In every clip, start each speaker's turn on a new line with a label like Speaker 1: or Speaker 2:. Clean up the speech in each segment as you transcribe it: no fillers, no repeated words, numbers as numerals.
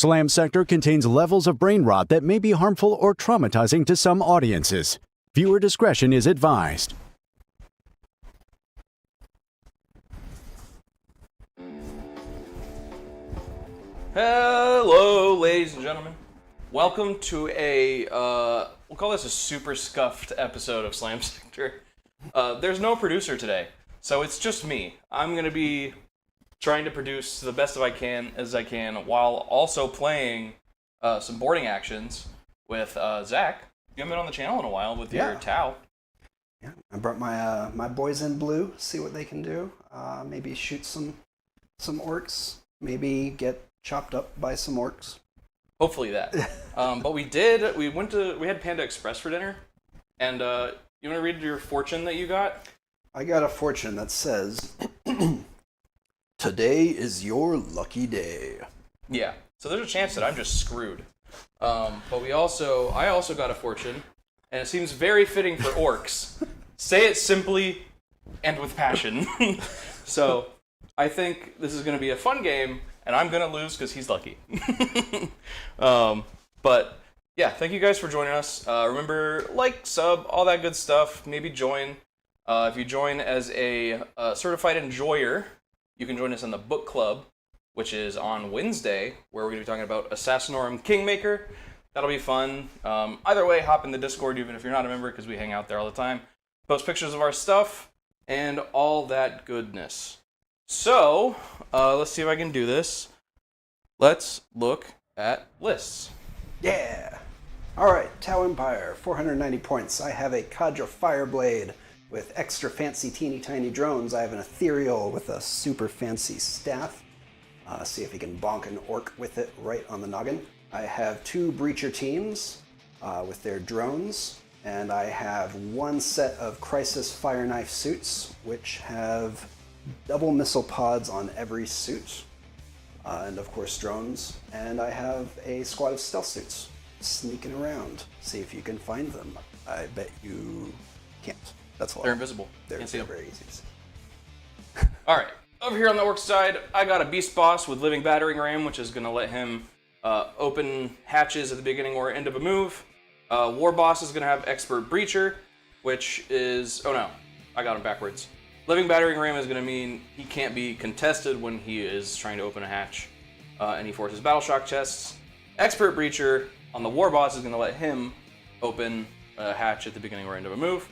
Speaker 1: Slam Sector contains levels of brain rot that may be harmful or traumatizing to some audiences. Viewer discretion is advised.
Speaker 2: Hello, ladies and gentlemen. Welcome to a, we'll call this a super scuffed episode of Slam Sector. There's no producer today, so it's just me. I'm going to be trying to produce the best as I can while also playing some boarding actions with Zach. You haven't been on the channel in a while with your Tau.
Speaker 3: Yeah, I brought my my boys in blue, see what they can do. Maybe shoot some orcs. Maybe get chopped up by some orcs.
Speaker 2: Hopefully that. But we had Panda Express for dinner, and you want to read your fortune that you got?
Speaker 3: I got a fortune that says, "Today is your lucky day."
Speaker 2: Yeah. So there's a chance that I'm just screwed. But I also got a fortune, and it seems very fitting for orcs. Say it simply and with passion. So I think this is going to be a fun game, and I'm going to lose because he's lucky. But yeah, thank you guys for joining us. Remember, like, sub, all that good stuff. Maybe join. If you join as a certified enjoyer, you can join us in the book club, which is on Wednesday, where we're going to be talking about Assassinorum Kingmaker. That'll be fun. Either way, hop in the Discord, even if you're not a member, because we hang out there all the time. Post pictures of our stuff, and all that goodness. So, let's see if I can do this. Let's look at lists.
Speaker 3: Yeah. All right, Tau Empire, 490 points. I have a Cadre Fireblade with extra fancy teeny tiny drones. I have an Ethereal with a super fancy staff. See if he can bonk an orc with it right on the noggin. I have 2 Breacher teams with their drones. And I have 1 set of Crisis Fire Knife suits, which have double missile pods on every suit. And of course drones. And I have a squad of stealth suits sneaking around. See if you can find them. I bet you can't. That's all.
Speaker 2: They're invisible.
Speaker 3: They're
Speaker 2: Can't see them.
Speaker 3: very easy to see.
Speaker 2: Alright, over here on the orc side, I got a Beast Boss with Living Battering Ram, which is going to let him open hatches at the beginning or end of a move. War Boss is going to have Expert Breacher, which is... Oh no, I got him backwards. Living Battering Ram is going to mean he can't be contested when he is trying to open a hatch, and he forces Battle Shock chests. Expert Breacher on the War Boss is going to let him open a hatch at the beginning or end of a move.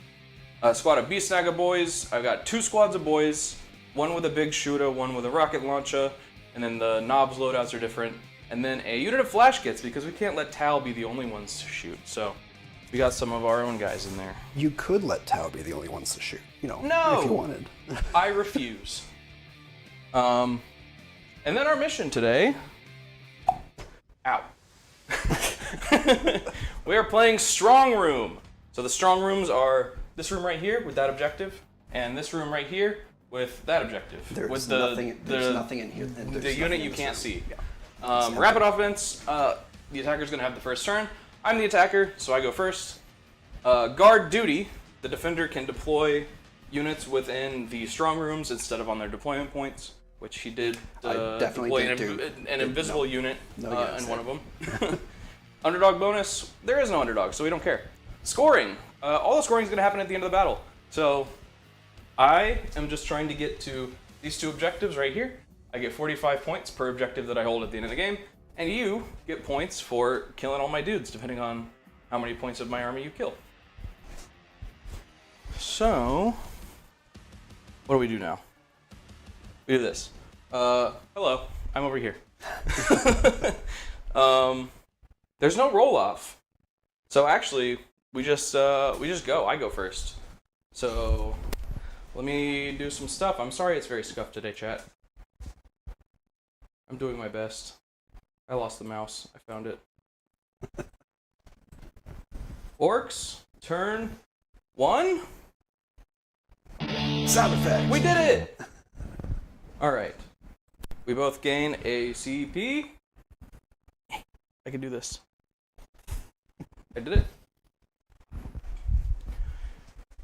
Speaker 2: Squad of Beast Snagga boys. I've got 2 squads of boys, one with a big shooter, one with a rocket launcher, and then the knobs loadouts are different. And then a unit of flash kits, because we can't let Tal be the only ones to shoot. So we got some of our own guys in there.
Speaker 3: You could let Tau be the only ones to shoot,
Speaker 2: No!
Speaker 3: if you wanted.
Speaker 2: I refuse. And then our mission today... Ow. We are playing Strong Room. So the Strong Rooms are this room right here with that objective, and this room right here with that objective.
Speaker 3: There's nothing in here.
Speaker 2: The unit you can't see. Yeah. Rapid offense, the attacker's going to have the first turn. I'm the attacker, so I go first. Guard duty, the defender can deploy units within the strong rooms instead of on their deployment points, which he did deploy an invisible unit in one of them. Underdog bonus, there is no underdog, so we don't care. Scoring, all the scoring is going to happen at the end of the battle. So I am just trying to get to these 2 objectives right here. I get 45 points per objective that I hold at the end of the game, and you get points for killing all my dudes, depending on how many points of my army you kill. So, what do we do now? We do this. Hello, I'm over here. There's no roll-off. So actually, we just go. I go first. So, let me do some stuff. I'm sorry it's very scuffed today, chat. I'm doing my best. I lost the mouse. I found it. Orcs, turn 1.
Speaker 3: Sound effect.
Speaker 2: We did it! Alright. We both gain a CP. I can do this. I did it.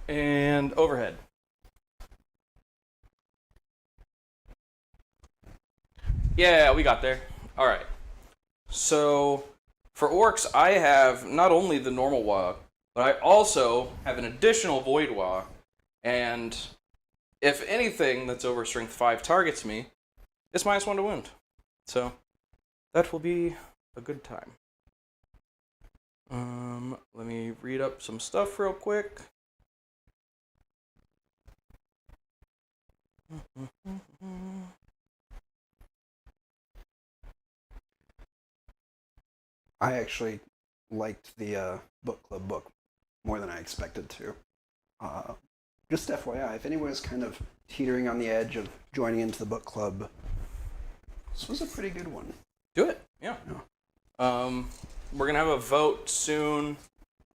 Speaker 2: And overhead. Yeah, we got there. All right. So, for Orks, I have not only the normal Waaagh, but I also have an additional Void Waaagh, and if anything that's over Strength 5 targets me, it's -1 to wound. So, that will be a good time. Let me read up some stuff real quick.
Speaker 3: I actually liked the book club book more than I expected to. Just FYI, if anyone's kind of teetering on the edge of joining into the book club, this was a pretty good one.
Speaker 2: Do it, yeah. We're going to have a vote soon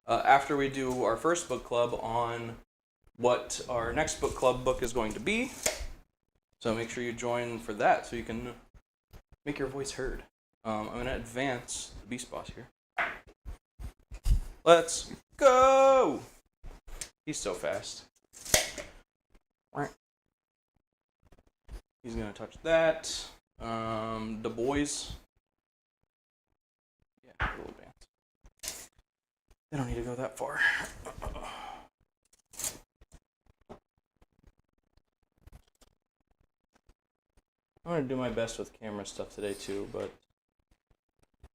Speaker 2: after we do our first book club on what our next book club book is going to be. So make sure you join for that so you can make your voice heard. I'm going to advance the beast boss here. Let's go! He's so fast. He's going to touch that. The boys. Yeah, a little advance. They don't need to go that far. I'm going to do my best with camera stuff today too, but I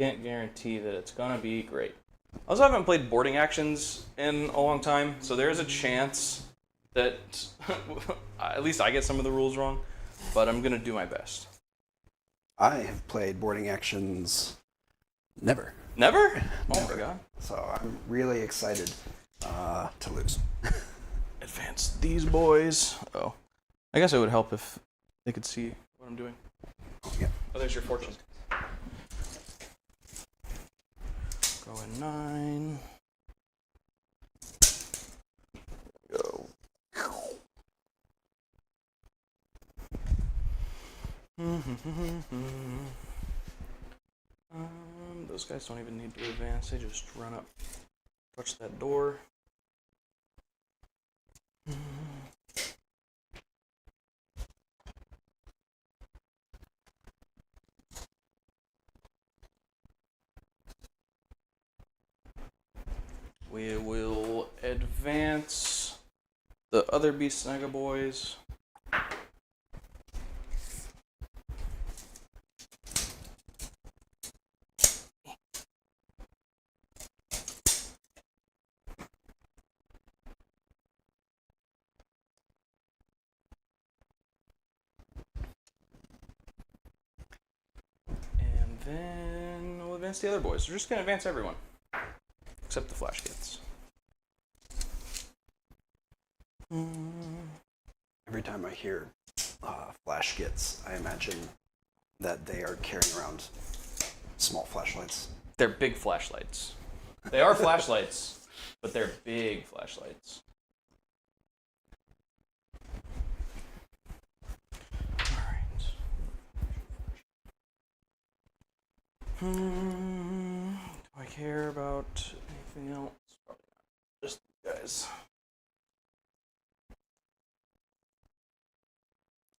Speaker 2: can't guarantee that it's going to be great. I also haven't played boarding actions in a long time, so there's a chance that at least I get some of the rules wrong, but I'm going to do my best.
Speaker 3: I have played boarding actions never.
Speaker 2: Never? Oh
Speaker 3: Never.
Speaker 2: my god.
Speaker 3: So I'm really excited to lose.
Speaker 2: Advance these boys. Oh. I guess it would help if they could see what I'm doing.
Speaker 3: Oh, yeah.
Speaker 2: Oh, there's your fortune. Going 9. Go. Those guys don't even need to advance. They just run up, touch that door. We will advance the other Beast Snagga boys. And then we'll advance the other boys. We're just going to advance everyone. Except the flash kits.
Speaker 3: Every time I hear flash kits, I imagine that they are carrying around small flashlights.
Speaker 2: They're big flashlights. They are flashlights, but they're big flashlights. Alright. Do I care about anything else? Probably not. Just you guys.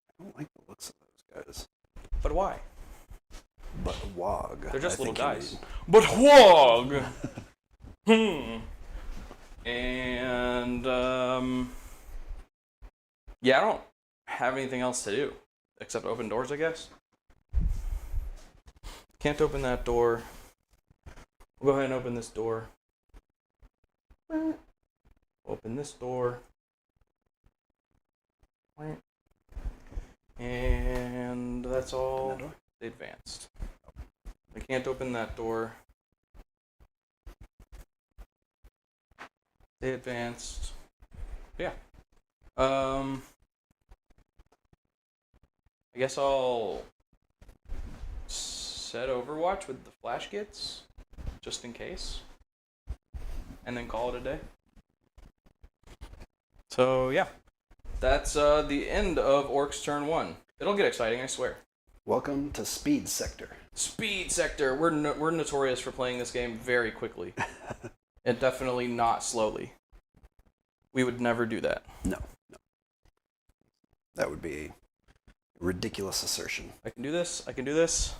Speaker 3: I don't like the looks of those guys.
Speaker 2: But why?
Speaker 3: But Waaagh.
Speaker 2: They're just
Speaker 3: I
Speaker 2: little
Speaker 3: think you
Speaker 2: guys.
Speaker 3: mean.
Speaker 2: But Waaagh! And, yeah, I don't have anything else to do. Except open doors, I guess. Can't open that door. We'll go ahead and open this door. Open this door. And that's all. They advanced. I can't open that door. They advanced. Yeah. I guess I'll set Overwatch with the flash kits, just in case, and then call it a day. So yeah, that's the end of Orks turn 1. It'll get exciting, I swear.
Speaker 3: Welcome to Speed Sector.
Speaker 2: Speed Sector. We're notorious for playing this game very quickly, and definitely not slowly. We would never do that.
Speaker 3: No. That would be a ridiculous assertion.
Speaker 2: I can do this. I can do this.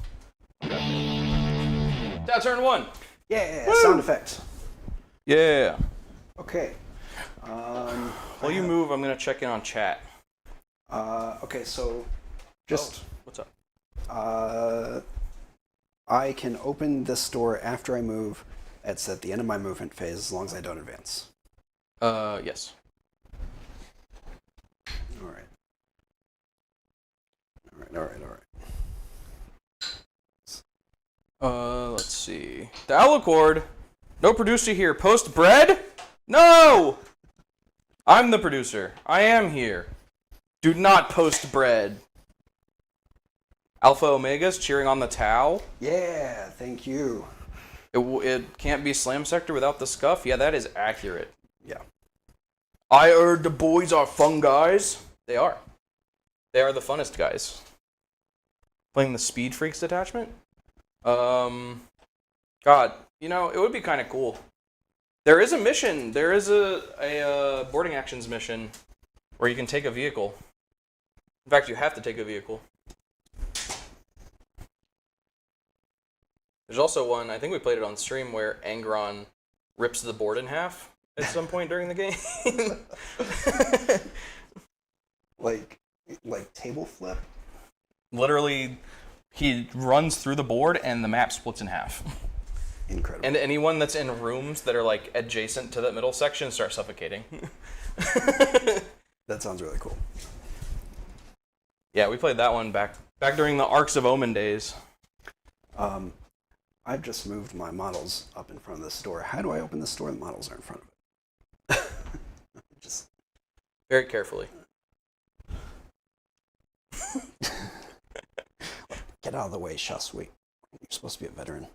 Speaker 2: That's turn 1.
Speaker 3: Yeah,
Speaker 2: Woo!
Speaker 3: sound effects.
Speaker 2: Yeah.
Speaker 3: Okay.
Speaker 2: While you move, I'm going to check in on chat.
Speaker 3: Okay, so just...
Speaker 2: what's up?
Speaker 3: I can open this door after I move. It's at the end of my movement phase as long as I don't advance.
Speaker 2: Yes.
Speaker 3: Alright.
Speaker 2: Let's see. The Alicord. No producer here. Post bread? No! I'm the producer. I am here. Do not post bread. Alpha Omega's cheering on the Tau.
Speaker 3: Yeah, thank you.
Speaker 2: It can't be Slam Sector without the scuff. Yeah, that is accurate.
Speaker 3: Yeah.
Speaker 2: I heard the boys are fun guys. They are. They are the funnest guys. Playing the Speed Freaks detachment? God, it would be kind of cool. There is a mission. There is a boarding actions mission where you can take a vehicle. In fact, you have to take a vehicle. There's also one, I think we played it on stream, where Angron rips the board in half at some point during the game.
Speaker 3: like table flip?
Speaker 2: Literally, he runs through the board and the map splits in half.
Speaker 3: Incredible.
Speaker 2: And anyone that's in rooms that are like adjacent to that middle section starts suffocating.
Speaker 3: That sounds really cool.
Speaker 2: Yeah, we played that one back during the Arks of Omen days.
Speaker 3: I've just moved my models up in front of this door. How do I open this door? The models are in front of it. Just
Speaker 2: very carefully.
Speaker 3: Get out of the way, Shaswi. You're supposed to be a veteran.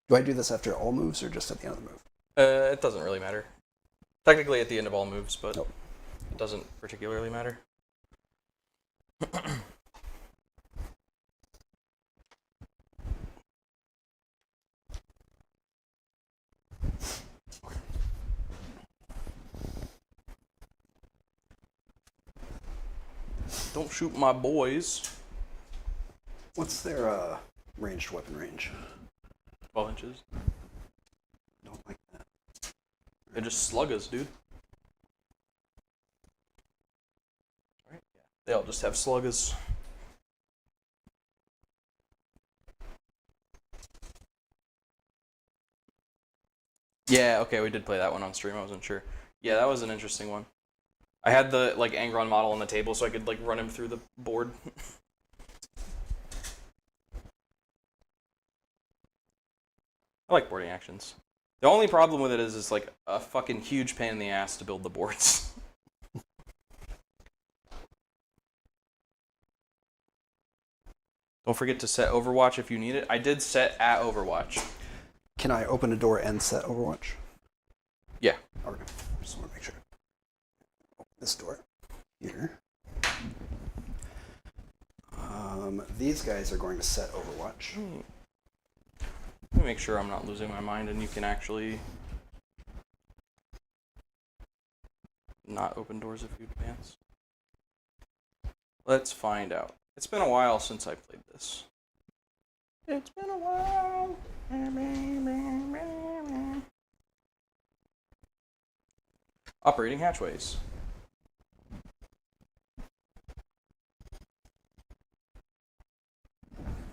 Speaker 3: Do I do this after all moves or just at the end of the move?
Speaker 2: It doesn't really matter. Technically at the end of all moves, but
Speaker 3: Nope.
Speaker 2: It doesn't particularly matter. Don't shoot my boys.
Speaker 3: What's their ranged weapon range?
Speaker 2: 12 inches.
Speaker 3: Don't like that.
Speaker 2: They just slug us, dude. Alright, yeah. They all just have sluggers. Yeah, okay, we did play that one on stream, I wasn't sure. Yeah, that was an interesting one. I had the Angron model on the table so I could run him through the board. I like boarding actions. The only problem with it is it's a fucking huge pain in the ass to build the boards. Don't forget to set Overwatch if you need it. I did set at Overwatch.
Speaker 3: Can I open a door and set Overwatch?
Speaker 2: Yeah.
Speaker 3: Okay. Just want to make sure. Open this door here. These guys are going to set Overwatch.
Speaker 2: Let me make sure I'm not losing my mind and you can actually not open doors if you advance. Let's find out. It's been a while since I played this. It's been a while. Operating hatchways.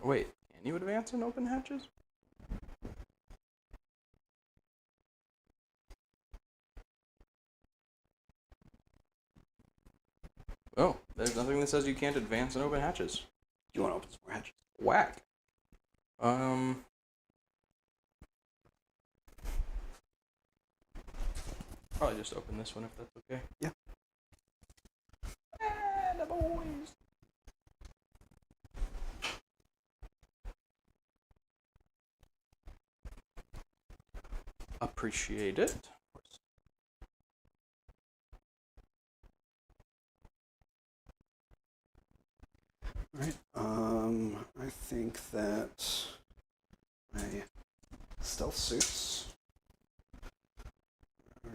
Speaker 2: Wait, can you advance and open hatches? Oh, there's nothing that says you can't advance and open hatches.
Speaker 3: Do you want to open some more hatches?
Speaker 2: Whack. Probably just open this one if that's okay.
Speaker 3: Yeah.
Speaker 2: The boys. Appreciate it.
Speaker 3: Alright, I think that my stealth suits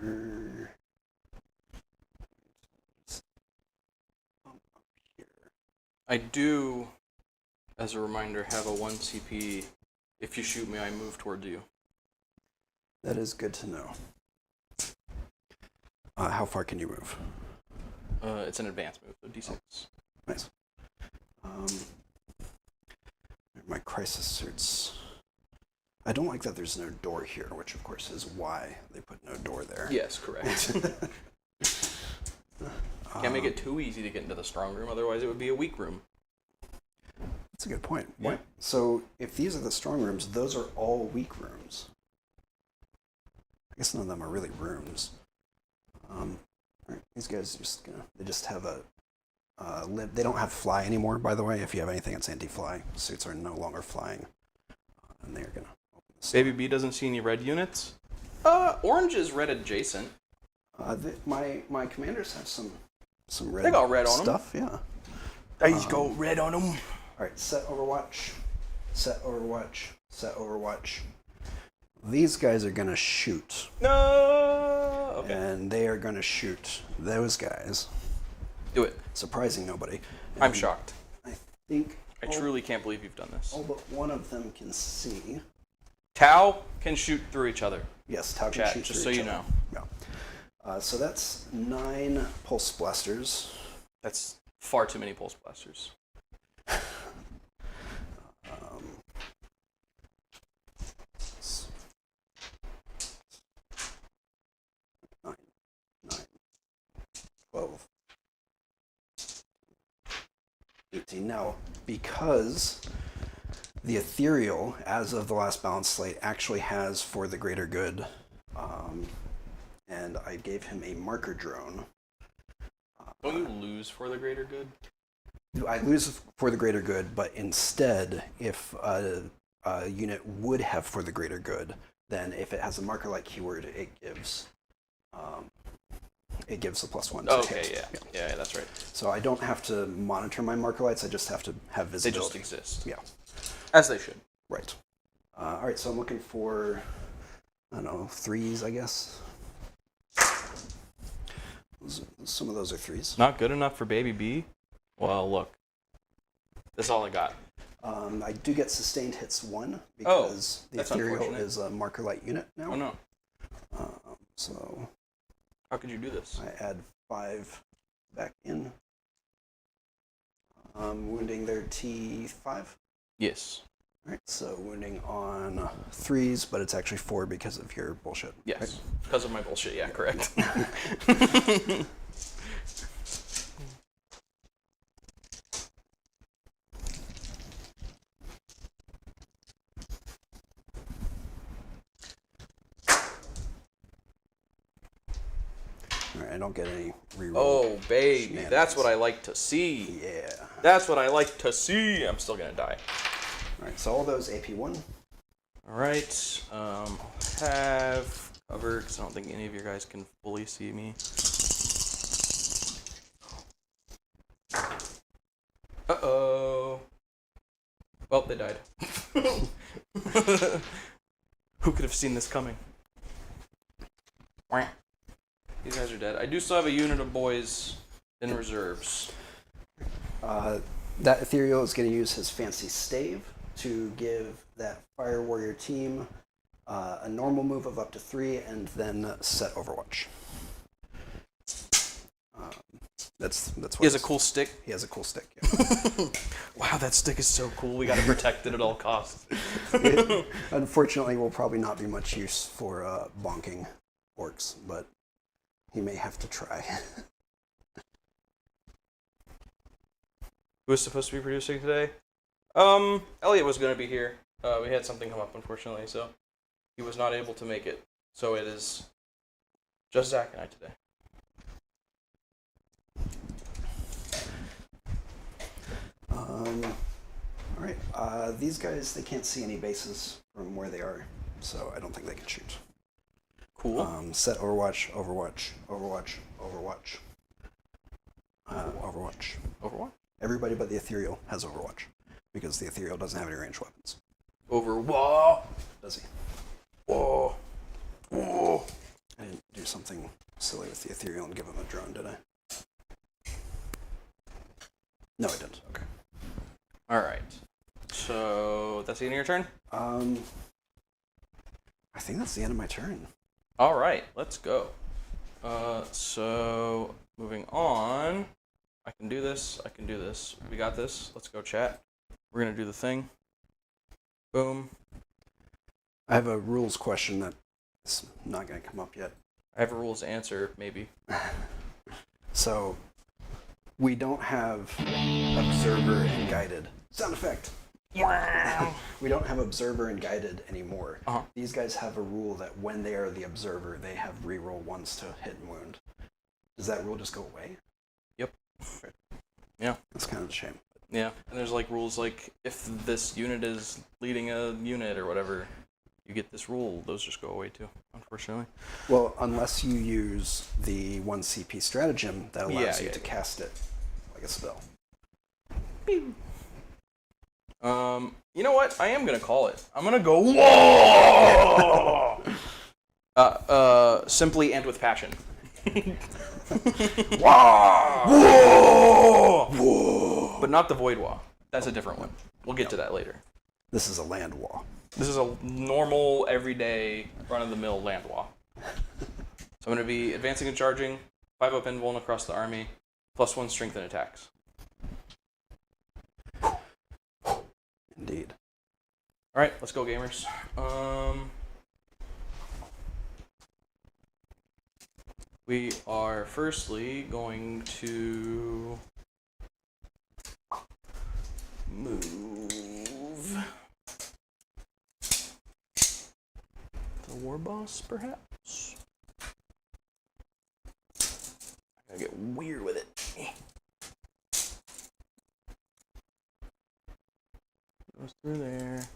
Speaker 3: are up here.
Speaker 2: I do, as a reminder, have a 1 CP. If you shoot me, I move towards you.
Speaker 3: That is good to know. How far can you move?
Speaker 2: It's an advanced move, so D6.
Speaker 3: Nice. My crisis suits. I don't like that there's no door here, which of course is why they put no door there.
Speaker 2: Yes, correct. Can't make it too easy to get into the strong room, otherwise it would be a weak room.
Speaker 3: That's a good point.
Speaker 2: Yeah.
Speaker 3: So if these are the strong rooms, those are all weak rooms. I guess none of them are really rooms. Right, these guys they just have a they don't have fly anymore, by the way. If you have anything that's anti-fly, suits are no longer flying. And they're gonna open this.
Speaker 2: Baby B doesn't see any red units. Orange is red adjacent.
Speaker 3: My commanders have some red.
Speaker 2: They got red on them.
Speaker 3: Stuff, yeah.
Speaker 2: They go red on them.
Speaker 3: All right, set Overwatch, set Overwatch, set Overwatch. These guys are gonna shoot.
Speaker 2: No. Okay.
Speaker 3: And they are gonna shoot those guys.
Speaker 2: Do it.
Speaker 3: Surprising nobody. And
Speaker 2: I'm shocked.
Speaker 3: I think
Speaker 2: I truly can't believe you've done this.
Speaker 3: all but one of them can see.
Speaker 2: Tau can shoot through each other.
Speaker 3: Yes, Tau can
Speaker 2: Chat,
Speaker 3: shoot
Speaker 2: just
Speaker 3: through
Speaker 2: so
Speaker 3: each
Speaker 2: you
Speaker 3: other.
Speaker 2: know.
Speaker 3: Yeah. So that's 9 pulse blasters.
Speaker 2: That's far too many pulse blasters.
Speaker 3: Nine, 12, 18. Now, because the ethereal, as of the last balance slate, actually has for the greater good, and I gave him a marker drone.
Speaker 2: Don't you lose for the greater good?
Speaker 3: I lose for the greater good, but instead, if a unit would have for the greater good, then if it has a marker-like keyword, it gives a +1 to
Speaker 2: Okay,
Speaker 3: hit.
Speaker 2: Yeah, that's right.
Speaker 3: So I don't have to monitor my marker lights. I just have to have
Speaker 2: They
Speaker 3: visibility.
Speaker 2: just exist.
Speaker 3: Yeah,
Speaker 2: As they should.
Speaker 3: right. All right, so I'm looking for, I don't know, 3s, I guess. Some of those are 3s.
Speaker 2: Not good enough for Baby B? Well, look. That's all I got.
Speaker 3: I do get sustained hits 1 because the
Speaker 2: that's
Speaker 3: ethereal
Speaker 2: unfortunate.
Speaker 3: is a marker light unit now.
Speaker 2: Oh no.
Speaker 3: So
Speaker 2: How could you do this?
Speaker 3: I add 5 back in. Wounding their T5.
Speaker 2: Yes.
Speaker 3: All right, so wounding on 3s, but it's actually 4 because of your bullshit.
Speaker 2: Yes.
Speaker 3: right?
Speaker 2: Because of my bullshit, yeah, correct.
Speaker 3: All right, I don't get any reroll.
Speaker 2: Oh, baby.
Speaker 3: Shenanigans.
Speaker 2: That's what I like to see.
Speaker 3: Yeah.
Speaker 2: That's what I like to see. I'm still going to die.
Speaker 3: All right, so all those AP1.
Speaker 2: All right. I'll have cover because I don't think any of you guys can fully see me. Uh-oh. Well, they died. Who could have seen this coming? Wah. These guys are dead. I do still have a unit of boys in reserves.
Speaker 3: That ethereal is going to use his fancy stave to give that fire warrior team a normal move of up to 3 and then set Overwatch. That's what
Speaker 2: He has a cool stick.
Speaker 3: He has a cool stick. Yeah.
Speaker 2: Wow, that stick is so cool. We got to protect it at all costs.
Speaker 3: It, unfortunately, will probably not be much use for bonking orcs, but he may have to try.
Speaker 2: Who was supposed to be producing today? Elliot was going to be here. We had something come up, unfortunately, so he was not able to make it. So it is just Zach and I today.
Speaker 3: All right. These guys, they can't see any bases from where they are, so I don't think they can shoot.
Speaker 2: Cool.
Speaker 3: Set Overwatch, Overwatch, Overwatch, Overwatch. Overwatch.
Speaker 2: Overwatch?
Speaker 3: Everybody but the Ethereal has Overwatch, because the Ethereal doesn't have any ranged weapons.
Speaker 2: Overwatch.
Speaker 3: Does he?
Speaker 2: Whoa. Whoa.
Speaker 3: I didn't do something silly with the Ethereal and give him a drone, did I? No, I didn't. Okay.
Speaker 2: All right. So that's the end of your turn?
Speaker 3: I think that's the end of my turn.
Speaker 2: All right, let's go. So moving on. I can do this. I can do this. We got this. Let's go, chat. We're going to do the thing. Boom.
Speaker 3: I have a rules question that's not going to come up yet.
Speaker 2: I have a rules answer, maybe.
Speaker 3: So, we don't have observer and guided. Sound effect! We don't have observer and guided anymore.
Speaker 2: Uh-huh.
Speaker 3: These guys have a rule that when they are the observer, they have reroll ones to hit and wound. Does that rule just go away?
Speaker 2: Yep. Yeah.
Speaker 3: That's kind of a shame.
Speaker 2: Yeah, and there's like rules like if this unit is leading a unit or whatever, you get this rule. Those just go away too, unfortunately.
Speaker 3: Well, unless you use the 1 CP stratagem that allows you to cast it like a spell.
Speaker 2: Beep. You know what? I am gonna call it. I'm gonna go whoa. Simply and with passion. Whoa! Whoa! But not the Void Waaagh. That's a different one. We'll get to that later.
Speaker 3: This is a land wall.
Speaker 2: This is a normal, everyday, run-of-the-mill land waaagh. So I'm going to be advancing and charging, 5-up invuln across the army, +1 strength and attacks.
Speaker 3: Indeed.
Speaker 2: All right, let's go, gamers. We are firstly going to move the war boss, perhaps. I gotta get weird with it. Goes through there.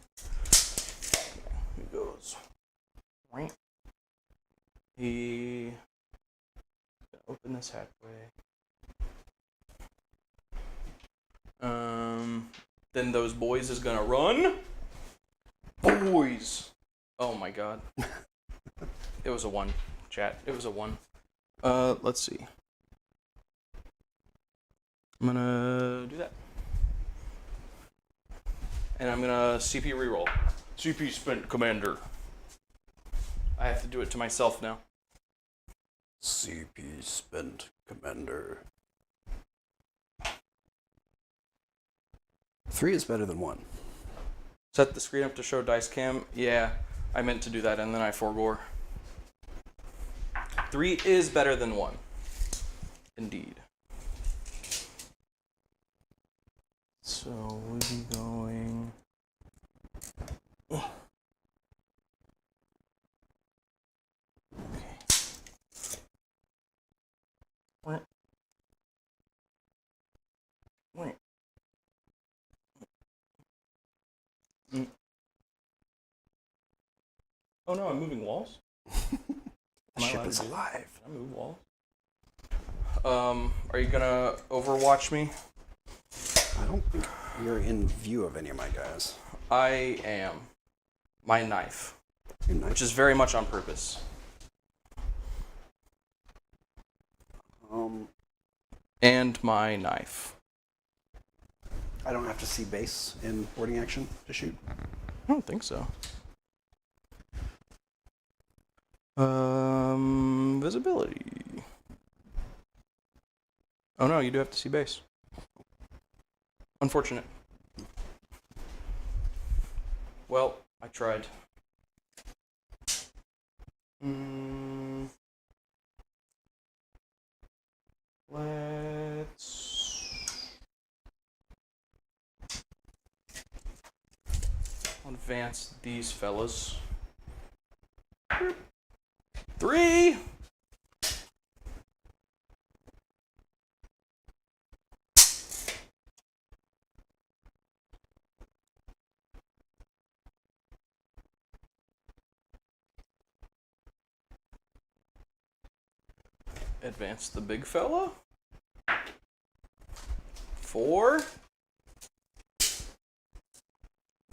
Speaker 2: He goes. Right. He open this hatchway. Then those boys is gonna run. Boys. Oh my god. It was a 1, chat. It was a 1. Let's see. I'm gonna do that. And I'm gonna CP reroll. CP spent, Commander. I have to do it to myself now.
Speaker 3: CP spent, Commander. 3 is better than 1.
Speaker 2: Set the screen up to show dice cam. Yeah, I meant to do that and then I forgore. 3 is better than 1. Indeed. So we'll be going. Okay. What? Wait. Oh no, I'm moving walls?
Speaker 3: The ship is alive.
Speaker 2: Can I move walls? Are you gonna overwatch me?
Speaker 3: I don't think you're in view of any of my guys.
Speaker 2: I am. My knife.
Speaker 3: Your knife?
Speaker 2: Which is very much on purpose. And my knife.
Speaker 3: I don't have to see base in boarding action to shoot.
Speaker 2: I don't think so. Visibility. Oh no, you do have to see base. Unfortunate. Well, I tried. Let's advance these fellas. 3. Advance the big fella. 4. I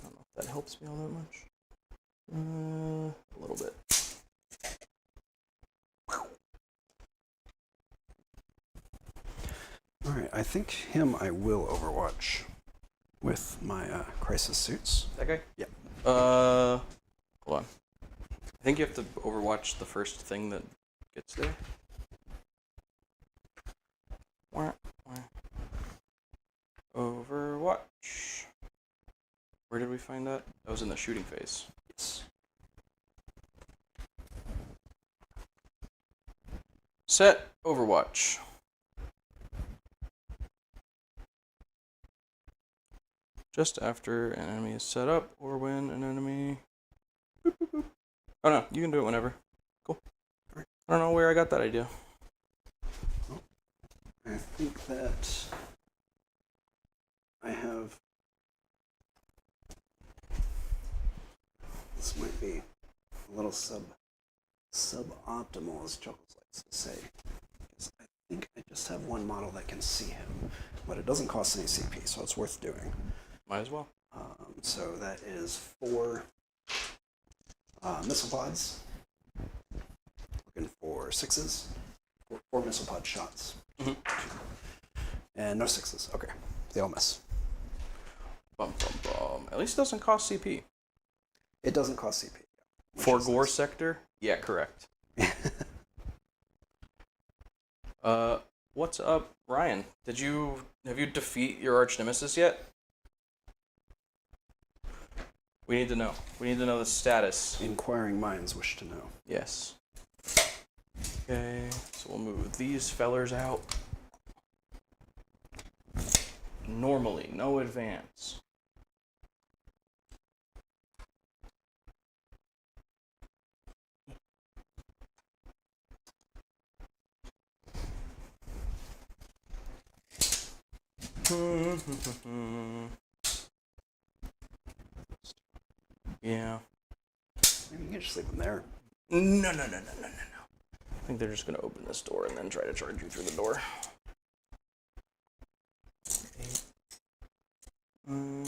Speaker 2: don't know if that helps me all that much. A little bit.
Speaker 3: Alright, I think him I will overwatch. with my crisis suits.
Speaker 2: That guy?
Speaker 3: Yep.
Speaker 2: Hold on. I think you have to overwatch the first thing that gets there. Overwatch. Where did we find that? That was in the shooting phase.
Speaker 3: Yes.
Speaker 2: Set Overwatch. Just after an enemy is set up, or when an enemy... Oh no, you can do it whenever. Cool. I don't know where I got that idea.
Speaker 3: I think that I have... This might be a little suboptimal, as Chuckles likes to say. Because I think I just have one model that can see him, but it doesn't cost any CP, so it's worth doing.
Speaker 2: Might as well.
Speaker 3: So that is 4 missile pods. Looking for 6s. 4 missile pod shots.
Speaker 2: Mm-hmm.
Speaker 3: And no 6s. Okay. They all miss.
Speaker 2: Bum, bum, bum. At least it doesn't cost CP.
Speaker 3: It doesn't cost CP.
Speaker 2: For Gore sector? Yeah, correct. What's up, Ryan? Have you defeat your arch nemesis yet? We need to know. We need to know the status.
Speaker 3: Inquiring minds wish to know.
Speaker 2: Yes. Okay, so we'll move these fellers out. Normally, no advance. Yeah.
Speaker 3: Maybe you can just leave them there.
Speaker 2: No. I think they're just gonna open this door and then try to charge you through the door. We'll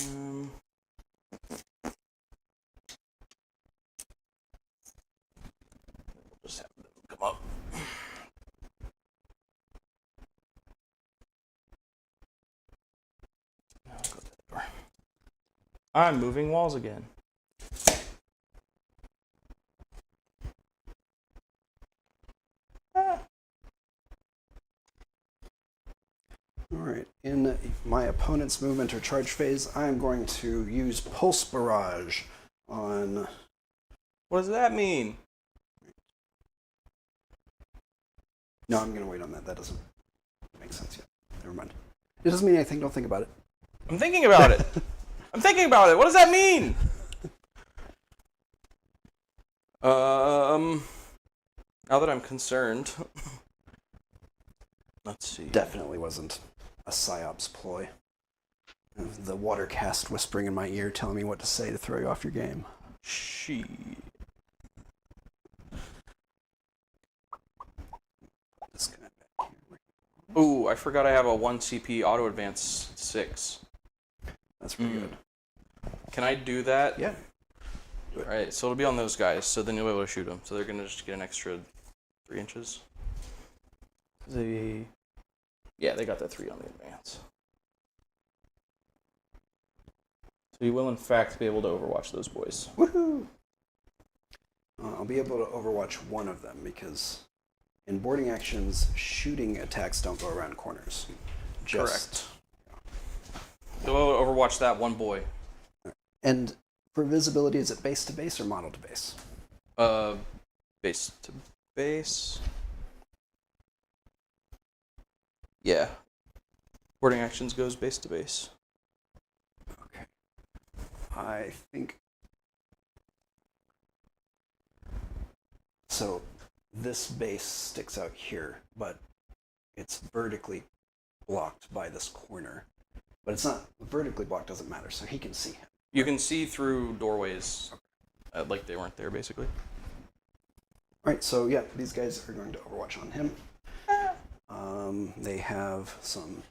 Speaker 2: just have them come up. Now I'll go to the door. I'm moving walls again.
Speaker 3: Alright, in my opponent's movement or charge phase, I'm going to use Pulse Barrage on...
Speaker 2: What does that mean?
Speaker 3: No, I'm going to wait on that. That doesn't make sense yet. Never mind. It doesn't mean anything. Don't think about it.
Speaker 2: I'm thinking about it. I'm thinking about it. What does that mean? Now that I'm concerned. Let's see.
Speaker 3: Definitely wasn't a PsyOps ploy. The water cast whispering in my ear telling me what to say to throw you off your game.
Speaker 2: She.
Speaker 3: This guy back here.
Speaker 2: Ooh, I forgot I have a 1 CP auto advance 6.
Speaker 3: That's pretty good.
Speaker 2: Can I do that?
Speaker 3: Yeah. Do it.
Speaker 2: Alright, so it'll be on those guys, so then you'll be able to shoot them. So they're gonna just get an extra 3 inches. Yeah, they got that 3 on the advance. So you will, in fact, be able to overwatch those boys.
Speaker 3: Woohoo! I'll be able to overwatch one of them because in boarding actions, shooting attacks don't go around corners.
Speaker 2: Correct. You'll be able to overwatch that one boy.
Speaker 3: And for visibility, is it base to base or model to base?
Speaker 2: Base to base. Yeah. Boarding actions goes base to base.
Speaker 3: Okay. I think... So this base sticks out here, but it's vertically blocked by this corner. But it's not... Vertically blocked doesn't matter, so he can see him.
Speaker 2: You can see through doorways, like they weren't there, basically.
Speaker 3: Alright, so yeah, these guys are going to overwatch on him. They have some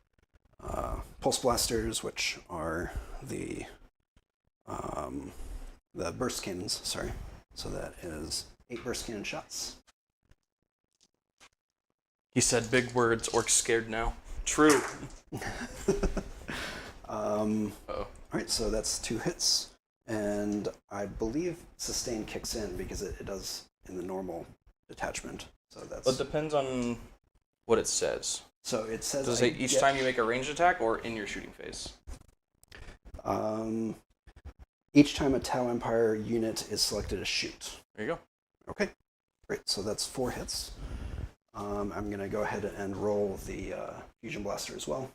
Speaker 3: pulse blasters, which are the burst cannons, sorry. So that is 8 burst cannon shots.
Speaker 2: He said big words, Ork's scared now. True. Uh-oh.
Speaker 3: Alright, so that's 2 hits. And I believe sustain kicks in because it does in the normal detachment. So that's.
Speaker 2: It depends on what it says.
Speaker 3: So it says.
Speaker 2: Does it say each time you make a ranged attack or in your shooting phase?
Speaker 3: Each time a Tau Empire unit is selected to shoot.
Speaker 2: There you go.
Speaker 3: Okay, great. So that's 4 hits. I'm going to go ahead and roll the Fusion Blaster as well.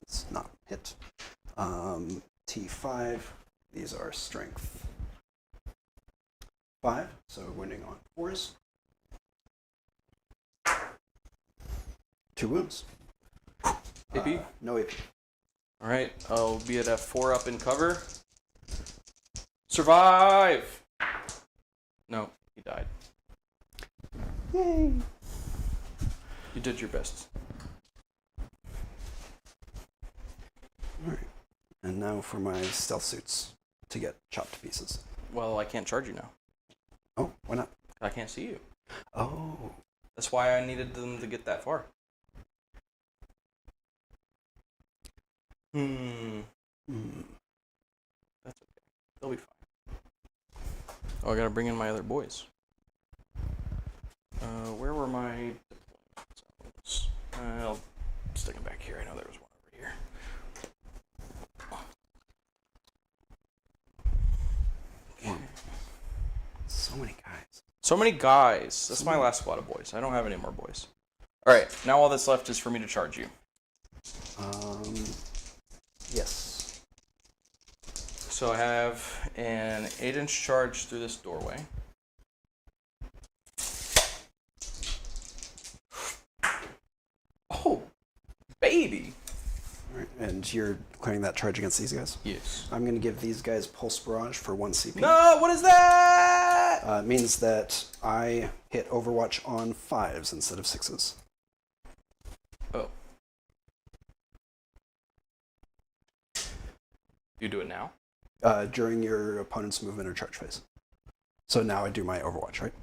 Speaker 3: It's not hit. T5. These are strength 5, so wounding on 4s. 2 wounds.
Speaker 2: AP?
Speaker 3: No AP.
Speaker 2: Alright, I'll be at F4 up in cover. Survive! No, he died.
Speaker 3: Yay!
Speaker 2: You did your best.
Speaker 3: Alright. And now for my stealth suits to get chopped to pieces.
Speaker 2: Well, I can't charge you now.
Speaker 3: Oh, why not?
Speaker 2: I can't see you.
Speaker 3: Oh.
Speaker 2: That's why I needed them to get that far. That's okay. They'll be fine. Oh, I gotta bring in my other boys. Where were my deployments? I'll stick them back here. I know there was one over here. Okay.
Speaker 3: So many guys.
Speaker 2: So many guys. That's my last squad of boys. I don't have any more boys. Alright, now all that's left is for me to charge you.
Speaker 3: Yes.
Speaker 2: So I have an 8-inch charge through this doorway. Oh, baby!
Speaker 3: Alright, and you're declaring that charge against these guys?
Speaker 2: Yes.
Speaker 3: I'm going to give these guys Pulse Barrage for 1 CP.
Speaker 2: No, what is that?
Speaker 3: It means that I hit Overwatch on 5s instead of 6s.
Speaker 2: Oh. You do it now?
Speaker 3: During your opponent's movement or charge phase. So now I do my Overwatch, right?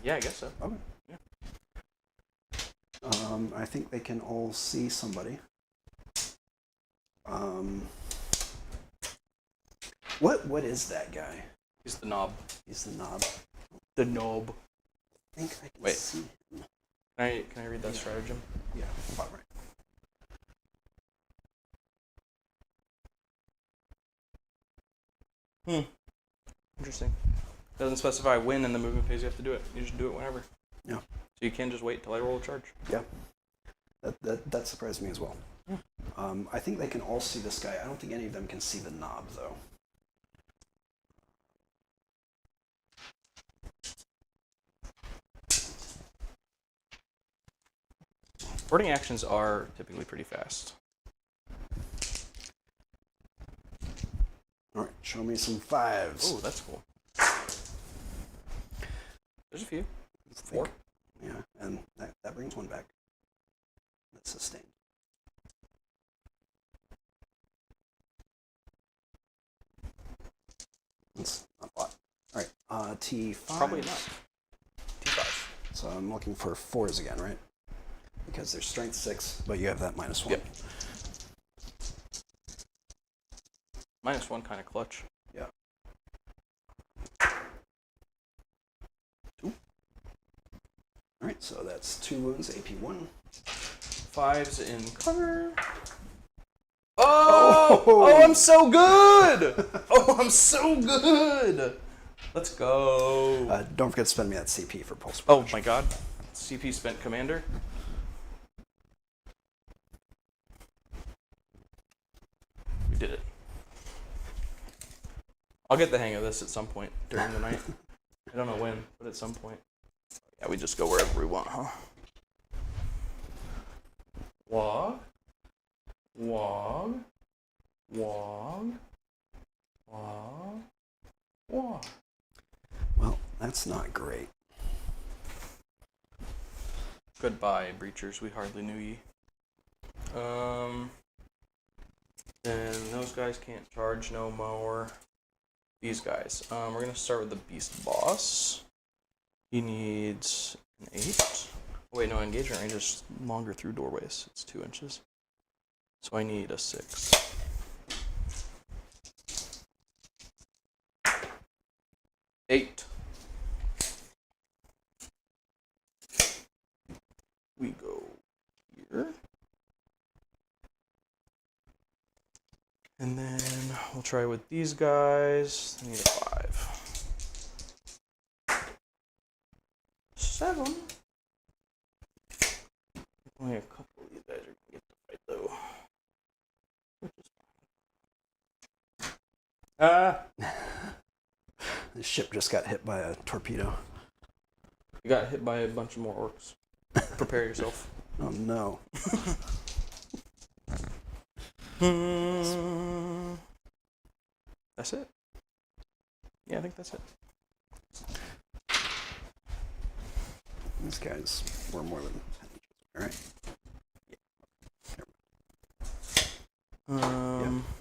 Speaker 2: Yeah, I guess so.
Speaker 3: Okay.
Speaker 2: Yeah.
Speaker 3: I think they can all see somebody. What is that guy?
Speaker 2: He's the knob.
Speaker 3: He's the knob.
Speaker 2: The knob.
Speaker 3: I think I can
Speaker 2: Wait.
Speaker 3: see him.
Speaker 2: Can I read that stratagem?
Speaker 3: Yeah, bottom right.
Speaker 2: Interesting. Doesn't specify when in the movement phase you have to do it. You just do it whenever.
Speaker 3: Yeah.
Speaker 2: So you can't just wait till I roll a charge.
Speaker 3: Yeah. That surprised me as well. I think they can all see this guy. I don't think any of them can see the knob, though.
Speaker 2: Boarding actions are typically pretty fast.
Speaker 3: All right, show me some 5s.
Speaker 2: Oh, that's cool. There's a few. 4.
Speaker 3: Yeah, and that brings 1 back. That's sustained. That's not a lot. All right, T5.
Speaker 2: Probably enough. T5.
Speaker 3: So I'm looking for 4s again, right? Because there's strength 6, but you have that -1.
Speaker 2: Yep. -1 kind of clutch.
Speaker 3: Yeah.
Speaker 2: 2.
Speaker 3: All right, so that's 2 wounds, AP1.
Speaker 2: 5s in cover. Oh, I'm so good! Oh, I'm so good! Let's go.
Speaker 3: Don't forget to spend me that CP for Pulse
Speaker 2: Oh
Speaker 3: Barrage.
Speaker 2: my god. CP spent commander. We did it. I'll get the hang of this at some point during the night. I don't know when, but at some point. Yeah, we just go wherever we want, huh? Waaagh. Waaagh. Waaagh. Waaagh. Waaagh.
Speaker 3: Well, that's not great.
Speaker 2: Goodbye, breachers. We hardly knew ye. Then those guys can't charge no more. These guys. We're gonna start with the beast boss. He needs an 8. Wait, no, engagement range is longer through doorways. It's 2 inches. So I need a 6. 8. We go here. And then we'll try with these guys. I need a 5. 7. Only a couple of these guys are gonna get to fight though.
Speaker 3: The ship just got hit by a torpedo.
Speaker 2: You got hit by a bunch of more orcs. Prepare yourself.
Speaker 3: Oh no.
Speaker 2: That's it. Yeah, I think that's it.
Speaker 3: These guys were more than 10 inches. Alright.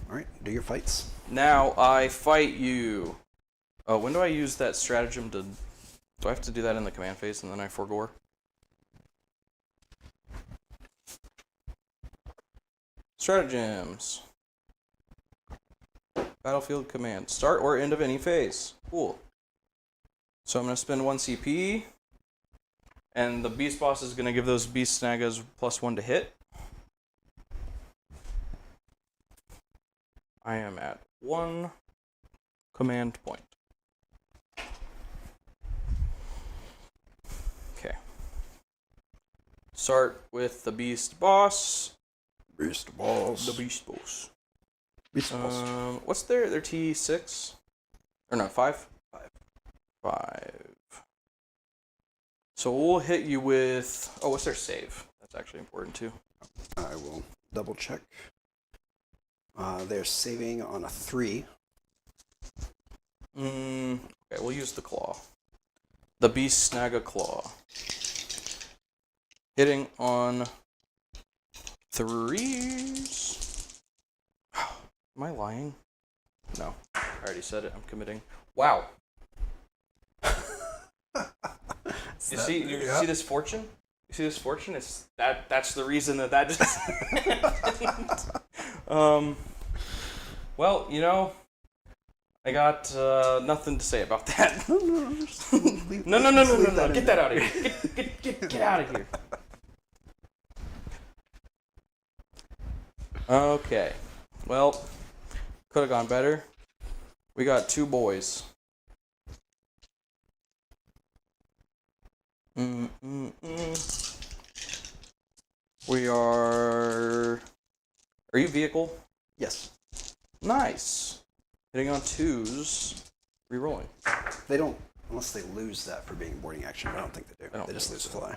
Speaker 3: Alright, do your fights.
Speaker 2: Now I fight you. Oh, when do I use that stratagem to... Do I have to do that in the command phase and then I forgo? Stratagems. Battlefield command. Start or end of any phase. Cool. So I'm going to spend 1 CP. And the beast boss is going to give those beast snagas +1 to hit. I am at 1 command point. Okay. Start with the beast boss.
Speaker 3: Beast boss.
Speaker 2: The beast boss.
Speaker 3: Beast boss.
Speaker 2: What's their T6? Or no, 5? 5. So we'll hit you with... Oh, what's their save? That's actually important too.
Speaker 3: I will double check. They're saving on a 3.
Speaker 2: Okay, we'll use the claw. The beast snaga claw. Hitting on 3s. Am I lying? No. I already said it. I'm committing. Wow. You see this fortune? You see this fortune? It's that's the reason that just well, you know, I got nothing to say about that. No. Get that out of here. Get out of here. Okay. Well, could have gone better. We got 2 boys. We are... Are you vehicle?
Speaker 3: Yes.
Speaker 2: Nice. Hitting on 2s. Rerolling.
Speaker 3: They don't, unless they lose that for being boarding action. I don't think they do. They just lose
Speaker 2: so.
Speaker 3: fly.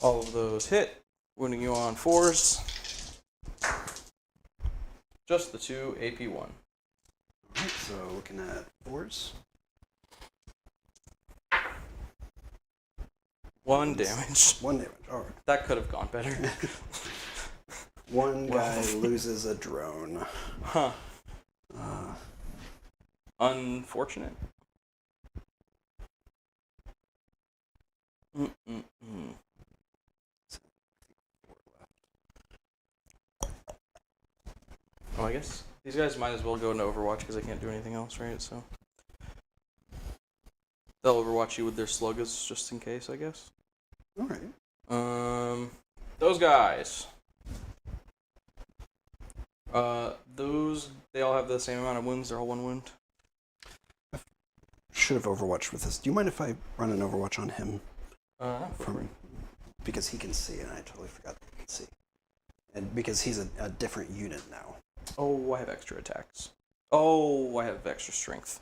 Speaker 2: All of those hit. Winning you on 4s. Just the 2 AP1.
Speaker 3: Alright, so looking at 4s.
Speaker 2: 1 damage.
Speaker 3: 1 damage, alright.
Speaker 2: That could have gone better.
Speaker 3: One guy loses a drone.
Speaker 2: Huh. Unfortunate. Oh, I guess these guys might as well go into Overwatch because I can't do anything else, right? So they'll Overwatch you with their sluggas just in case, I guess.
Speaker 3: All right.
Speaker 2: Those guys. Those they all have the same amount of wounds. They're all 1 wound.
Speaker 3: Should have Overwatched with this. Do you mind if I run an Overwatch on him?
Speaker 2: From
Speaker 3: Because he can see, and I totally forgot that he can see. And because he's a different unit now.
Speaker 2: Oh, I have extra attacks. Oh, I have extra strength.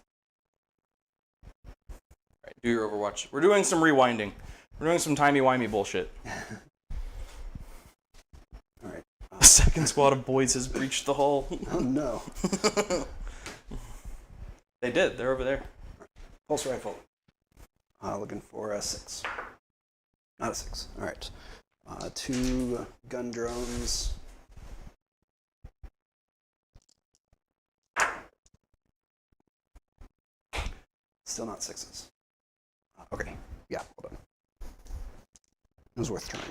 Speaker 2: Alright, do your Overwatch. We're doing some rewinding. We're doing some timey-wimey bullshit.
Speaker 3: Alright.
Speaker 2: The second squad of boys has breached the hull.
Speaker 3: Oh no.
Speaker 2: They did. They're over there.
Speaker 3: Pulse rifle. Looking for a 6. Not a 6. Alright. 2 gun drones. Still not 6s. Okay. Yeah, well done. It was worth trying.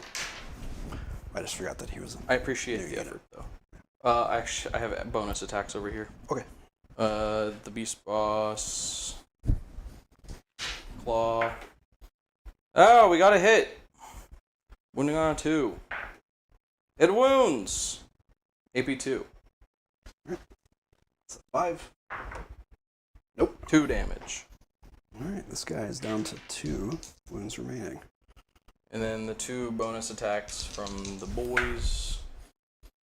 Speaker 3: I just forgot that he was
Speaker 2: I appreciate the
Speaker 3: unit.
Speaker 2: effort, though. Actually, I have bonus attacks over here.
Speaker 3: Okay.
Speaker 2: The Beast Boss. Claw. Oh, we got a hit. Wounding on a 2. It wounds. AP 2.
Speaker 3: It's a 5. Nope.
Speaker 2: 2 damage.
Speaker 3: Alright, this guy is down to 2 wounds remaining.
Speaker 2: And then the 2 bonus attacks from the boys.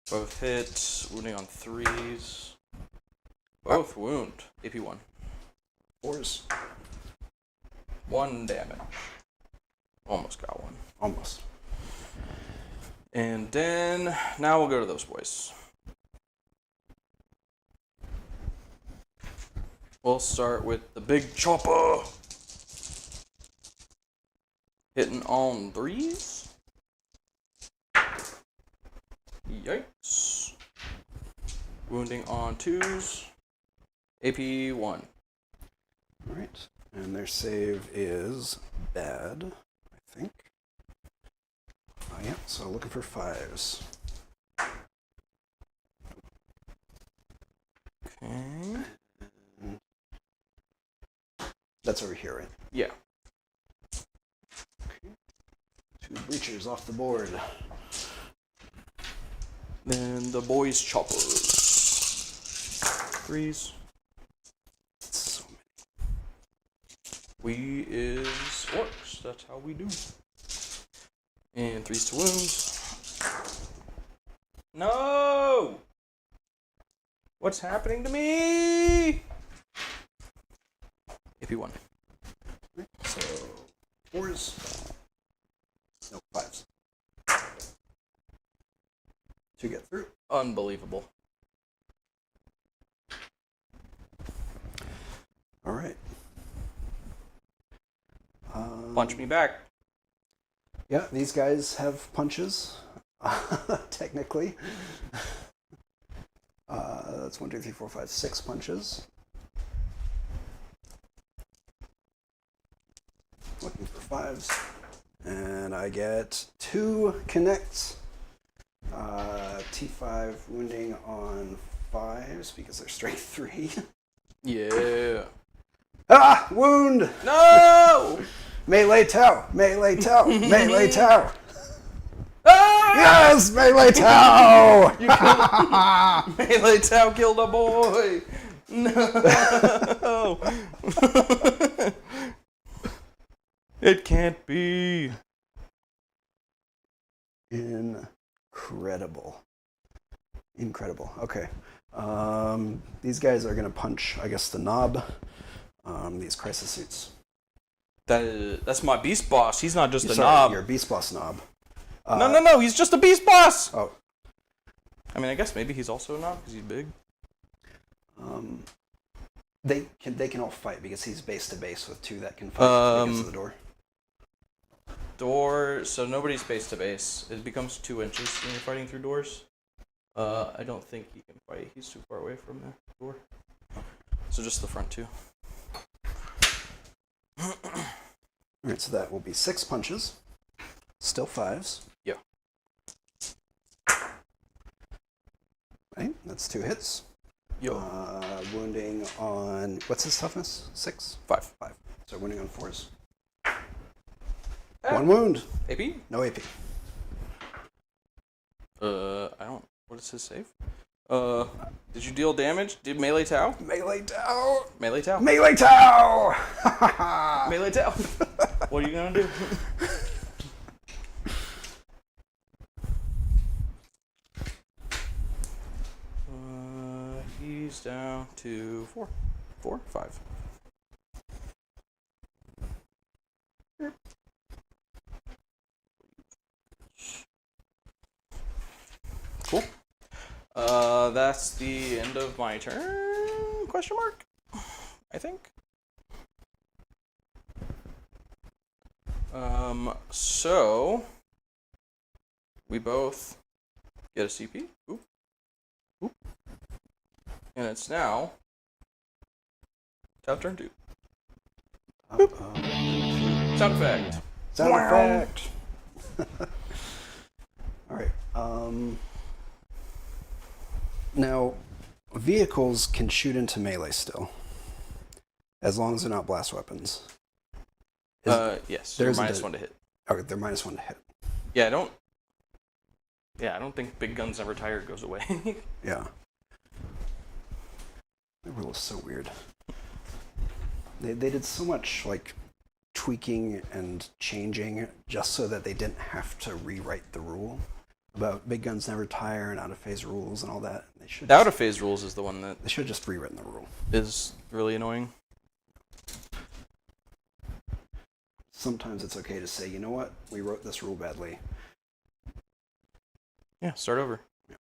Speaker 2: Both hit. Wounding on 3s. Both wound. AP 1.
Speaker 3: 4s.
Speaker 2: 1 damage. Almost got one.
Speaker 3: Almost.
Speaker 2: And then, now we'll go to those boys. We'll start with the big chopper. Hitting on 3s. Yikes. Wounding on 2s. AP 1.
Speaker 3: Alright. And their save is bad, I think. Oh yeah, so looking for 5s.
Speaker 2: Okay.
Speaker 3: That's over here, right?
Speaker 2: Yeah.
Speaker 3: Okay. 2 breachers off the board.
Speaker 2: Then the boys' choppers. 3s.
Speaker 3: So many.
Speaker 2: We is orcs. That's how we do. And 3s to wounds. No! What's happening to me? AP1.
Speaker 3: So 4s. No, 5s. To get through.
Speaker 2: Unbelievable.
Speaker 3: All right.
Speaker 2: Punch me back.
Speaker 3: Yeah, these guys have punches, technically. That's 1, 2, 3, 4, 5, 6 punches. Looking for 5s. And I get 2 connects. T5 wounding on 5s because they're strength 3.
Speaker 2: Yeah.
Speaker 3: Ah! Wound!
Speaker 2: No!
Speaker 3: Melee Tau! Melee Tau! Melee Tau!
Speaker 2: Ah!
Speaker 3: Yes! Melee Tau!
Speaker 2: You killed Melee Tau killed a boy! No! It can't be.
Speaker 3: Incredible. Incredible. Okay. These guys are going to punch, I guess, the knob. These crisis suits.
Speaker 2: That's my beast boss. He's not just a
Speaker 3: Sorry,
Speaker 2: knob.
Speaker 3: Your beast boss knob.
Speaker 2: No. He's just a beast boss.
Speaker 3: Oh.
Speaker 2: I mean, I guess maybe he's also a knob because he's big.
Speaker 3: They can all fight because he's base to base with 2 that can fight against the door.
Speaker 2: So nobody's base to base. It becomes 2 inches when you're fighting through doors. I don't think he can fight. He's too far away from the door. So just the front 2.
Speaker 3: Alright, so that will be 6 punches. Still 5s.
Speaker 2: Yeah.
Speaker 3: Right, that's 2 hits.
Speaker 2: Yo.
Speaker 3: Wounding on, what's his toughness? 6?
Speaker 2: 5.
Speaker 3: So wounding on 4s. 1 wound.
Speaker 2: AP?
Speaker 3: No AP.
Speaker 2: I don't. What is his save? Did you deal damage? Did Melee Tau?
Speaker 3: Melee Tau!
Speaker 2: Melee Tau.
Speaker 3: Melee Tau!
Speaker 2: Melee Tau. What are you gonna do? He's down to 4. 4? 5. Cool. That's the end of my turn? Question mark? I think. So we both get a CP. Oop. Oop. And it's now top turn 2. Sound effect.
Speaker 3: Sound effect. All right. Now, vehicles can shoot into melee still, as long as they're not blast weapons.
Speaker 2: Yes. They're -1 to hit.
Speaker 3: Okay, they're -1 to hit.
Speaker 2: Yeah, I don't think Big Guns Never Tire goes away.
Speaker 3: Yeah. The rule is so weird. They did so much like tweaking and changing just so that they didn't have to rewrite the rule about Big Guns Never Tire and out of phase rules and all that. They should.
Speaker 2: The out of phase rules is the one that
Speaker 3: they should have just rewritten the rule.
Speaker 2: Is really annoying.
Speaker 3: Sometimes it's okay to say, you know what, we wrote this rule badly.
Speaker 2: Yeah, start over.
Speaker 3: Yeah.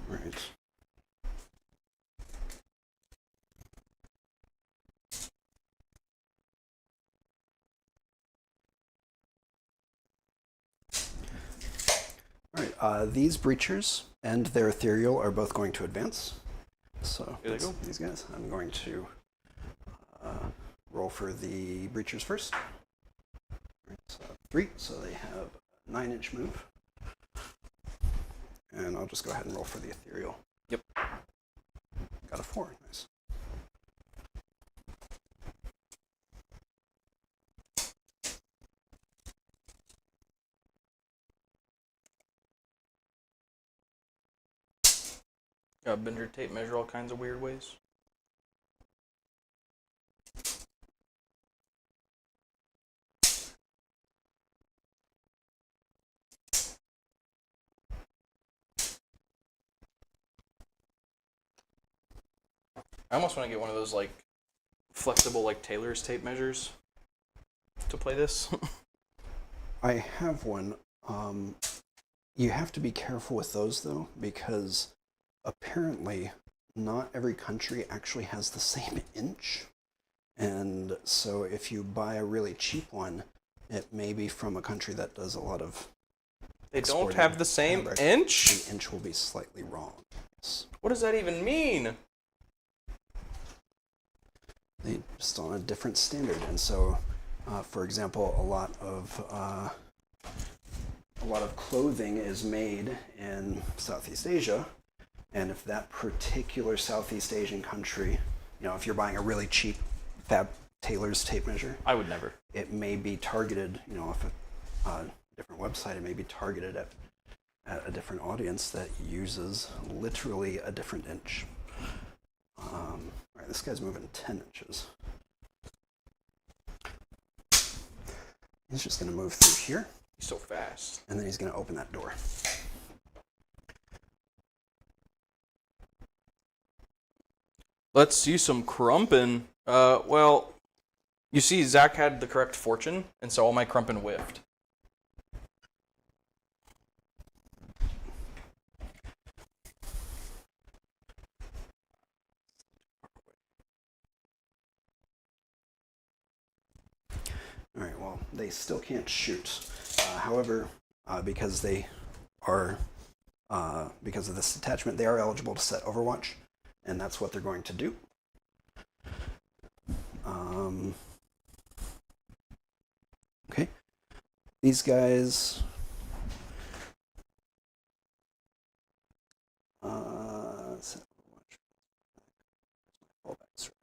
Speaker 3: Right. Alright, these breachers and their ethereal are both going to advance. So
Speaker 2: here they go.
Speaker 3: These guys, I'm going to roll for the breachers first. Right, so 3, so they have a 9-inch move. And I'll just go ahead and roll for the ethereal.
Speaker 2: Yep.
Speaker 3: Got a 4, nice.
Speaker 2: Bender tape measure all kinds of weird ways. I almost want to get one of those like flexible like Taylor's tape measures to play this.
Speaker 3: I have one. You have to be careful with those though, because apparently not every country actually has the same inch. And so if you buy a really cheap one, it may be from a country that does a lot of
Speaker 2: They don't have the same inch?
Speaker 3: The inch will be slightly wrong. Yes.
Speaker 2: What does that even mean?
Speaker 3: They just on a different standard. And so, for example, a lot of clothing is made in Southeast Asia. And if that particular Southeast Asian country, you know, if you're buying a really cheap Taylor's tape measure,
Speaker 2: I would never.
Speaker 3: It may be targeted, you know, off a different website, it may be targeted at a different audience that uses literally a different inch. Alright, this guy's moving 10 inches. He's just going to move through here.
Speaker 2: He's so fast.
Speaker 3: And then he's going to open that door.
Speaker 2: Let's see some crumpin'. Well, you see, Zach had the correct fortune, and so all my crumpin' whiffed.
Speaker 3: Alright, well, they still can't shoot. However, because they are, because of this attachment, they are eligible to set Overwatch, and that's what they're going to do. Okay, these guys, set Overwatch. Fallback strategy.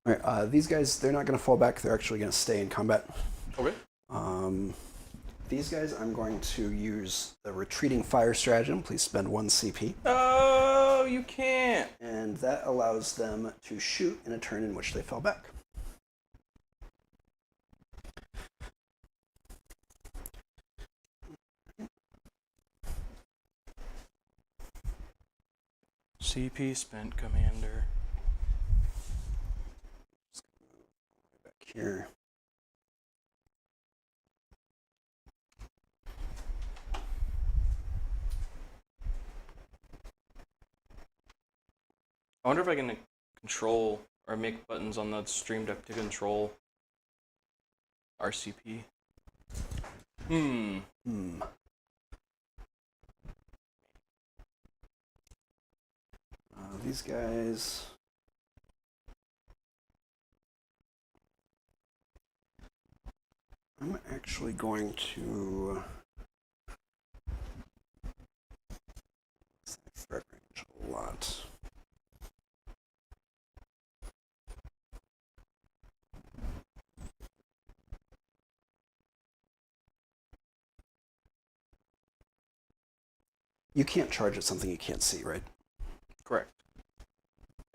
Speaker 3: All right, these guys, they're not going to fall back. They're actually going to stay in combat.
Speaker 2: Okay.
Speaker 3: These guys, I'm going to use the retreating fire stratagem. Please spend 1 CP.
Speaker 2: Oh, you can't.
Speaker 3: And that allows them to shoot in a turn in which they fell back.
Speaker 2: CP spent, Commander.
Speaker 3: Back here.
Speaker 2: I wonder if I can control or make buttons on the stream deck to control RCP.
Speaker 3: These guys. I'm actually going to threat range a lot. You can't charge at something you can't see, right?
Speaker 2: Correct.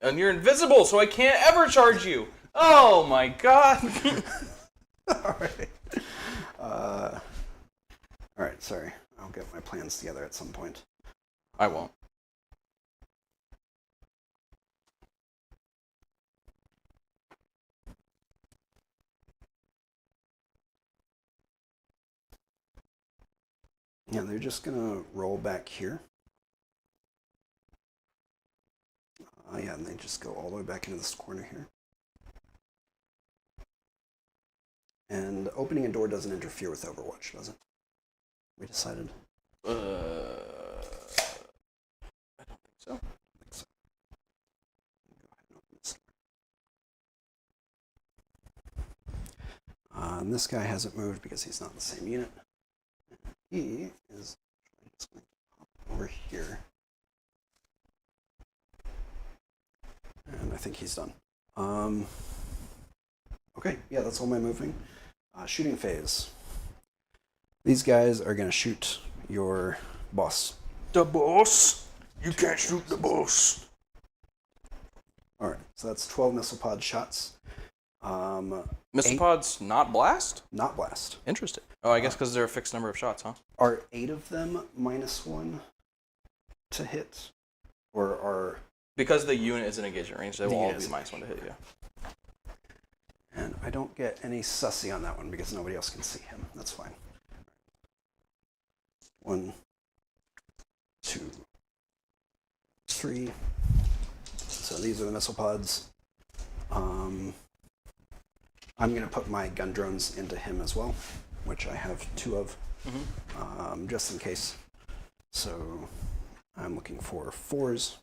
Speaker 2: And you're invisible, so I can't ever charge you. Oh my god.
Speaker 3: Alright. Alright, sorry. I'll get my plans together at some point.
Speaker 2: I won't.
Speaker 3: Yeah, they're just gonna roll back here. Yeah, and they just go all the way back into this corner here. And opening a door doesn't interfere with Overwatch, does it? We decided.
Speaker 2: I don't think so.
Speaker 3: And this guy hasn't moved because he's not in the same unit. He is just going to pop over here. And I think he's done. Okay, yeah, that's all my moving. Shooting phase. These guys are going to shoot your boss.
Speaker 2: The boss? You can't shoot the boss.
Speaker 3: Alright, so that's 12 missile pod shots.
Speaker 2: Missile pods not blast?
Speaker 3: Not blast.
Speaker 2: Interesting. Oh, I guess because they're a fixed number of shots, huh?
Speaker 3: Are 8 of them -1 to hit? Or are...
Speaker 2: Because the unit is in engagement range, they will all be -1 to hit you.
Speaker 3: And I don't get any sussy on that one because nobody else can see him. That's fine. 1, 2, 3. So these are the missile pods. I'm going to put my gun drones into him as well, which I have 2 of, just in case. So I'm looking for 4s.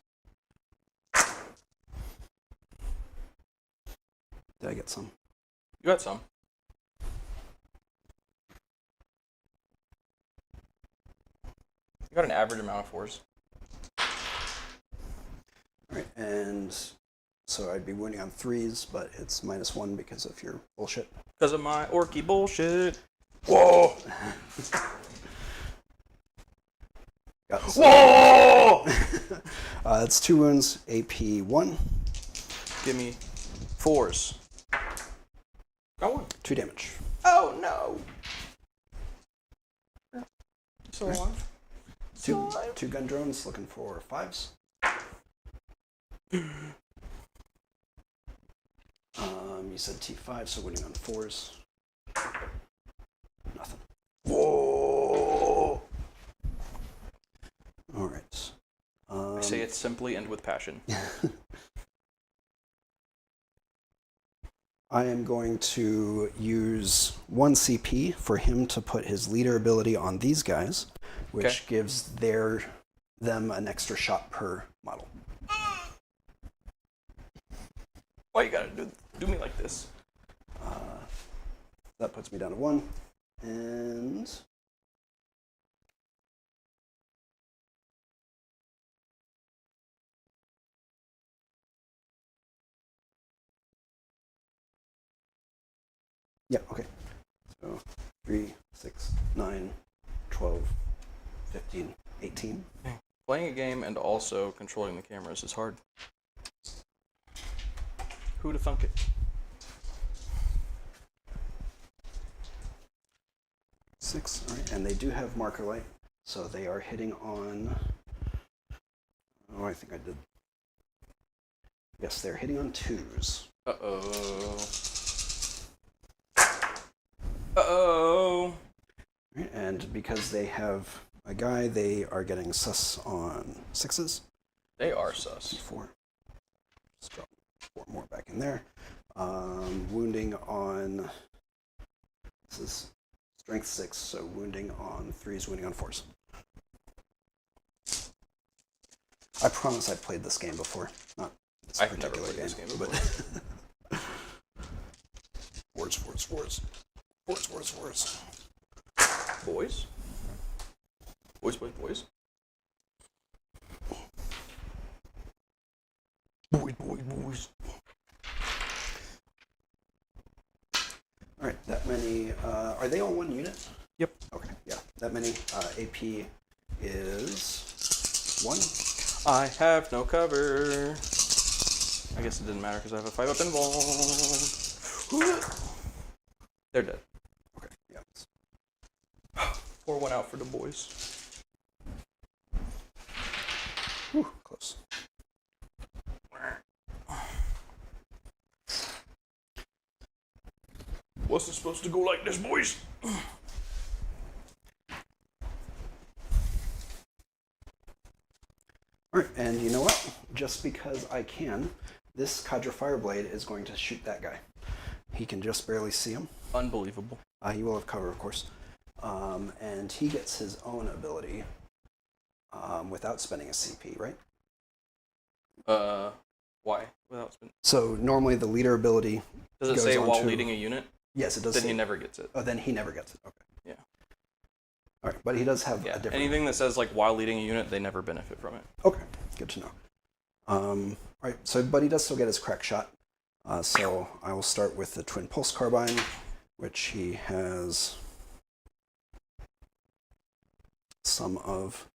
Speaker 3: Did I get some?
Speaker 2: You got some. You got an average amount of 4s.
Speaker 3: Alright, and so I'd be wounding on 3s, but it's -1 because of your bullshit.
Speaker 2: Because of my orky bullshit.
Speaker 3: Whoa! Got some.
Speaker 2: Whoa!
Speaker 3: That's 2 wounds, AP 1.
Speaker 2: Give me 4s. Got 1.
Speaker 3: 2 damage.
Speaker 2: Oh no! So alive.
Speaker 3: Two gun drones looking for 5s. You said T5, so winning on 4s. Nothing. Whoa! Alright.
Speaker 2: I say it simply and with passion.
Speaker 3: I am going to use 1 CP for him to put his leader ability on these guys, which gives them an extra shot per model.
Speaker 2: Why you gotta do me like this?
Speaker 3: That puts me down to 1, and yeah, okay. So 3, 6, 9, 12, 15, 18.
Speaker 2: Playing a game and also controlling the cameras is hard. Who'd have thunk it?
Speaker 3: Six, all right, and they do have marker light, so they are hitting on. Oh, I think I did. Yes, they're hitting on 2s.
Speaker 2: Uh-oh. Uh-oh.
Speaker 3: Right, and because they have a guy, they are getting sus on 6s.
Speaker 2: They are sus.
Speaker 3: 4. Just drop 4 more back in there. Wounding on. This is Strength 6, so wounding on 3s, wounding on 4s. I promise I've played this game before. Not this
Speaker 2: I've
Speaker 3: particular
Speaker 2: never played this game before.
Speaker 3: but Force.
Speaker 2: Boys? Boys? Boys.
Speaker 3: Alright, that many, are they all 1 unit?
Speaker 2: Yep.
Speaker 3: Okay, yeah, that many. AP is 1.
Speaker 2: I have no cover. I guess it didn't matter because I have a 5-up involved. They're dead.
Speaker 3: Okay, yeah.
Speaker 2: Pour one out for the boys.
Speaker 3: Whew, close.
Speaker 2: Wasn't supposed to go like this, boys.
Speaker 3: Alright, and you know what? Just because I can, this Cadre Fireblade is going to shoot that guy. He can just barely see him.
Speaker 2: Unbelievable.
Speaker 3: He will have cover, of course. And he gets his own ability without spending a CP, right?
Speaker 2: Why? Without spending.
Speaker 3: So normally the leader ability
Speaker 2: Does it
Speaker 3: goes
Speaker 2: say
Speaker 3: on
Speaker 2: while
Speaker 3: to-
Speaker 2: leading a unit?
Speaker 3: Yes, it does.
Speaker 2: Then
Speaker 3: say-
Speaker 2: he never gets it.
Speaker 3: Oh, then he never gets it. Okay.
Speaker 2: Yeah.
Speaker 3: All right, but he does have
Speaker 2: Yeah.
Speaker 3: a different.
Speaker 2: Anything that says like while leading a unit, they never benefit from it.
Speaker 3: Okay, good to know. All right, so but he does still get his crack shot. So I will start with the twin pulse carbine, which he has some of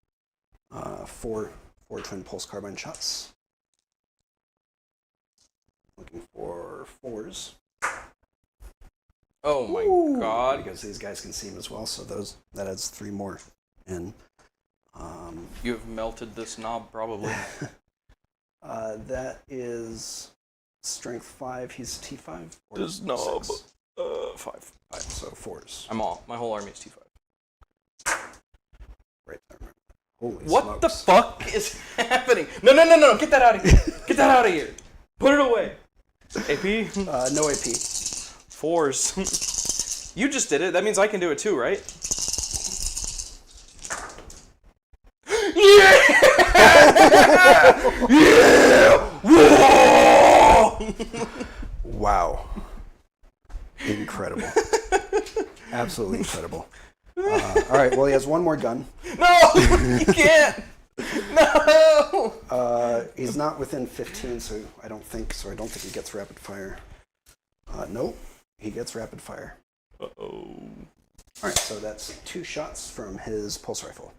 Speaker 3: four twin pulse carbine shots. Looking for 4s.
Speaker 2: Oh my
Speaker 3: Ooh,
Speaker 2: god.
Speaker 3: because these guys can see him as well, so that adds 3 more in.
Speaker 2: You have melted this knob, probably.
Speaker 3: That is strength 5. He's T5. Or
Speaker 2: This knob.
Speaker 3: 6?
Speaker 2: 5.
Speaker 3: So 4s.
Speaker 2: My whole army is T5.
Speaker 3: Right there. Holy
Speaker 2: What
Speaker 3: smokes.
Speaker 2: the fuck is happening? No. Get that out of here. Get that out of here. Put it away. AP?
Speaker 3: No AP.
Speaker 2: 4s. You just did it. That means I can do it too, right? Yeah! Yeah! Whoa!
Speaker 3: Wow. Incredible. Absolutely incredible. All right, well, he has 1 more gun.
Speaker 2: No! You can't! No!
Speaker 3: He's not within 15, so I don't think he gets rapid fire. Nope, he gets rapid fire.
Speaker 2: Uh-oh.
Speaker 3: All right, so that's 2 shots from his pulse rifle.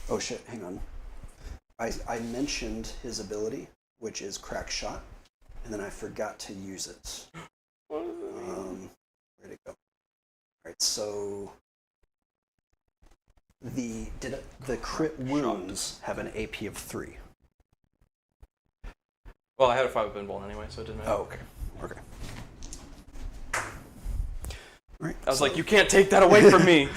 Speaker 3: Oh shit, hang on. I mentioned his ability, which is crack shot, and then I forgot to use it. Where'd it go? All right, so the crit wounds have an AP of 3.
Speaker 2: Well, I had a 5-up inbound anyway, so it didn't matter.
Speaker 3: Oh, okay. All right.
Speaker 2: I was like, you can't take that away from me.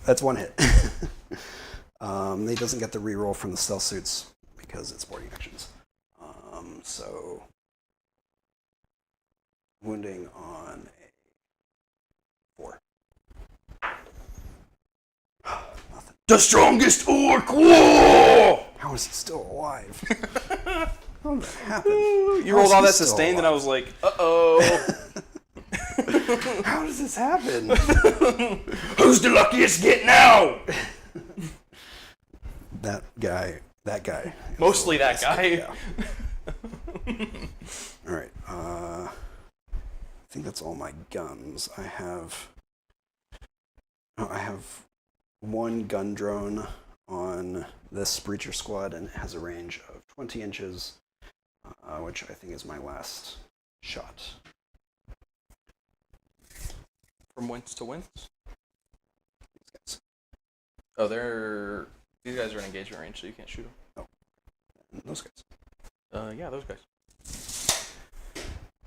Speaker 3: That's 1 hit. He doesn't get the reroll from the stealth suits because it's boarding actions. So wounding on a 4. Nothing.
Speaker 2: The strongest orc war!
Speaker 3: How is he still alive? How did that happen?
Speaker 2: You rolled all that sustained, and I was like, uh-oh.
Speaker 3: How does this happen?
Speaker 2: Who's the luckiest get now?
Speaker 3: That guy.
Speaker 2: Mostly that guy.
Speaker 3: Yeah. All right. I think that's all my guns. I have 1 gun drone on this breacher squad, and it has a range of 20 inches, which I think is my last shot.
Speaker 2: From whence to whence?
Speaker 3: These guys.
Speaker 2: Oh, these guys are in engagement range, so you can't shoot them.
Speaker 3: Oh, and those guys.
Speaker 2: Yeah, those guys.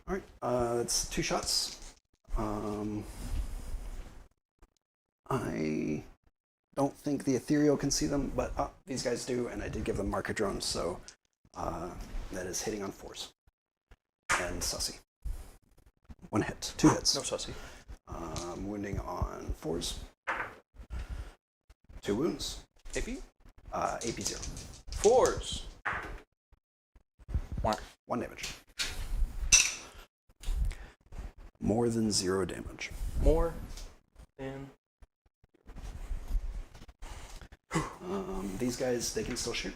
Speaker 3: All right, that's 2 shots. I don't think the ethereal can see them, but these guys do, and I did give them marker drones, so that is hitting on 4s. And sussy. 1 hit. 2 hits.
Speaker 2: No sussy.
Speaker 3: Wounding on 4s. 2 wounds.
Speaker 2: AP?
Speaker 3: AP 0.
Speaker 2: 4s.
Speaker 3: 1 damage. More than 0 damage.
Speaker 2: More than...
Speaker 3: These guys, they can still shoot.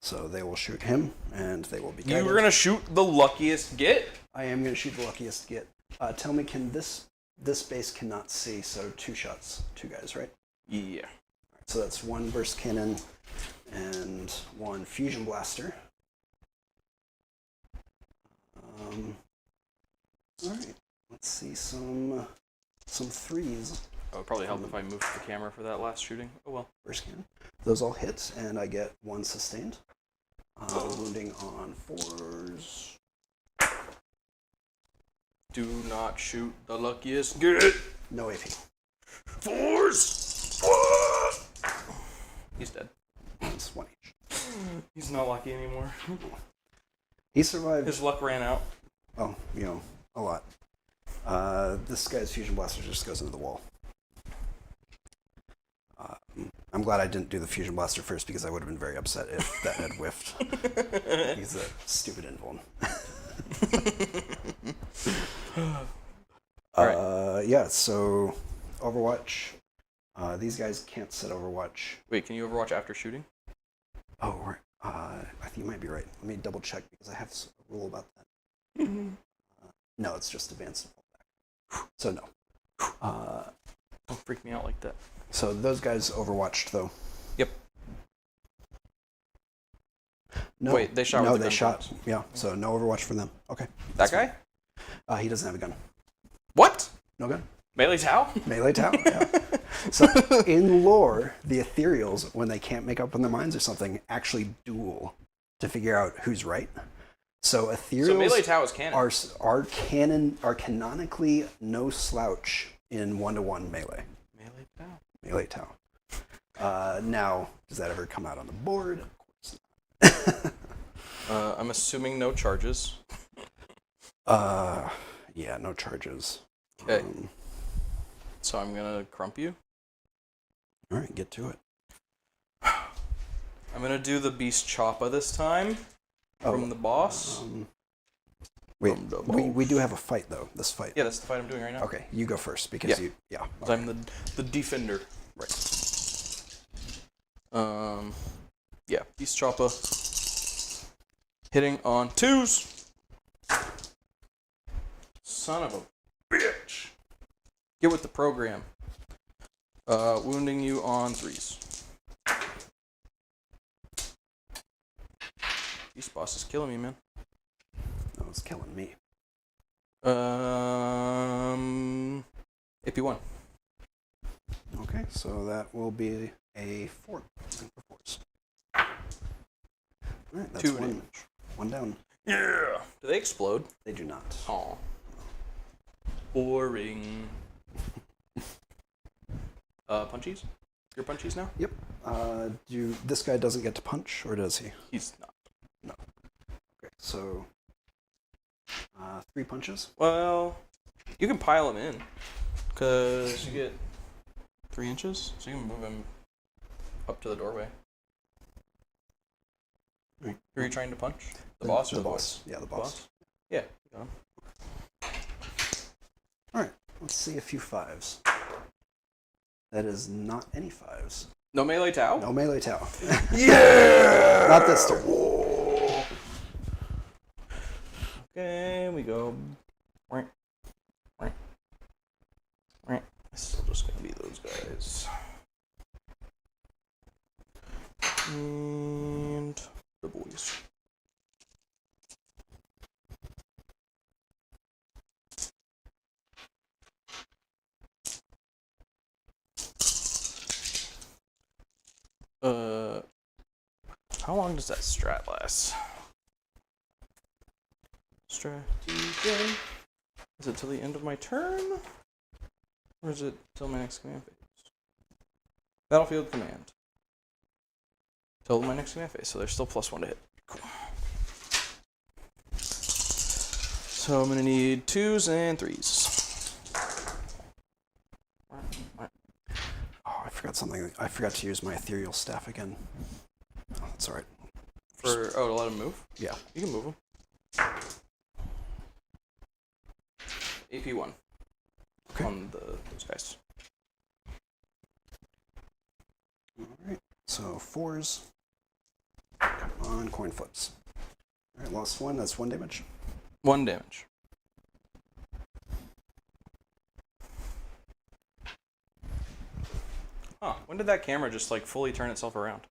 Speaker 3: So they will shoot him, and they will be guided.
Speaker 2: You were going to shoot the luckiest git?
Speaker 3: I am going to shoot the luckiest git. Tell me, can this base cannot see, so 2 shots. 2 guys, right?
Speaker 2: Yeah.
Speaker 3: So that's 1 burst cannon and 1 fusion blaster. All right, let's see some 3s.
Speaker 2: It would probably help if I moved the camera for that last shooting. Oh well.
Speaker 3: Burst cannon. Those all hit, and I get 1 sustained. Wounding on 4s.
Speaker 2: Do not shoot the luckiest git.
Speaker 3: No AP.
Speaker 2: 4s. He's dead.
Speaker 3: It's 1 each.
Speaker 2: He's not lucky anymore.
Speaker 3: He survived.
Speaker 2: His luck ran out.
Speaker 3: Oh, a lot. This guy's fusion blaster just goes into the wall. I'm glad I didn't do the fusion blaster first because I would have been very upset if that had whiffed. He's a stupid invuln. Yeah, so Overwatch. These guys can't set Overwatch.
Speaker 2: Wait, can you Overwatch after shooting?
Speaker 3: Oh, right. I think you might be right. Let me double check because I have a rule about that. No, it's just advanced and fallback. So no.
Speaker 2: Don't freak me out like that.
Speaker 3: So those guys overwatched though.
Speaker 2: Yep.
Speaker 3: No,
Speaker 2: wait, they shot.
Speaker 3: No,
Speaker 2: with the
Speaker 3: they
Speaker 2: gun
Speaker 3: shot.
Speaker 2: bullets.
Speaker 3: Yeah. So no Overwatch for them. Okay.
Speaker 2: That guy?
Speaker 3: He doesn't have a gun.
Speaker 2: What?
Speaker 3: No gun.
Speaker 2: Melee Tau?
Speaker 3: Melee Tau. Yeah. So in lore, the ethereals, when they can't make up on their minds or something, actually duel to figure out who's right. So ethereals
Speaker 2: So Melee Tau is canon.
Speaker 3: are canonically no slouch in 1-to-1 melee.
Speaker 2: Melee Tau.
Speaker 3: Melee Tau. Now, does that ever come out on the board? Of course not.
Speaker 2: I'm assuming no charges.
Speaker 3: Yeah, no charges.
Speaker 2: Okay. So I'm gonna crump you.
Speaker 3: All right, get to it.
Speaker 2: I'm gonna do the Beast Choppa this time from the boss.
Speaker 3: Wait, we do have a fight though. This fight.
Speaker 2: Yeah, that's the fight I'm doing right now.
Speaker 3: Okay, you go first because
Speaker 2: Yeah.
Speaker 3: Yeah.
Speaker 2: 'Cause I'm the defender.
Speaker 3: Right.
Speaker 2: Yeah, Beast Choppa. Hitting on 2s. Son of a bitch. Get with the program. Wounding you on 3s. Beast boss is killing me, man.
Speaker 3: No, it's killing me.
Speaker 2: AP1.
Speaker 3: Okay, so that will be a 4. For 4s. All right, that's
Speaker 2: 2
Speaker 3: one.
Speaker 2: damage.
Speaker 3: 1 down.
Speaker 2: Yeah. Do they explode?
Speaker 3: They do not.
Speaker 2: Aw. Boring. Punchies? Your punchies now?
Speaker 3: Yep. This guy doesn't get to punch, or does he?
Speaker 2: He's not.
Speaker 3: No. Okay, so 3 punches.
Speaker 2: Well, you can pile him in, because you get 3 inches, so you can move him up to the doorway.
Speaker 3: Right.
Speaker 2: Who are you trying to punch? The boss or the
Speaker 3: boss?
Speaker 2: boy?
Speaker 3: Yeah, the boss.
Speaker 2: Yeah, you got him.
Speaker 3: All right, let's see a few 5s. That is not any 5s.
Speaker 2: No Melee Tau?
Speaker 3: No Melee Tau.
Speaker 2: Yeah!
Speaker 3: Not this turn.
Speaker 2: Okay, we go. It's still just gonna be those guys. And the boys. How long does that strat last? Strategy. Is it till the end of my turn? Or is it till my next command phase? Battlefield command. Till my next command phase, so there's still +1 to hit. Cool. So I'm gonna need 2s and 3s.
Speaker 3: Oh, I forgot something. I forgot to use my ethereal staff again. Oh, that's all right.
Speaker 2: To let him move?
Speaker 3: Yeah.
Speaker 2: You can move him. AP1.
Speaker 3: Okay.
Speaker 2: On those guys.
Speaker 3: All right. So 4s. Come on, coin flips. All right, lost 1. That's 1 damage.
Speaker 2: 1 damage. Huh, when did that camera just like fully turn itself around?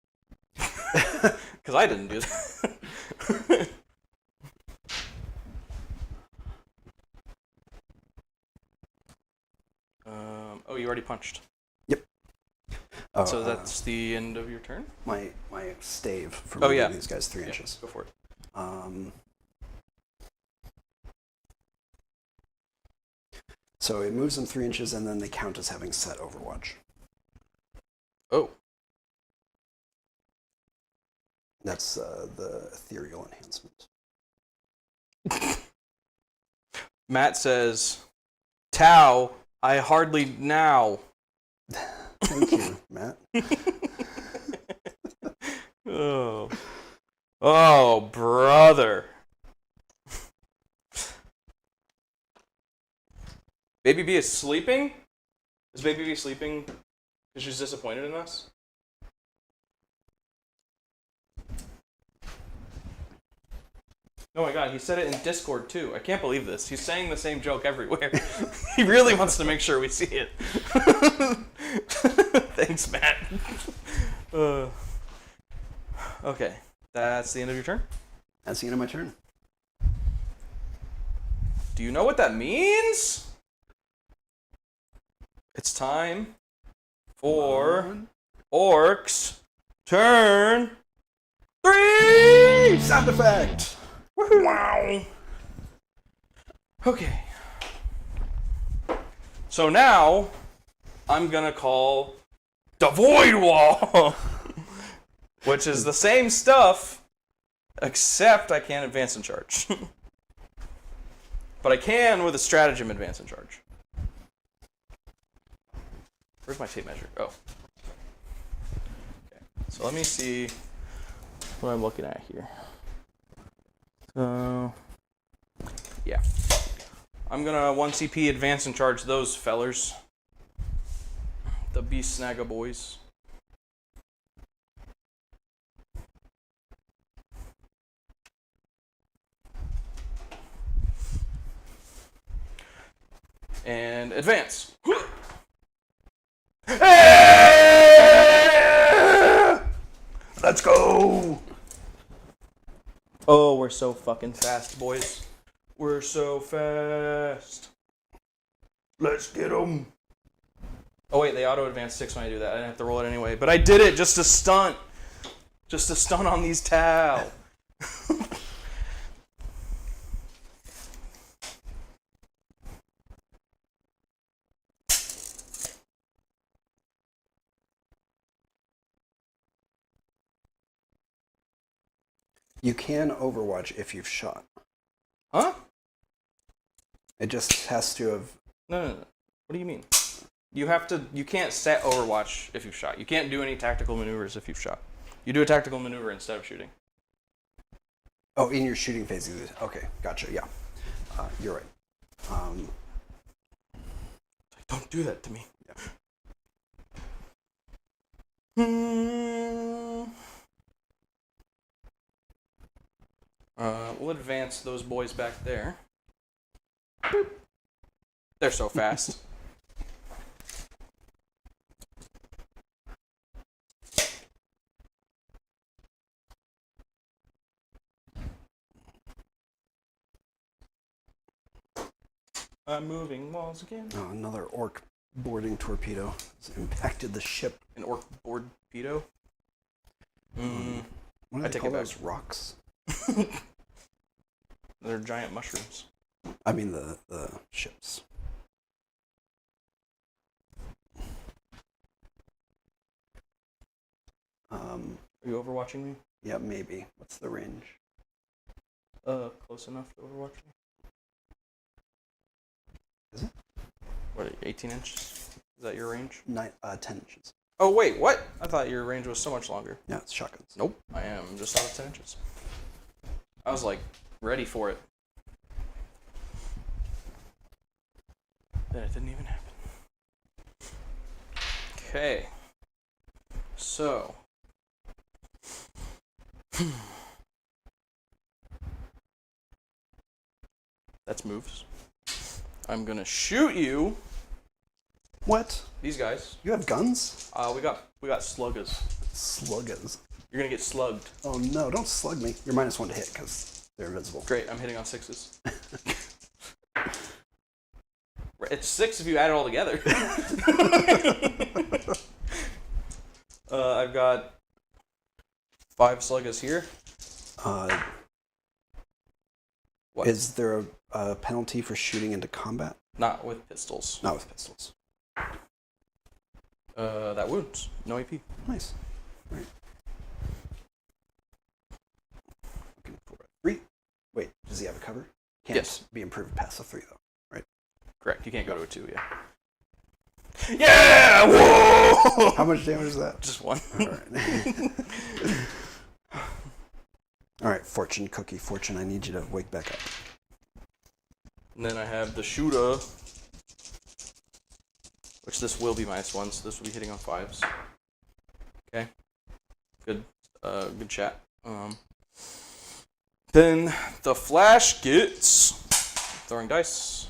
Speaker 2: Because I didn't do that. Oh, you already punched.
Speaker 3: Yep. Oh,
Speaker 2: so that's the end of your turn?
Speaker 3: My stave for
Speaker 2: Oh,
Speaker 3: moving
Speaker 2: yeah.
Speaker 3: these guys 3 inches.
Speaker 2: Go for it.
Speaker 3: So it moves them 3 inches, and then they count as having set Overwatch.
Speaker 2: Oh.
Speaker 3: That's the ethereal enhancement.
Speaker 2: Matt says, Tau, I hardly now.
Speaker 3: Thank you, Matt.
Speaker 2: Oh, brother. Baby B is sleeping? Is Baby B sleeping because she's disappointed in us? Oh my god, he said it in Discord too. I can't believe this. He's saying the same joke everywhere. He really wants to make sure we see it. Thanks, Matt. Okay, that's the end of your turn?
Speaker 3: That's the end of my turn.
Speaker 2: Do you know what that means? It's time for Orks turn 3!
Speaker 3: Sound effect!
Speaker 2: Woohoo! Wow! Okay. So now, I'm gonna call the Void Waaagh! Which is the same stuff, except I can't advance and charge. But I can with a stratagem advance and charge. Where's my tape measure? Oh. Okay. So let me see what I'm looking at here. So, yeah. I'm gonna 1 CP advance and charge those fellers. The Beast Snagga boys. And advance. Let's go! Oh, we're so fucking fast, boys. We're so fast. Let's get them. Oh wait, they auto-advance 6 when I do that. I didn't have to roll it anyway. But I did it just to stunt. Just to stunt on these Tau.
Speaker 3: You can Overwatch if you've shot.
Speaker 2: Huh?
Speaker 3: It just has to have...
Speaker 2: No. What do you mean? You can't set Overwatch if you've shot. You can't do any tactical maneuvers if you've shot. You do a tactical maneuver instead of shooting.
Speaker 3: Oh, in your shooting phase. Okay, gotcha, yeah. You're right.
Speaker 2: Don't do that to me. We'll advance those boys back there. Boop. They're so fast. I'm moving walls again.
Speaker 3: Oh, another orc boarding torpedo has impacted the ship.
Speaker 2: An orc board pedo?
Speaker 3: What do
Speaker 2: I
Speaker 3: they
Speaker 2: take
Speaker 3: call
Speaker 2: it back.
Speaker 3: those rocks?
Speaker 2: They're giant mushrooms.
Speaker 3: I mean the ships.
Speaker 2: Are you overwatching me?
Speaker 3: Yeah, maybe. What's the range?
Speaker 2: Close enough to overwatch me. What, 18 inches? Is that your range?
Speaker 3: 10 inches.
Speaker 2: Oh, wait, what? I thought your range was so much longer.
Speaker 3: Yeah, it's shotguns.
Speaker 2: Nope, I am just out of 10 inches. I was like, ready for it. Then it didn't even happen. Okay. So. That's moves. I'm gonna shoot you.
Speaker 3: What?
Speaker 2: These guys.
Speaker 3: You have guns?
Speaker 2: We got sluggers.
Speaker 3: Sluggers.
Speaker 2: You're gonna get slugged.
Speaker 3: Oh no, don't slug me. You're -1 to hit because they're invisible.
Speaker 2: Great, I'm hitting on 6s. It's 6 if you add it all together. I've got 5 sluggers here. What?
Speaker 3: Is there a penalty for shooting into combat?
Speaker 2: Not with pistols.
Speaker 3: Not with pistols.
Speaker 2: That wounds. No AP.
Speaker 3: Nice. All right. Looking for a 3. Wait, does he have a cover? Can't
Speaker 2: Yes.
Speaker 3: be improved past a 3 though, right?
Speaker 2: Correct. You can't go to a 2, yeah. Yeah! Whoa!
Speaker 3: How much damage is that?
Speaker 2: Just 1.
Speaker 3: All right. All right, Fortune Cookie. Fortune, I need you to wake back up.
Speaker 2: And then I have the shooter, which this will be -1, so this will be hitting on 5s. Okay. Good. Good chat. Then the flash gets throwing dice.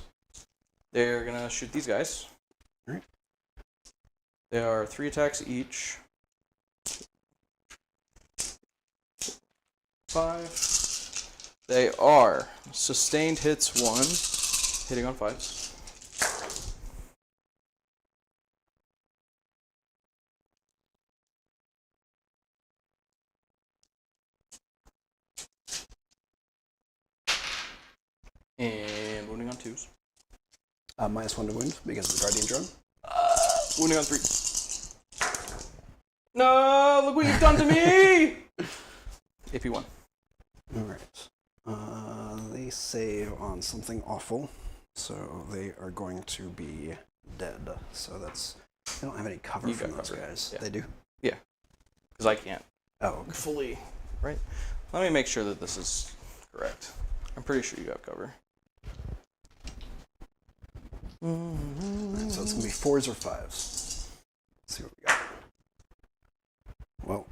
Speaker 2: They're gonna shoot these guys.
Speaker 3: All right.
Speaker 2: They are 3 attacks each. 5. They are sustained hits 1, hitting on 5s. And wounding on 2s.
Speaker 3: -1 to wound because of the Guardian Drone.
Speaker 2: Wounding on 3. No, look what you've done to me! AP1.
Speaker 3: All right. They save on something awful, so they are going to be dead. So that's... I don't have any cover from those guys.
Speaker 2: Yeah.
Speaker 3: They do?
Speaker 2: Yeah. Because I can't
Speaker 3: Oh, okay.
Speaker 2: fully, right? Let me make sure that this is correct. I'm pretty sure you have cover.
Speaker 3: Alright, so it's going to be 4s or 5s. Let's see what we got. Well,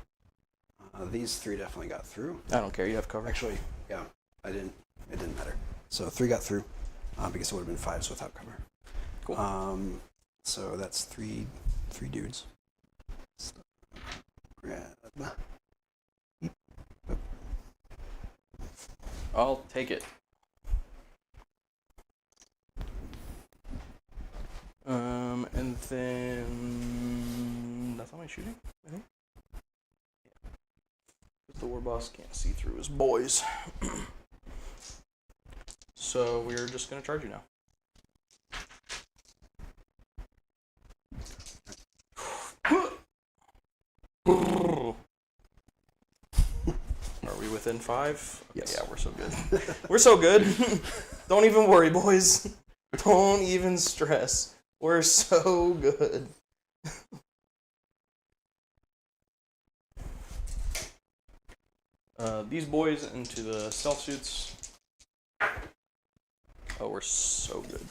Speaker 3: these 3 definitely got through.
Speaker 2: I don't care, you have cover.
Speaker 3: Actually, yeah, it didn't matter. So 3 got through, because it would have been 5s without cover.
Speaker 2: Cool.
Speaker 3: So that's 3 dudes. So, grab.
Speaker 2: I'll take it. And then that's all my shooting, I think. Yeah. The war boss can't see through his boys. So we're just gonna charge you now. Are we within 5? Okay,
Speaker 3: Yes.
Speaker 2: yeah, we're so good. We're so good. Don't even worry, boys. Don't even stress. We're so good. These boys into the stealth suits. Oh, we're so good.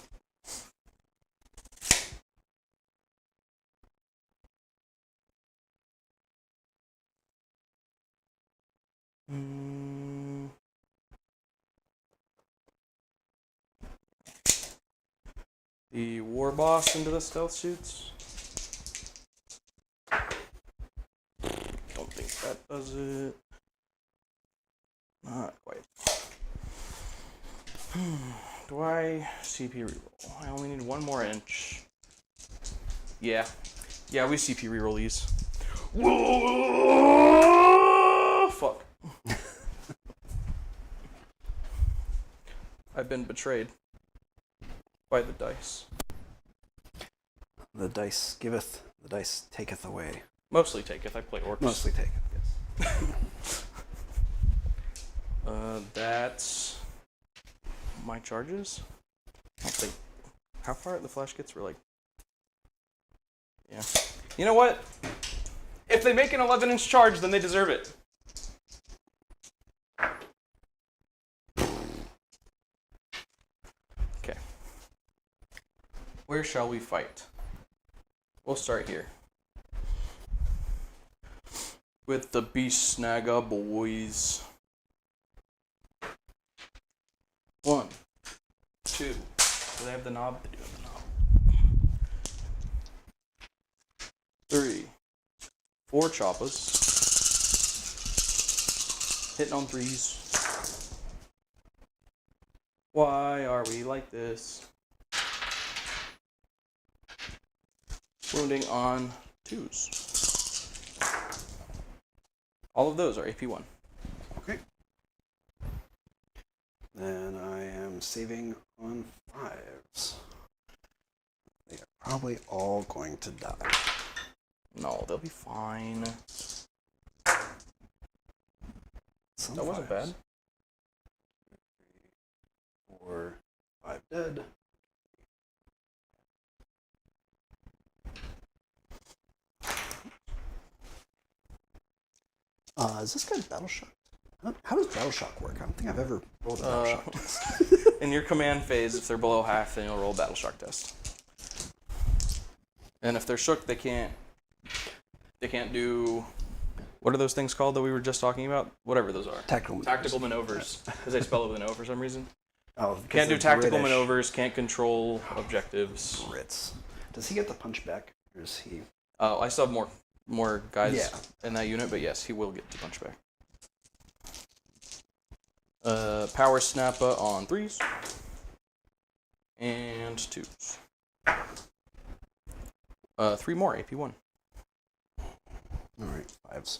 Speaker 2: The war boss into the stealth suits. Don't think that does it. Not quite. Do I CP reroll? I only need 1 more inch. Yeah. Yeah, we CP reroll these. Whoa! Fuck. I've been betrayed by the dice.
Speaker 3: The dice giveth, the dice taketh away.
Speaker 2: Mostly taketh. I play orcs.
Speaker 3: Mostly taketh, yes.
Speaker 2: That's my charges. I don't think how far the flash gets? We're like, yeah. You know what? If they make an 11-inch charge, then they deserve it. Okay. Where shall we fight? We'll start here. With the Beast Snagga boys. 1, 2. Do they have the knob? They do have the knob. 3, 4 choppas. Hitting on 3s. Why are we like this? Wounding on 2s. All of those are AP1.
Speaker 3: Okay. Then I am saving on 5s. They are probably all going to die.
Speaker 2: No, they'll be fine.
Speaker 3: Some
Speaker 2: That wasn't
Speaker 3: 5s.
Speaker 2: bad.
Speaker 3: 4, 5 dead. Is this guy battle shocked? How does battle shock work? I don't think I've ever rolled a battle shock test.
Speaker 2: In your command phase, if they're below half, then you'll roll a battle shock test. And if they're shook, they can't do. What are those things called that we were just talking about? Whatever those are. Tactical maneuvers. Because they spell it with an O for some reason.
Speaker 3: Oh,
Speaker 2: Can't do
Speaker 3: they're
Speaker 2: tactical
Speaker 3: British.
Speaker 2: maneuvers. Can't control objectives.
Speaker 3: Brits. Does he get the punch back, or is he?
Speaker 2: I still have more guys
Speaker 3: Yeah.
Speaker 2: in that unit, but yes, he will get to punch back. Power Snappa on 3s and 2s. 3 more AP1.
Speaker 3: All right, 5s.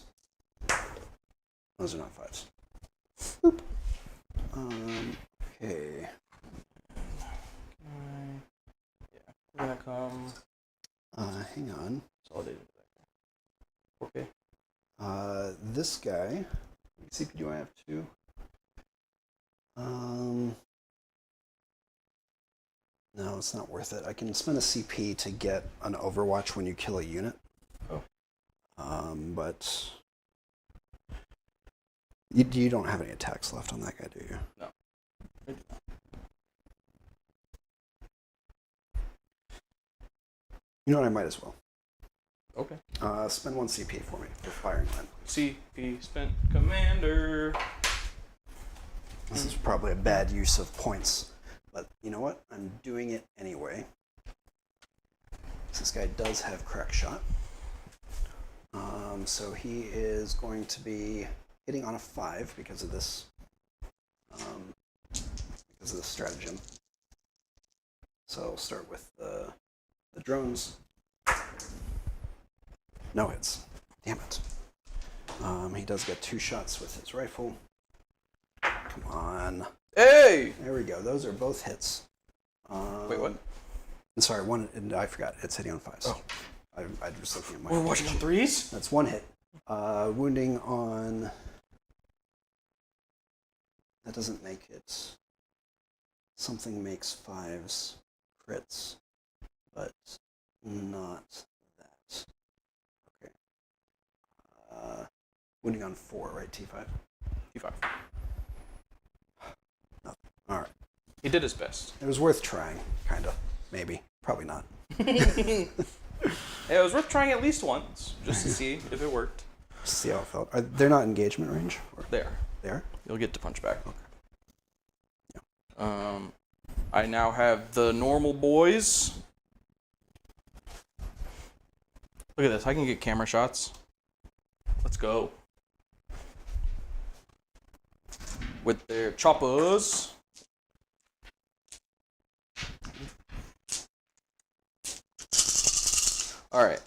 Speaker 3: Those are not 5s. Boop. Okay.
Speaker 2: Yeah, we're gonna come.
Speaker 3: Hang on.
Speaker 2: Consolidated. Okay.
Speaker 3: This guy. CP do I have 2? No, it's not worth it. I can spend a CP to get an Overwatch when you kill a unit.
Speaker 2: Oh.
Speaker 3: But you don't have any attacks left on that guy, do you?
Speaker 2: No. I do not.
Speaker 3: You know what? I might as well.
Speaker 2: Okay.
Speaker 3: Spend 1 CP for me for firing line.
Speaker 2: CP spent commander.
Speaker 3: This is probably a bad use of points, but you know what? I'm doing it anyway. This guy does have crack shot. So he is going to be hitting on a 5 because of this stratagem. So we'll start with the drones. No hits. Damn it. He does get 2 shots with his rifle. Come on.
Speaker 2: Hey!
Speaker 3: There we go. Those are both hits.
Speaker 2: Wait, what?
Speaker 3: Sorry, one. I forgot. It's hitting on 5s.
Speaker 2: Oh.
Speaker 3: I was looking at my.
Speaker 2: We're watching on 3s?
Speaker 3: That's 1 hit. Wounding on. That doesn't make it. Something makes 5s crits, but not that. Okay. Wounding on 4, right? T5.
Speaker 2: T5.
Speaker 3: Nothing. All right.
Speaker 2: He did his best.
Speaker 3: It was worth trying, kind of. Maybe. Probably not.
Speaker 2: It was worth trying at least once, just to see if it worked.
Speaker 3: See how it felt. They're not engagement range? Or
Speaker 2: There.
Speaker 3: there?
Speaker 2: You'll get to punch back.
Speaker 3: Okay.
Speaker 2: I now have the normal boys. Look at this. I can get camera shots. Let's go. With their choppers. Alright.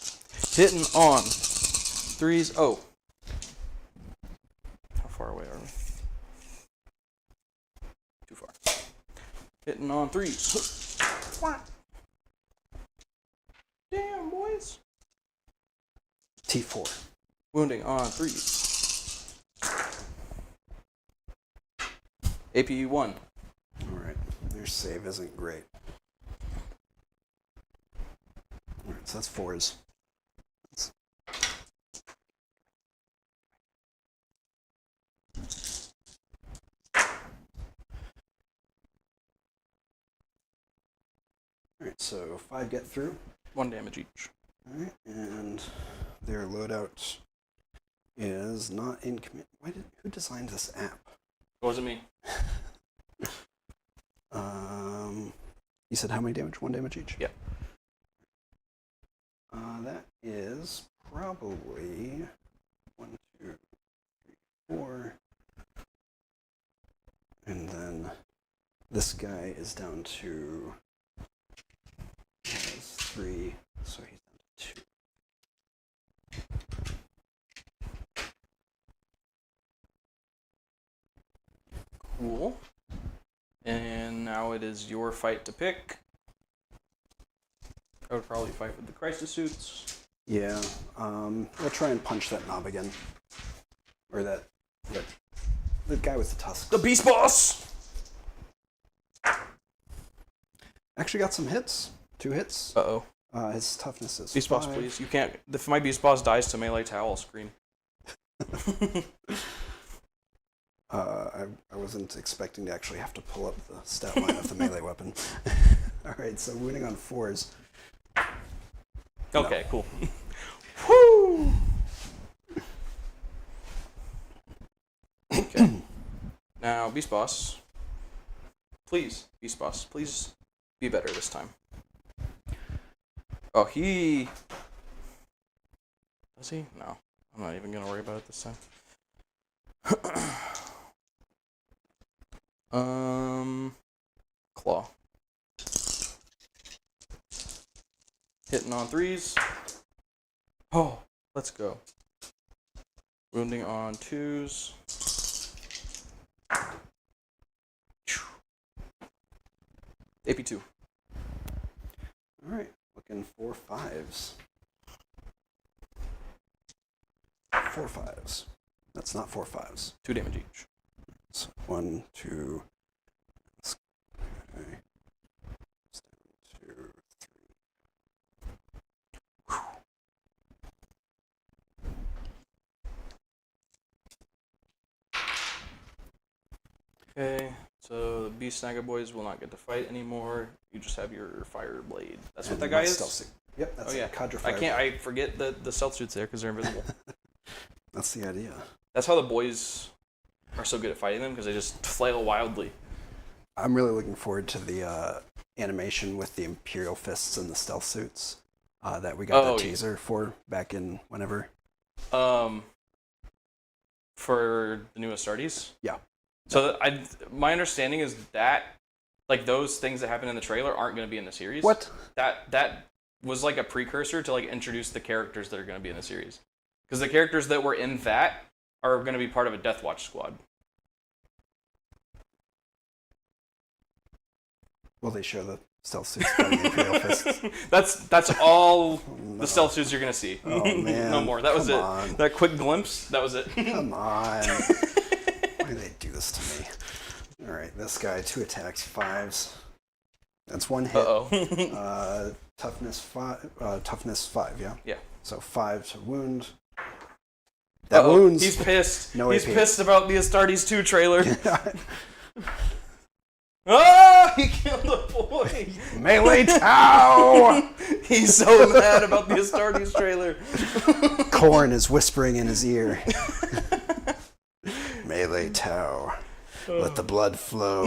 Speaker 2: Hitting on 3s. Oh. How far away are we? Too far. Hitting on 3s. Damn, boys.
Speaker 3: T4.
Speaker 2: Wounding on 3s. AP1.
Speaker 3: All right. Their save isn't great. So that's 4s. Alright, so 5 get through.
Speaker 2: 1 damage each.
Speaker 3: Alright, and their loadout is not in command. Who designed this app?
Speaker 2: It wasn't me.
Speaker 3: You said how many damage? 1 damage each?
Speaker 2: Yeah.
Speaker 3: That is probably 1, 2, 3, 4. And then this guy is down to 3, so he's down to 2.
Speaker 2: Cool. And now it is your fight to pick. I would probably fight with the crisis suits.
Speaker 3: Yeah, we'll try and punch that knob again. Or the guy with the tusks.
Speaker 2: The Beast Boss!
Speaker 3: Actually got some hits. 2 hits.
Speaker 2: Uh-oh.
Speaker 3: His toughness is
Speaker 2: Beast
Speaker 3: 5.
Speaker 2: Boss, please. You can't... If my Beast Boss dies to melee towel, I'll scream.
Speaker 3: I wasn't expecting to actually have to pull up the stat line of the melee weapon. Alright, so winning on 4s.
Speaker 2: Okay, cool. Woo! Okay. Now, Beast Boss. Please, Beast Boss, please be better this time. Oh, he... Does he? No. I'm not even going to worry about it this time. Claw. Hitting on 3s. Oh, let's go. Wounding on 2s. AP2.
Speaker 3: Alright, looking for 5s. 4 5s. That's not 4 5s.
Speaker 2: 2 damage each.
Speaker 3: So 1, 2. Okay. 2, 3.
Speaker 2: Okay, so the Beast Snagga boys will not get to fight anymore. You just have your fire blade. That's what that guy is?
Speaker 3: Stealth suit. Yep, that's
Speaker 2: Oh yeah,
Speaker 3: Cadre
Speaker 2: I
Speaker 3: fire.
Speaker 2: can't. I forget the stealth suits there because they're invisible.
Speaker 3: That's the idea.
Speaker 2: That's how the boys are so good at fighting them because they just flail wildly.
Speaker 3: I'm really looking forward to the animation with the Imperial fists and the stealth suits that we got that teaser for back in whenever.
Speaker 2: For the new Astartes.
Speaker 3: Yeah.
Speaker 2: So my understanding is that like those things that happen in the trailer aren't going to be in the series.
Speaker 3: What?
Speaker 2: That was like a precursor to like introduce the characters that are going to be in the series. Because the characters that were in that are going to be part of a Death Watch squad.
Speaker 3: Will they show the stealth suits from the Imperial fists?
Speaker 2: That's all the stealth suits you're going to see.
Speaker 3: Oh, man.
Speaker 2: No more. That was
Speaker 3: Come
Speaker 2: it.
Speaker 3: on.
Speaker 2: That quick glimpse, that was it.
Speaker 3: Come on. Why do they do this to me? Alright, this guy, 2 attacks, 5s. That's 1 hit.
Speaker 2: Uh-oh.
Speaker 3: Toughness 5, yeah?
Speaker 2: Yeah.
Speaker 3: So 5 to wound. That wounds.
Speaker 2: He's pissed.
Speaker 3: No
Speaker 2: He's
Speaker 3: AP.
Speaker 2: pissed about the Astartes 2 trailer. Ah! He killed a boy!
Speaker 3: Melee Tau!
Speaker 2: He's so mad about the Astartes trailer.
Speaker 3: Korn is whispering in his ear. Melee Tau. Let the blood flow.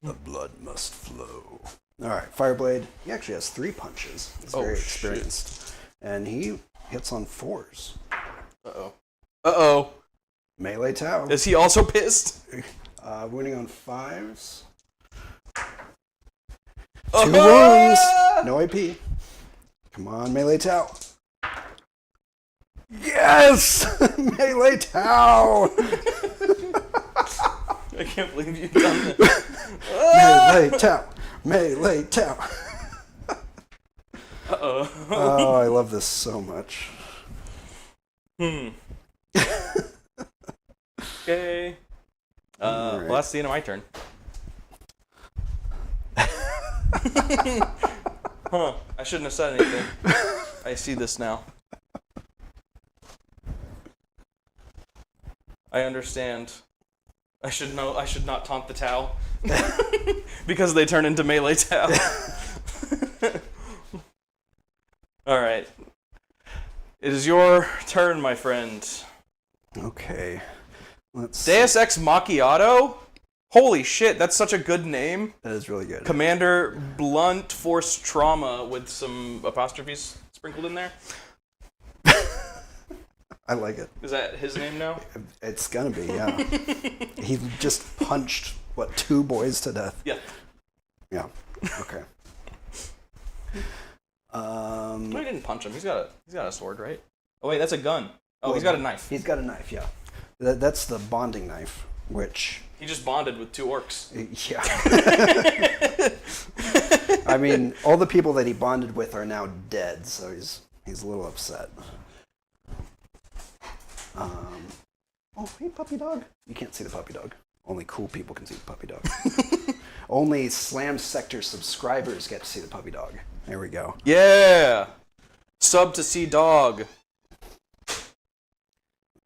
Speaker 3: The blood must flow. Alright, Fireblade. He actually has 3 punches. He's very experienced. And he hits on 4s.
Speaker 2: Uh-oh. Uh-oh.
Speaker 3: Melee Tau.
Speaker 2: Is he also pissed?
Speaker 3: Winning on 5s. 2
Speaker 2: Oh!
Speaker 3: wounds. No AP. Come on, Melee Tau. Yes! Melee Tau!
Speaker 2: I can't believe you've done that.
Speaker 3: Melee Tau. Melee Tau.
Speaker 2: Uh-oh.
Speaker 3: Oh, I love this so much.
Speaker 2: Okay.
Speaker 3: All right.
Speaker 2: Well, that's the end of my turn. Huh. I shouldn't have said anything. I see this now. I understand. I should not taunt the Tau. Because they turn into melee Tau. Alright. It is your turn, my friend.
Speaker 3: Okay. Let's
Speaker 2: Deus Ex Macchiato? Holy shit, that's such a good name.
Speaker 3: That is really good.
Speaker 2: Commander Blunt Force Trauma with some apostrophes sprinkled in there.
Speaker 3: I like it.
Speaker 2: Is that his name now?
Speaker 3: It's gonna be, yeah. He just punched, 2 boys to death?
Speaker 2: Yeah.
Speaker 3: Yeah. Okay.
Speaker 2: No, he didn't punch him. He's got a sword, right? Oh wait, that's a gun. Oh, he's got a knife.
Speaker 3: He's got a knife, yeah. That's the bonding knife, which...
Speaker 2: He just bonded with 2 orcs.
Speaker 3: Yeah. I mean, all the people that he bonded with are now dead, so he's a little upset. Oh, hey, puppy dog. You can't see the puppy dog. Only cool people can see the puppy dog. Only Slam Sector subscribers get to see the puppy dog. There we go.
Speaker 2: Yeah! Sub to see dog.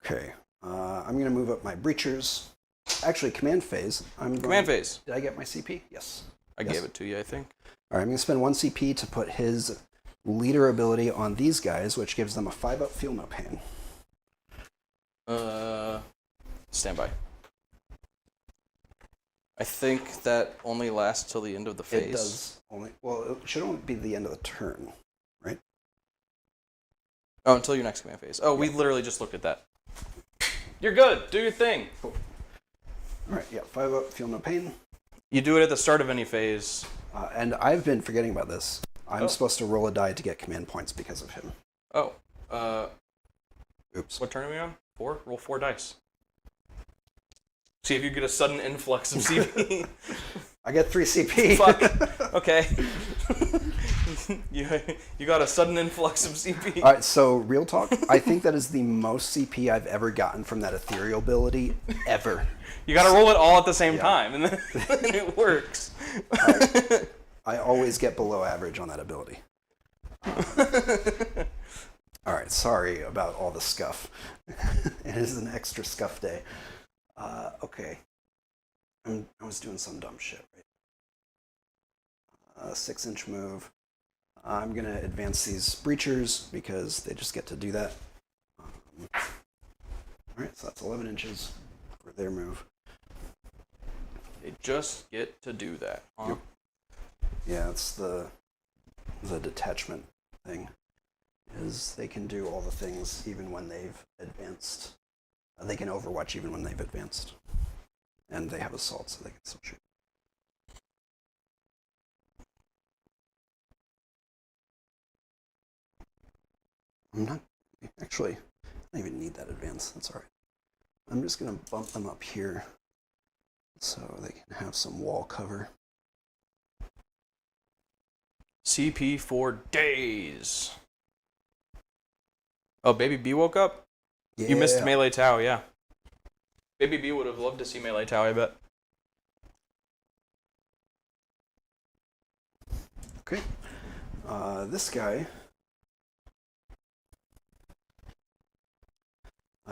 Speaker 3: Okay. I'm going to move up my breachers. Actually, command phase.
Speaker 2: Command phase.
Speaker 3: Did I get my CP? Yes.
Speaker 2: I gave it to you, I think.
Speaker 3: All right, I'm going to spend 1 CP to put his leader ability on these guys, which gives them a 5-up feel no pain.
Speaker 2: Stand by. I think that only lasts till the end of the phase.
Speaker 3: It does only. Well, it should only be the end of the turn, right?
Speaker 2: Oh, until your next command phase. Oh, we literally just looked at that. You're good. Do your thing.
Speaker 3: Cool. All right, yeah, 5-up feel no pain.
Speaker 2: You do it at the start of any phase.
Speaker 3: And I've been forgetting about this. I'm supposed to roll a die to get command points because of him.
Speaker 2: Oh.
Speaker 3: Oops.
Speaker 2: What turn are we on? 4? Roll 4 dice. See if you get a sudden influx of CP.
Speaker 3: I get 3 CP.
Speaker 2: Fuck. Okay. you got a sudden influx of CP.
Speaker 3: All right, so real talk. I think that is the most CP I've ever gotten from that ethereal ability ever.
Speaker 2: You got to roll it all at the same time, and then it works.
Speaker 3: I always get below average on that ability. All right, sorry about all the scuff. It is an extra scuff day. Okay. I was doing some dumb shit, right? 6-inch move. I'm going to advance these breachers because they just get to do that. All right, so that's 11 inches for their move.
Speaker 2: They just get to do that, huh?
Speaker 3: Yep. Yeah, it's the detachment thing. Is they can do all the things even when they've advanced. They can overwatch even when they've advanced. And they have assault, so they can still shoot. I'm not... Actually, I don't even need that advance. That's all right. I'm just going to bump them up here so they can have some wall cover.
Speaker 2: CP for days. Oh, Baby B woke up?
Speaker 3: Yeah.
Speaker 2: You missed Melee Tau, yeah. Baby B would have loved to see Melee Tau, I bet.
Speaker 3: Okay. This guy...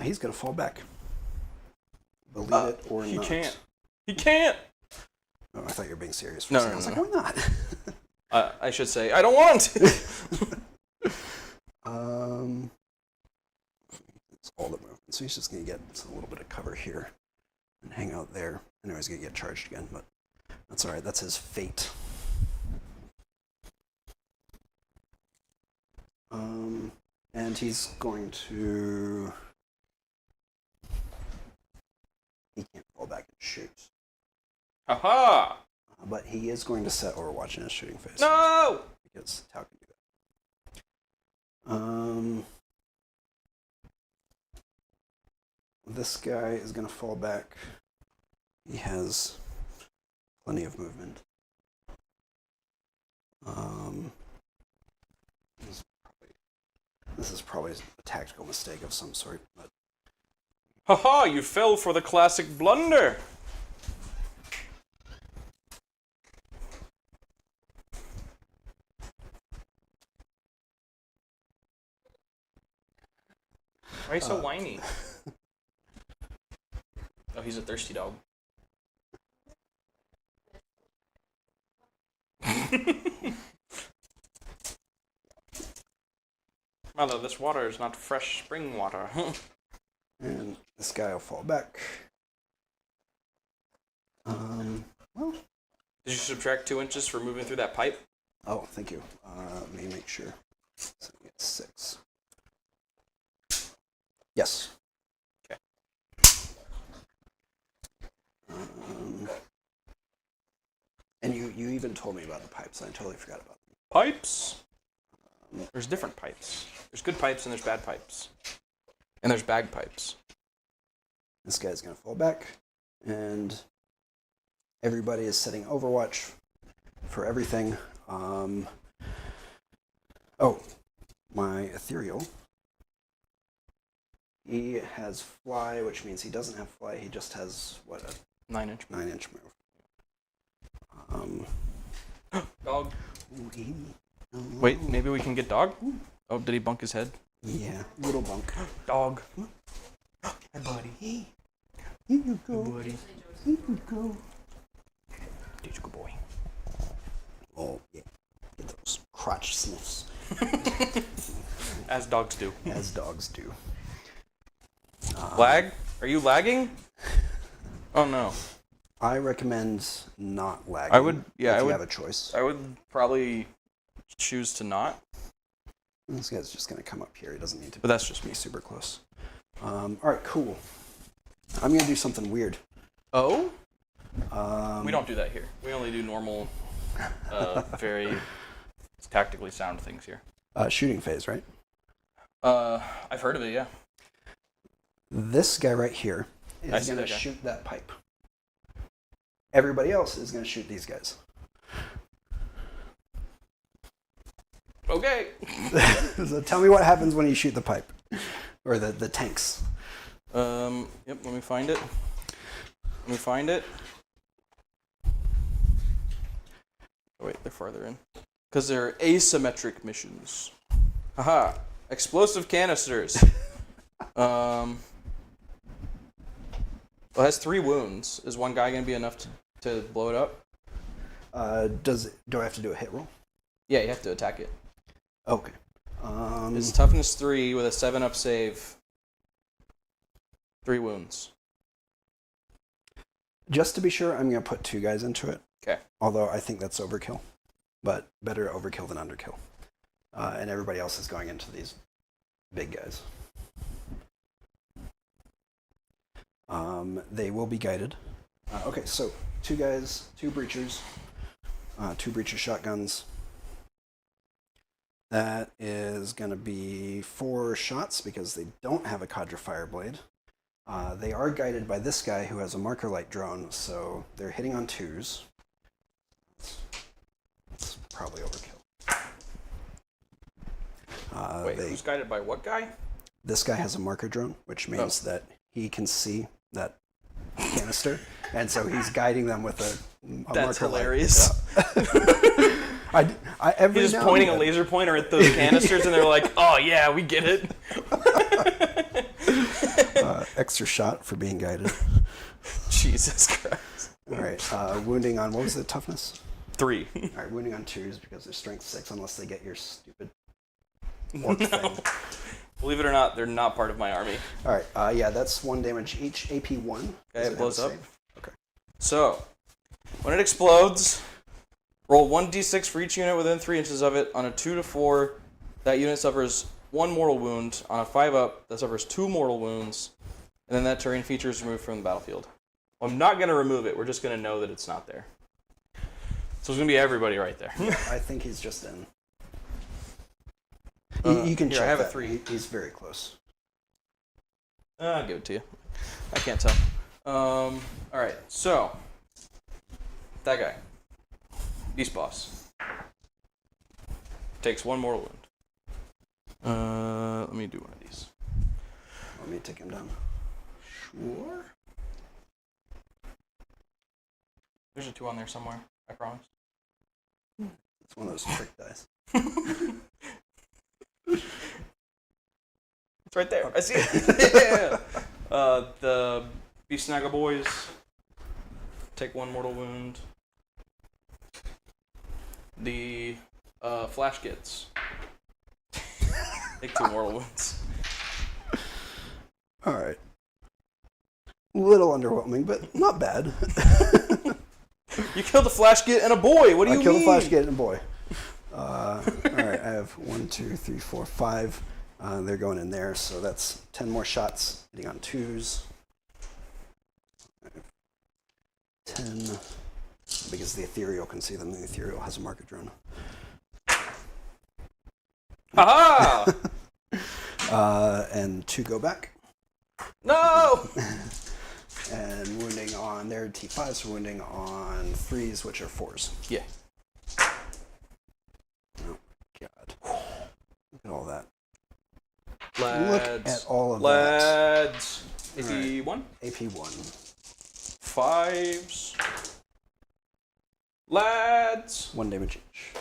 Speaker 3: he's going to fall back. Believe it or not.
Speaker 2: He can't. He can't!
Speaker 3: Oh, I thought you were being serious for
Speaker 2: No,
Speaker 3: a second. I was like, why not?
Speaker 2: I should say, I don't want to!
Speaker 3: It's all the movement. So he's just going to get a little bit of cover here and hang out there. I know he's going to get charged again, but that's all right. That's his fate. And he's going to... He can't fall back and shoot.
Speaker 2: Haha!
Speaker 3: But he is going to set Overwatch in his shooting phase.
Speaker 2: No!
Speaker 3: Because Tau can do that. This guy is going to fall back. He has plenty of movement. This is probably a tactical mistake of some sort. But
Speaker 2: Haha, you fell for the classic blunder! Why are you so whiny? Oh, he's a thirsty dog. Mother, this water is not fresh spring water.
Speaker 3: And this guy will fall back. Well.
Speaker 2: Did you subtract 2 inches for moving through that pipe?
Speaker 3: Oh, thank you. Let me make sure. So we get 6. Yes.
Speaker 2: Okay.
Speaker 3: And you even told me about the pipes. I totally forgot about them.
Speaker 2: Pipes? There's different pipes. There's good pipes and there's bad pipes. And there's bagpipes.
Speaker 3: This guy's going to fall back. And everybody is setting Overwatch for everything. Oh, my ethereal. He has fly, which means he doesn't have fly. He just has, what, a
Speaker 2: 9-inch.
Speaker 3: 9-inch move.
Speaker 2: Dog. Wait, maybe we can get dog? Oh, did he bunk his head?
Speaker 3: Yeah, little bunk.
Speaker 2: Dog. Hey, buddy.
Speaker 3: Here you go.
Speaker 2: Hey, buddy.
Speaker 3: Here you go.
Speaker 2: Dude, good boy.
Speaker 3: Oh, yeah. Get those crotch sniffs.
Speaker 2: As dogs do.
Speaker 3: As dogs do.
Speaker 2: Lag? Are you lagging? Oh, no.
Speaker 3: I recommend not lagging.
Speaker 2: I would, yeah,
Speaker 3: if
Speaker 2: I
Speaker 3: you
Speaker 2: would
Speaker 3: have a choice.
Speaker 2: I would probably choose to not.
Speaker 3: This guy's just going to come up here. He doesn't need to
Speaker 2: But that's just
Speaker 3: be
Speaker 2: me.
Speaker 3: super close. All right, cool. I'm going to do something weird.
Speaker 2: Oh? We don't do that here. We only do normal, very tactically sound things here.
Speaker 3: Shooting phase, right?
Speaker 2: I've heard of it, yeah.
Speaker 3: This guy right here is going to shoot that pipe. Everybody else is going to shoot these guys.
Speaker 2: Okay.
Speaker 3: So tell me what happens when you shoot the pipe. Or the tanks.
Speaker 2: Yep, let me find it. Oh, wait, they're farther in. Because they're asymmetric missions. Haha. Explosive canisters. Well, it has 3 wounds. Is one guy going to be enough to blow it up?
Speaker 3: Do I have to do a hit roll?
Speaker 2: Yeah, you have to attack it.
Speaker 3: Okay.
Speaker 2: It's toughness 3 with a 7-up save. 3 wounds.
Speaker 3: Just to be sure, I'm going to put 2 guys into it.
Speaker 2: Okay.
Speaker 3: Although I think that's overkill. But better overkill than underkill. And everybody else is going into these big guys. They will be guided. Okay, so 2 guys, 2 breachers, 2 breacher shotguns. That is going to be 4 shots because they don't have a Cadre Fireblade. They are guided by this guy who has a marker light drone, so they're hitting on 2s. It's probably overkill.
Speaker 2: Wait, who's guided by what guy?
Speaker 3: This guy has a marker drone, which means that he can see that canister, and so he's guiding them with a
Speaker 2: That's
Speaker 3: marker
Speaker 2: hilarious.
Speaker 3: light.
Speaker 2: He's just pointing a laser pointer at those canisters, and they're like, "Oh yeah, we get it."
Speaker 3: Extra shot for being guided.
Speaker 2: Jesus Christ!
Speaker 3: All right, wounding on what was the toughness?
Speaker 2: 3.
Speaker 3: All right, wounding on 2s because they're strength 6, unless they get your stupid orc thing.
Speaker 2: Believe it or not, they're not part of my army.
Speaker 3: All right, yeah, that's 1 damage each. AP 1.
Speaker 2: Okay, it blows up.
Speaker 3: Okay.
Speaker 2: So, when it explodes, roll 1d6 for each unit within 3 inches of it. On a 2 to 4, that unit suffers 1 mortal wound. On a 5-up, that suffers 2 mortal wounds. And then that terrain feature is removed from the battlefield. Well, I'm not going to remove it. We're just going to know that it's not there. So it's going to be everybody right there.
Speaker 3: I think he's just in. You can
Speaker 2: here,
Speaker 3: check
Speaker 2: I have
Speaker 3: that.
Speaker 2: a 3.
Speaker 3: He's very close.
Speaker 2: I'll give it to you. I can't tell. All right, so that guy, Beast Boss, takes 1 mortal wound. Let me do one of these.
Speaker 3: Let me take him down. Sure.
Speaker 2: There's a 2 on there somewhere. I promise.
Speaker 3: It's one of those trick dice.
Speaker 2: It's right there. I see it. Yeah. The Beast Snagga boys take 1 mortal wound. The Flash Kids take 2 mortal wounds.
Speaker 3: All right. A little underwhelming, but not bad.
Speaker 2: You killed a Flash Kid and a boy. What do you mean?
Speaker 3: I killed a Flash Kid and a boy. All right, I have 1, 2, 3, 4, 5. They're going in there, so that's 10 more shots hitting on 2s. 10. Because the ethereal can see them. The ethereal has a market drone.
Speaker 2: Haha!
Speaker 3: And 2 go back.
Speaker 2: No!
Speaker 3: And wounding on their T5s, wounding on 3s, which are 4s.
Speaker 2: Yeah.
Speaker 3: Oh, God. Look at all that.
Speaker 2: Lads.
Speaker 3: Look at all of
Speaker 2: Lads.
Speaker 3: that.
Speaker 2: AP1?
Speaker 3: Right. AP1.
Speaker 2: 5s. Lads.
Speaker 3: 1 damage each.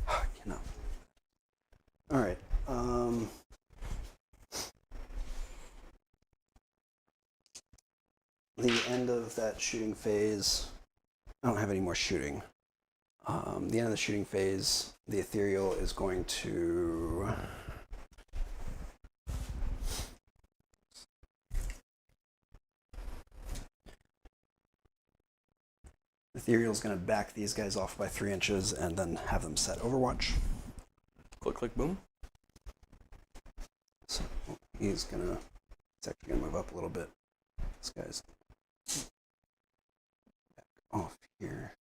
Speaker 3: I cannot. All right. The end of that shooting phase. I don't have any more shooting. The end of the shooting phase, the ethereal is going to. Ethereal is going to back these guys off by 3 inches and then have them set Overwatch.
Speaker 2: Click, click, boom.
Speaker 3: So he's actually going to move up a little bit. This guy's back off here.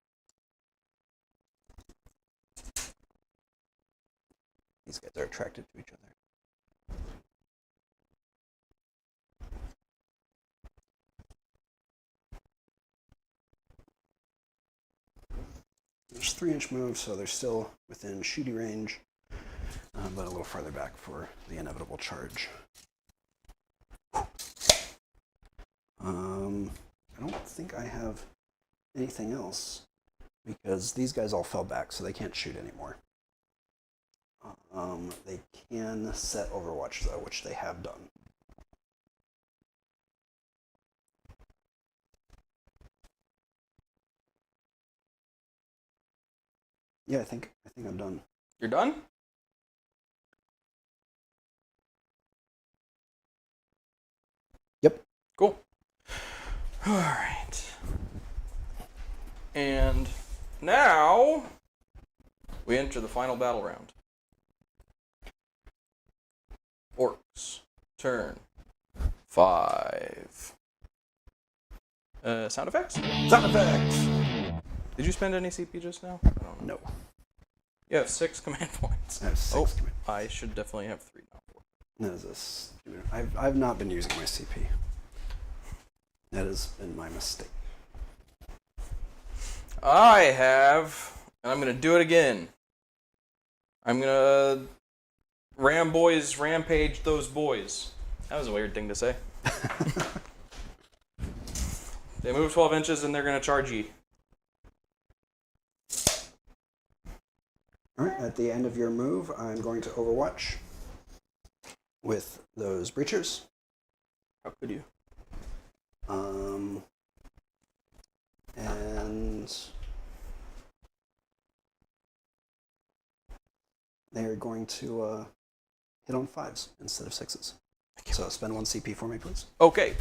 Speaker 3: These guys are attracted to each other. There's 3-inch move, so they're still within shooting range, but a little farther back for the inevitable charge. I don't think I have anything else because these guys all fell back, so they can't shoot anymore. They can set Overwatch, though, which they have done. Yeah, I think I'm done.
Speaker 2: You're done?
Speaker 3: Yep.
Speaker 2: Cool. All right. And now we enter the final battle round. Orks. Turn 5. Sound effects?
Speaker 3: Sound effects!
Speaker 2: Did you spend any CP just now? I don't know.
Speaker 3: No.
Speaker 2: You have 6 command points.
Speaker 3: I have 6 command.
Speaker 2: I should definitely have 3 now.
Speaker 3: That is a stupid. I've not been using my CP. That has been my mistake.
Speaker 2: I have, and I'm going to do it again. I'm going to rampage those boys. That was a weird thing to say. They move 12 inches and they're going to charge ye.
Speaker 3: Alright, at the end of your move, I'm going to Overwatch with those breachers.
Speaker 2: How could you?
Speaker 3: And they're going to hit on 5s instead of 6s. So spend 1 CP for me, please.
Speaker 2: Okay.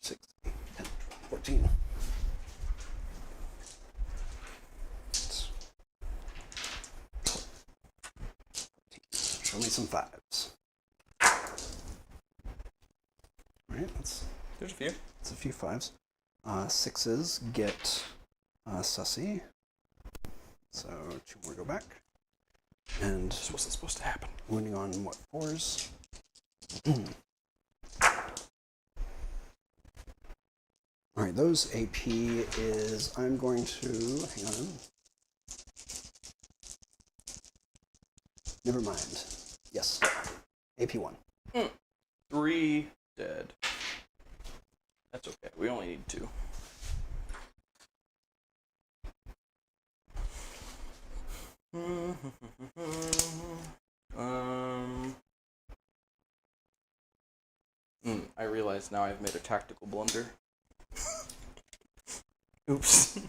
Speaker 3: Six, 10, 14. Show me some 5s. Alright,
Speaker 2: There's a few.
Speaker 3: that's a few 5s. 6s get sussy. So 2 more go back. And
Speaker 2: This wasn't supposed to happen.
Speaker 3: wounding on what, 4s? Alright, those AP is, I'm going to, hang on. Never mind. Yes, AP 1.
Speaker 2: 3 dead. That's okay. We only need 2. I realize now I've made a tactical blunder. Oops.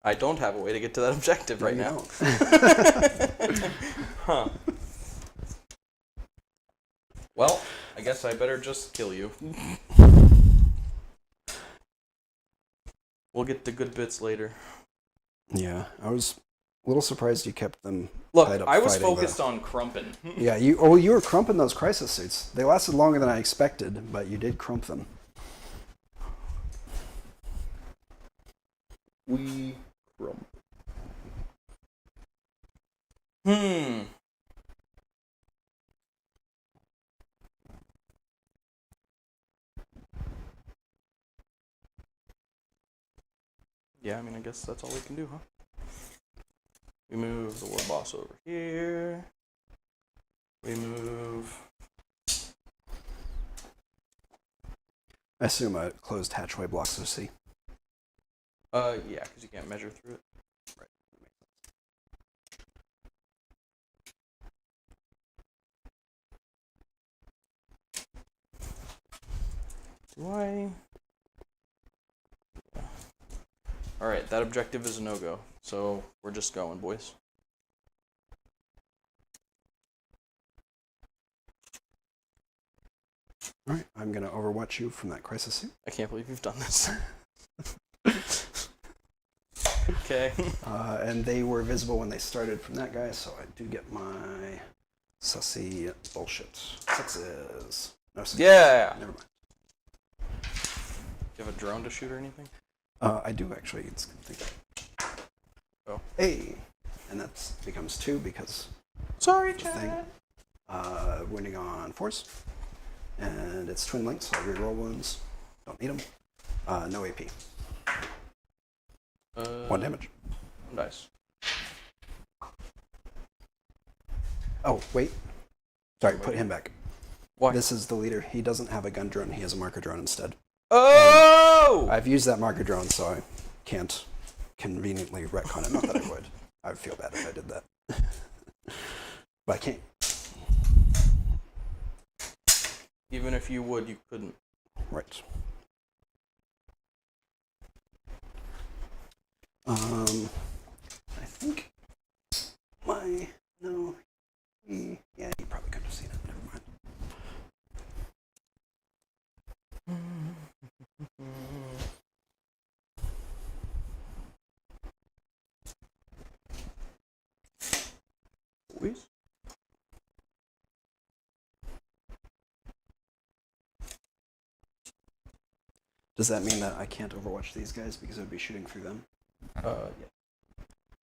Speaker 2: I don't have a way to get to that objective right now. Huh. Well, I guess I better just kill you. We'll get the good bits later.
Speaker 3: Yeah, I was a little surprised you kept them.
Speaker 2: Look,
Speaker 3: tied up
Speaker 2: I was
Speaker 3: fighting
Speaker 2: focused on crumping.
Speaker 3: Yeah, you were crumping those crisis suits. They lasted longer than I expected, but you did crump them.
Speaker 2: We crump. Yeah, I mean, I guess that's all we can do, huh? We move the war boss over here. We move...
Speaker 3: I assume a closed hatchway blocks OC.
Speaker 2: Yeah, because you can't measure through it.
Speaker 3: Right.
Speaker 2: Do I... Yeah. Alright, that objective is a no-go. So, we're just going, boys.
Speaker 3: Alright, I'm going to overwatch you from that crisis suit.
Speaker 2: I can't believe you've done this. Okay.
Speaker 3: And they were visible when they started from that guy, so I do get my sussy bullshit. Sixes. No sixes.
Speaker 2: Yeah!
Speaker 3: Never mind.
Speaker 2: Do you have a drone to shoot or anything?
Speaker 3: I do actually. It's good thing.
Speaker 2: Oh.
Speaker 3: Hey! And that becomes 2 because
Speaker 2: Sorry,
Speaker 3: the thing.
Speaker 2: Chad.
Speaker 3: Wounding on force. And it's twin links, so I reroll wounds. Don't need them. No AP. 1 damage.
Speaker 2: Nice.
Speaker 3: Oh, wait. Sorry, put him back.
Speaker 2: Why?
Speaker 3: This is the leader. He doesn't have a gun drone. He has a marker drone instead.
Speaker 2: Oh!
Speaker 3: I've used that marker drone, so I can't conveniently retcon it. Not that I would. I would feel bad if I did that. But I can't.
Speaker 2: Even if you would, you couldn't.
Speaker 3: Right. I think no, he probably couldn't have seen it. Never mind.
Speaker 2: Boys?
Speaker 3: Does that mean that I can't overwatch these guys because I would be shooting through them?
Speaker 2: Yeah.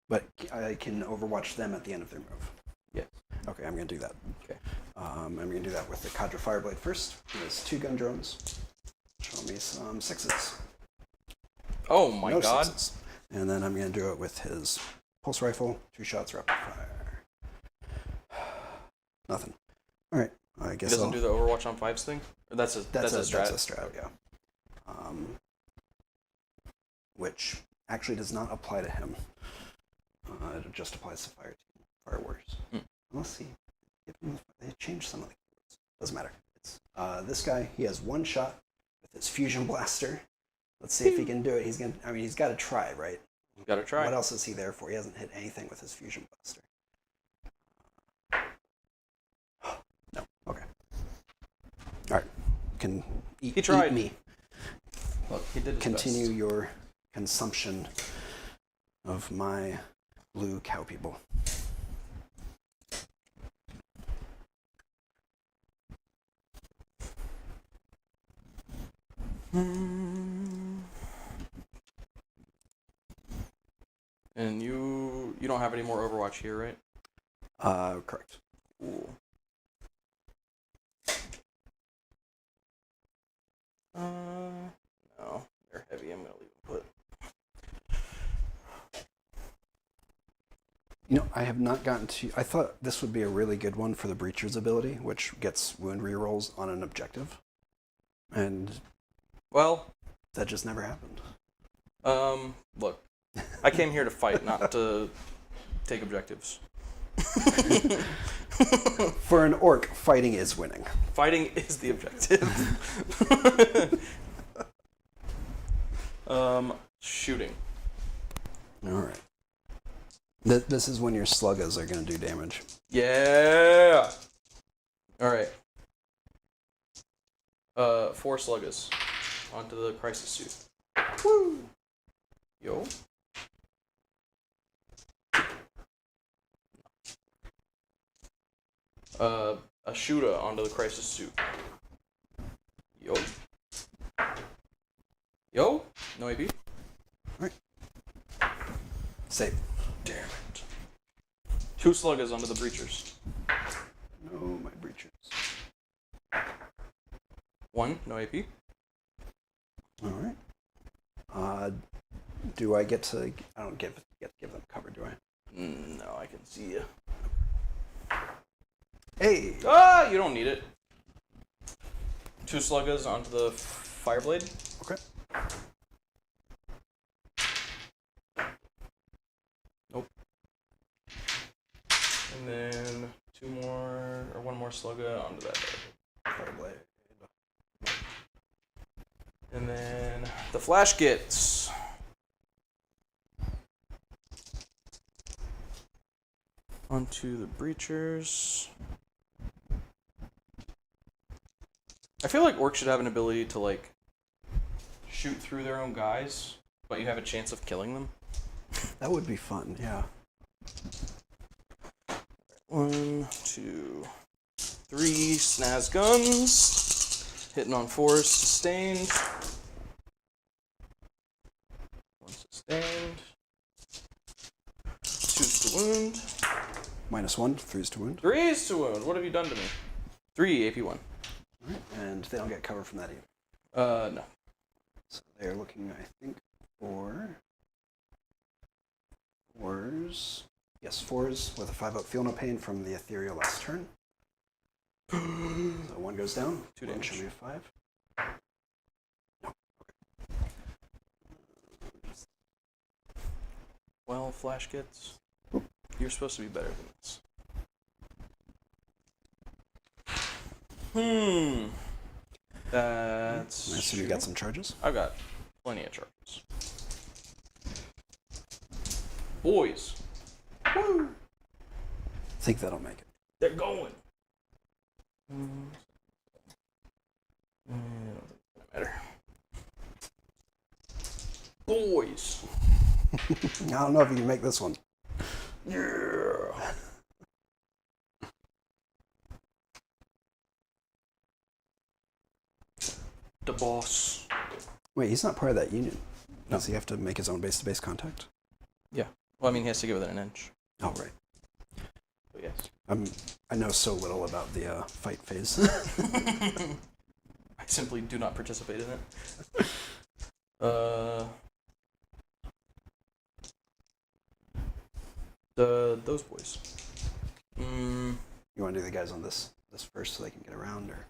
Speaker 3: But I can overwatch them at the end of their move.
Speaker 2: Yes.
Speaker 3: Okay, I'm going to do that.
Speaker 2: Okay.
Speaker 3: I'm going to do that with the Cadre Fireblade first. He has 2 gun drones. Show me some 6s.
Speaker 2: Oh my
Speaker 3: No
Speaker 2: god.
Speaker 3: 6s. And then I'm going to do it with his pulse rifle. 2 shots, rapid fire. Nothing. All right. I guess
Speaker 2: He doesn't do the Overwatch on 5s thing? Or that's a strat?
Speaker 3: That's a strat, yeah. Which actually does not apply to him. It just applies to fire warriors. Let's see. They changed some of the keywords. Doesn't matter. It's this guy. He has 1 shot with his fusion blaster. Let's see if he can do it. He's got to try, right?
Speaker 2: He's got to try.
Speaker 3: What else is he there for? He hasn't hit anything with his fusion blaster. No. Okay. All right. Can eat,
Speaker 2: He tried.
Speaker 3: eat me.
Speaker 2: Look, he did his
Speaker 3: Continue
Speaker 2: best.
Speaker 3: your consumption of my blue cow people.
Speaker 2: And you don't have any more Overwatch here, right?
Speaker 3: Correct.
Speaker 2: Cool. No, they're heavy. I'm gonna leave them put.
Speaker 3: You know, I have not gotten to... I thought this would be a really good one for the Breacher's ability, which gets wound rerolls on an objective. And...
Speaker 2: Well...
Speaker 3: that just never happened.
Speaker 2: Look. I came here to fight, not to take objectives.
Speaker 3: For an orc, fighting is winning.
Speaker 2: Fighting is the objective. Shooting.
Speaker 3: All right. This is when your sluggers are going to do damage.
Speaker 2: Yeah. All right. 4 sluggers onto the crisis suit. Woo. Yo. A shooter onto the crisis suit. Yo. Yo. No AP.
Speaker 3: All right. Save.
Speaker 2: Damn it. 2 sluggers onto the breachers.
Speaker 3: No, my breachers.
Speaker 2: 1. No AP.
Speaker 3: All right. Do I get to? I don't get to give them cover, do I?
Speaker 2: No, I can see you.
Speaker 3: Hey.
Speaker 2: Ah, you don't need it. 2 sluggers onto the fireblade.
Speaker 3: Okay.
Speaker 2: Nope. And then 2 more, or 1 more slugger onto that
Speaker 3: Fireblade.
Speaker 2: And then the flash gets. Onto the breachers. I feel like orcs should have an ability to, like, shoot through their own guys, but you have a chance of killing them.
Speaker 3: That would be fun, yeah.
Speaker 2: 1, 2, 3 snaz guns. Hitting on 4s, sustained. 1 sustained. 2's to wound.
Speaker 3: -1, 3's to wound.
Speaker 2: 3's to wound. What have you done to me? 3 AP1.
Speaker 3: All right. And they don't get cover from that either.
Speaker 2: No.
Speaker 3: So they're looking, I think, for 4s. Yes, 4s with a 5-up feel no pain from the ethereal last turn. So 1 goes down.
Speaker 2: 2
Speaker 3: One
Speaker 2: damage.
Speaker 3: should be a 5. No. Okay.
Speaker 2: Well, flash gets. You're supposed to be better than this. That's.
Speaker 3: I assume you got some charges.
Speaker 2: I've got plenty of charges. Boys. Woo!
Speaker 3: Think that'll make it.
Speaker 2: They're going. Doesn't matter. Boys.
Speaker 3: I don't know if you can make this one.
Speaker 2: Yeah. The boss.
Speaker 3: Wait, he's not part of that union. Does he have to make his own base-to-base contact?
Speaker 2: Yeah. Well, I mean, he has to get within an inch.
Speaker 3: Oh, right.
Speaker 2: But yes.
Speaker 3: I know so little about the fight phase.
Speaker 2: I simply do not participate in it. Those boys.
Speaker 3: You want to do the guys on this first so they can get around, or?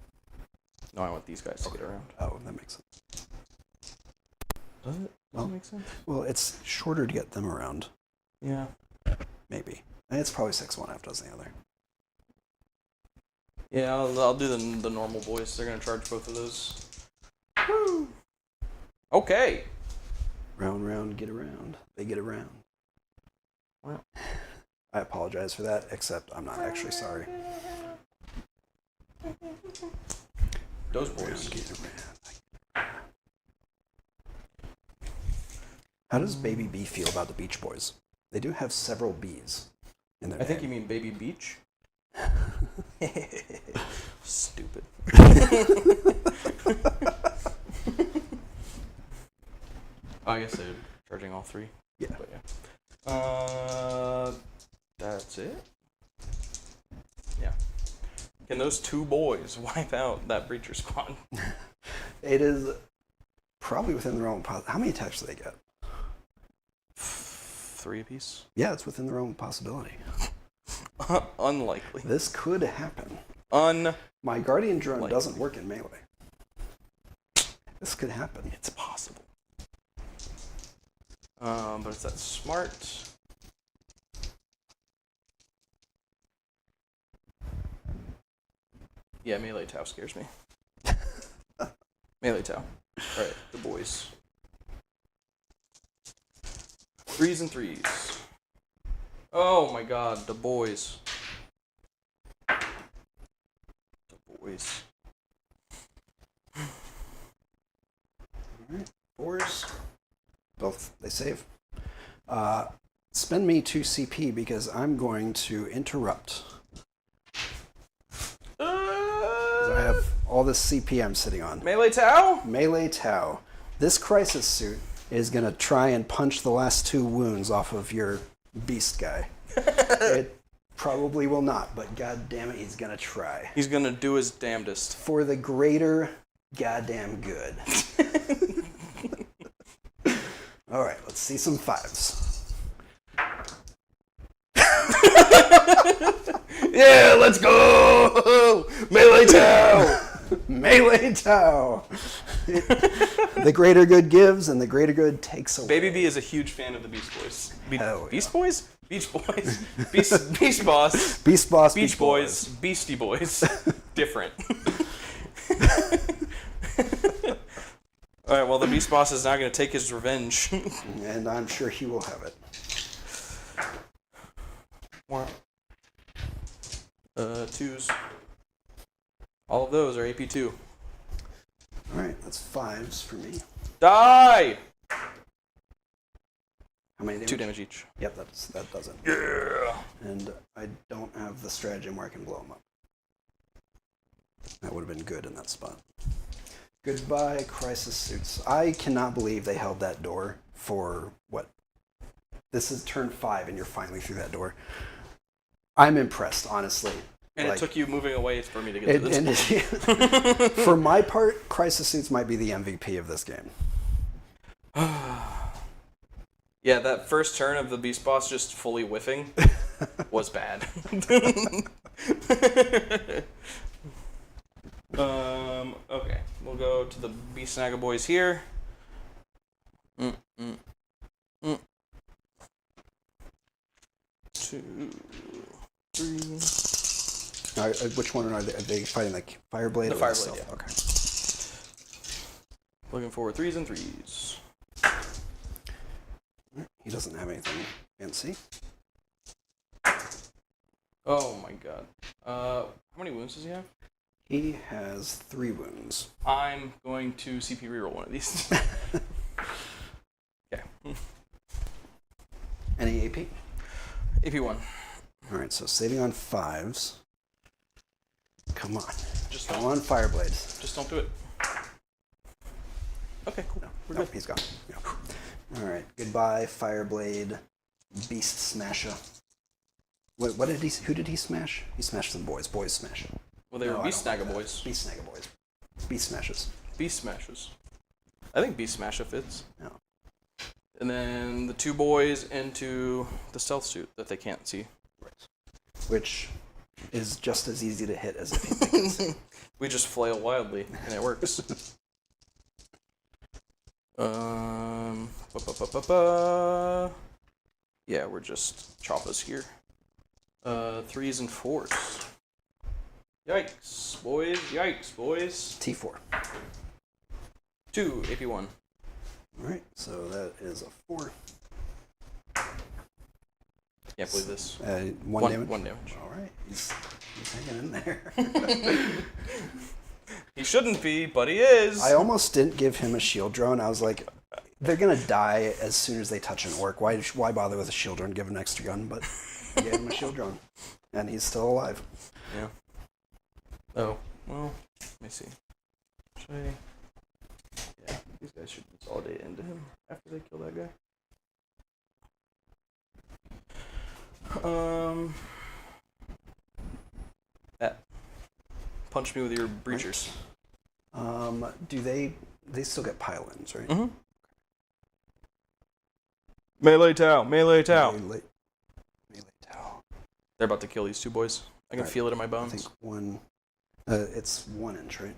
Speaker 2: No, I want these guys to get around.
Speaker 3: Oh, that makes sense.
Speaker 2: Does it? Does it make sense?
Speaker 3: Well, it's shorter to get them around.
Speaker 2: Yeah.
Speaker 3: Maybe. And it's probably 6 one half dozen the other.
Speaker 2: Yeah, I'll do the normal boys. They're gonna charge both of those. Woo! Okay.
Speaker 3: Round, get around. They get around.
Speaker 2: Wow.
Speaker 3: I apologize for that, except I'm not actually sorry.
Speaker 2: Those boys.
Speaker 3: Get around. How does Baby B feel about the Beach Boys? They do have several B's in their
Speaker 2: I think you
Speaker 3: name.
Speaker 2: mean Baby Beach. Stupid. I guess they're charging all 3.
Speaker 3: Yeah.
Speaker 2: But yeah. That's it? Yeah. Can those 2 boys wipe out that breacher squad?
Speaker 3: It is probably within their own... How many attacks do they get?
Speaker 2: 3 apiece?
Speaker 3: Yeah, it's within their own possibility.
Speaker 2: Unlikely.
Speaker 3: This could happen.
Speaker 2: My
Speaker 3: My Guardian Drone
Speaker 2: Likely.
Speaker 3: doesn't work in melee. This could happen.
Speaker 2: It's possible. But it's that smart. Yeah, melee Tau scares me. Melee Tau. Alright, the boys. 3s and 3s. Oh my god, the boys. The boys.
Speaker 3: Alright, 4s. Both, they save. Spend me 2 CP because I'm going to interrupt. I have all this CP I'm sitting on.
Speaker 2: Melee Tau?
Speaker 3: Melee Tau. This crisis suit is going to try and punch the last 2 wounds off of your beast guy. It probably will not, but god damn it, he's going to try.
Speaker 2: He's gonna do his damnedest.
Speaker 3: For the greater goddamn good. Alright, let's see some 5s.
Speaker 2: Yeah, let's go! Melee Tau!
Speaker 3: Melee Tau! The greater good gives and the greater good takes away.
Speaker 2: Baby B is a huge fan of the Beast Boys.
Speaker 3: Hell
Speaker 2: Beast
Speaker 3: yeah.
Speaker 2: Boys? Beach Boys? Beast Boss.
Speaker 3: Beast Boss,
Speaker 2: Beach Boys. Beastie Boys. Different. Alright, well, the Beast Boss is now going to take his revenge.
Speaker 3: And I'm sure he will have it.
Speaker 2: Wow. 2s. All of those are AP2.
Speaker 3: Alright, that's 5s for me.
Speaker 2: Die!
Speaker 3: How many damage?
Speaker 2: 2 damage each.
Speaker 3: Yep, that does it.
Speaker 2: Yeah!
Speaker 3: And I don't have the stratagem where I can blow him up. That would have been good in that spot. Goodbye, crisis suits. I cannot believe they held that door for, what? This is turn 5 and you're finally through that door. I'm impressed, honestly.
Speaker 2: And
Speaker 3: Like,
Speaker 2: it took you moving away for me to get to this.
Speaker 3: For my part, crisis suits might be the MVP of this game.
Speaker 2: Yeah, that first turn of the Beast Boss just fully whiffing was bad. Okay, we'll go to the Beast Snagga boys here. 2, 3.
Speaker 3: Which one are they? Are they fighting like Fireblade?
Speaker 2: The
Speaker 3: or
Speaker 2: Fireblade,
Speaker 3: Stealth?
Speaker 2: yeah.
Speaker 3: Okay.
Speaker 2: Looking for 3s and 3s.
Speaker 3: He doesn't have anything fancy.
Speaker 2: Oh my god. How many wounds does he have?
Speaker 3: He has 3 wounds.
Speaker 2: I'm going to CP reroll one of these. Okay.
Speaker 3: Any AP?
Speaker 2: AP1.
Speaker 3: Alright, so saving on 5s. Come on.
Speaker 2: Just
Speaker 3: Come
Speaker 2: don't,
Speaker 3: on, Fireblades.
Speaker 2: just don't do it. Okay, cool. We're
Speaker 3: No,
Speaker 2: good.
Speaker 3: he's gone. Yeah. Alright, goodbye, Fireblade, Beast Smasher. What did he? Who did he smash? He smashed some boys. Boys smash.
Speaker 2: Well, they were
Speaker 3: No, I
Speaker 2: Beast
Speaker 3: don't
Speaker 2: Snagga
Speaker 3: like that.
Speaker 2: boys.
Speaker 3: Beast Snagga boys. Beast smashes.
Speaker 2: Beast Smashes. I think Beast Smasher fits.
Speaker 3: No.
Speaker 2: And then the 2 boys into the stealth suit that they can't see.
Speaker 3: Right. Which is just as easy to hit as if you think it's.
Speaker 2: We just flail wildly, and it works. Yeah, we're just choppas here. 3s and 4s. Yikes, boys. Yikes, boys.
Speaker 3: T4.
Speaker 2: 2 AP1.
Speaker 3: Alright, so that is a 4.
Speaker 2: Can't believe this.
Speaker 3: 1 damage?
Speaker 2: 1 damage.
Speaker 3: Alright, he's hanging in there.
Speaker 2: He shouldn't be, but he is.
Speaker 3: I almost didn't give him a shield drone. I was like, they're gonna die as soon as they touch an orc. Why bother with a shield drone? Give him an extra gun, but I gave him a shield drone. And he's still alive.
Speaker 2: Yeah. Oh, well, let me see. Should I... Yeah, these guys should consolidate into him after they kill that guy. Punch me with your breachers.
Speaker 3: Do they still get pile-ins, right?
Speaker 2: Mm-hmm. Melee Tau, Melee Tau.
Speaker 3: Melee Tau.
Speaker 2: They're about to kill these 2 boys. I can
Speaker 3: Right.
Speaker 2: feel it in my
Speaker 3: I
Speaker 2: bones.
Speaker 3: think 1. It's 1 inch, right?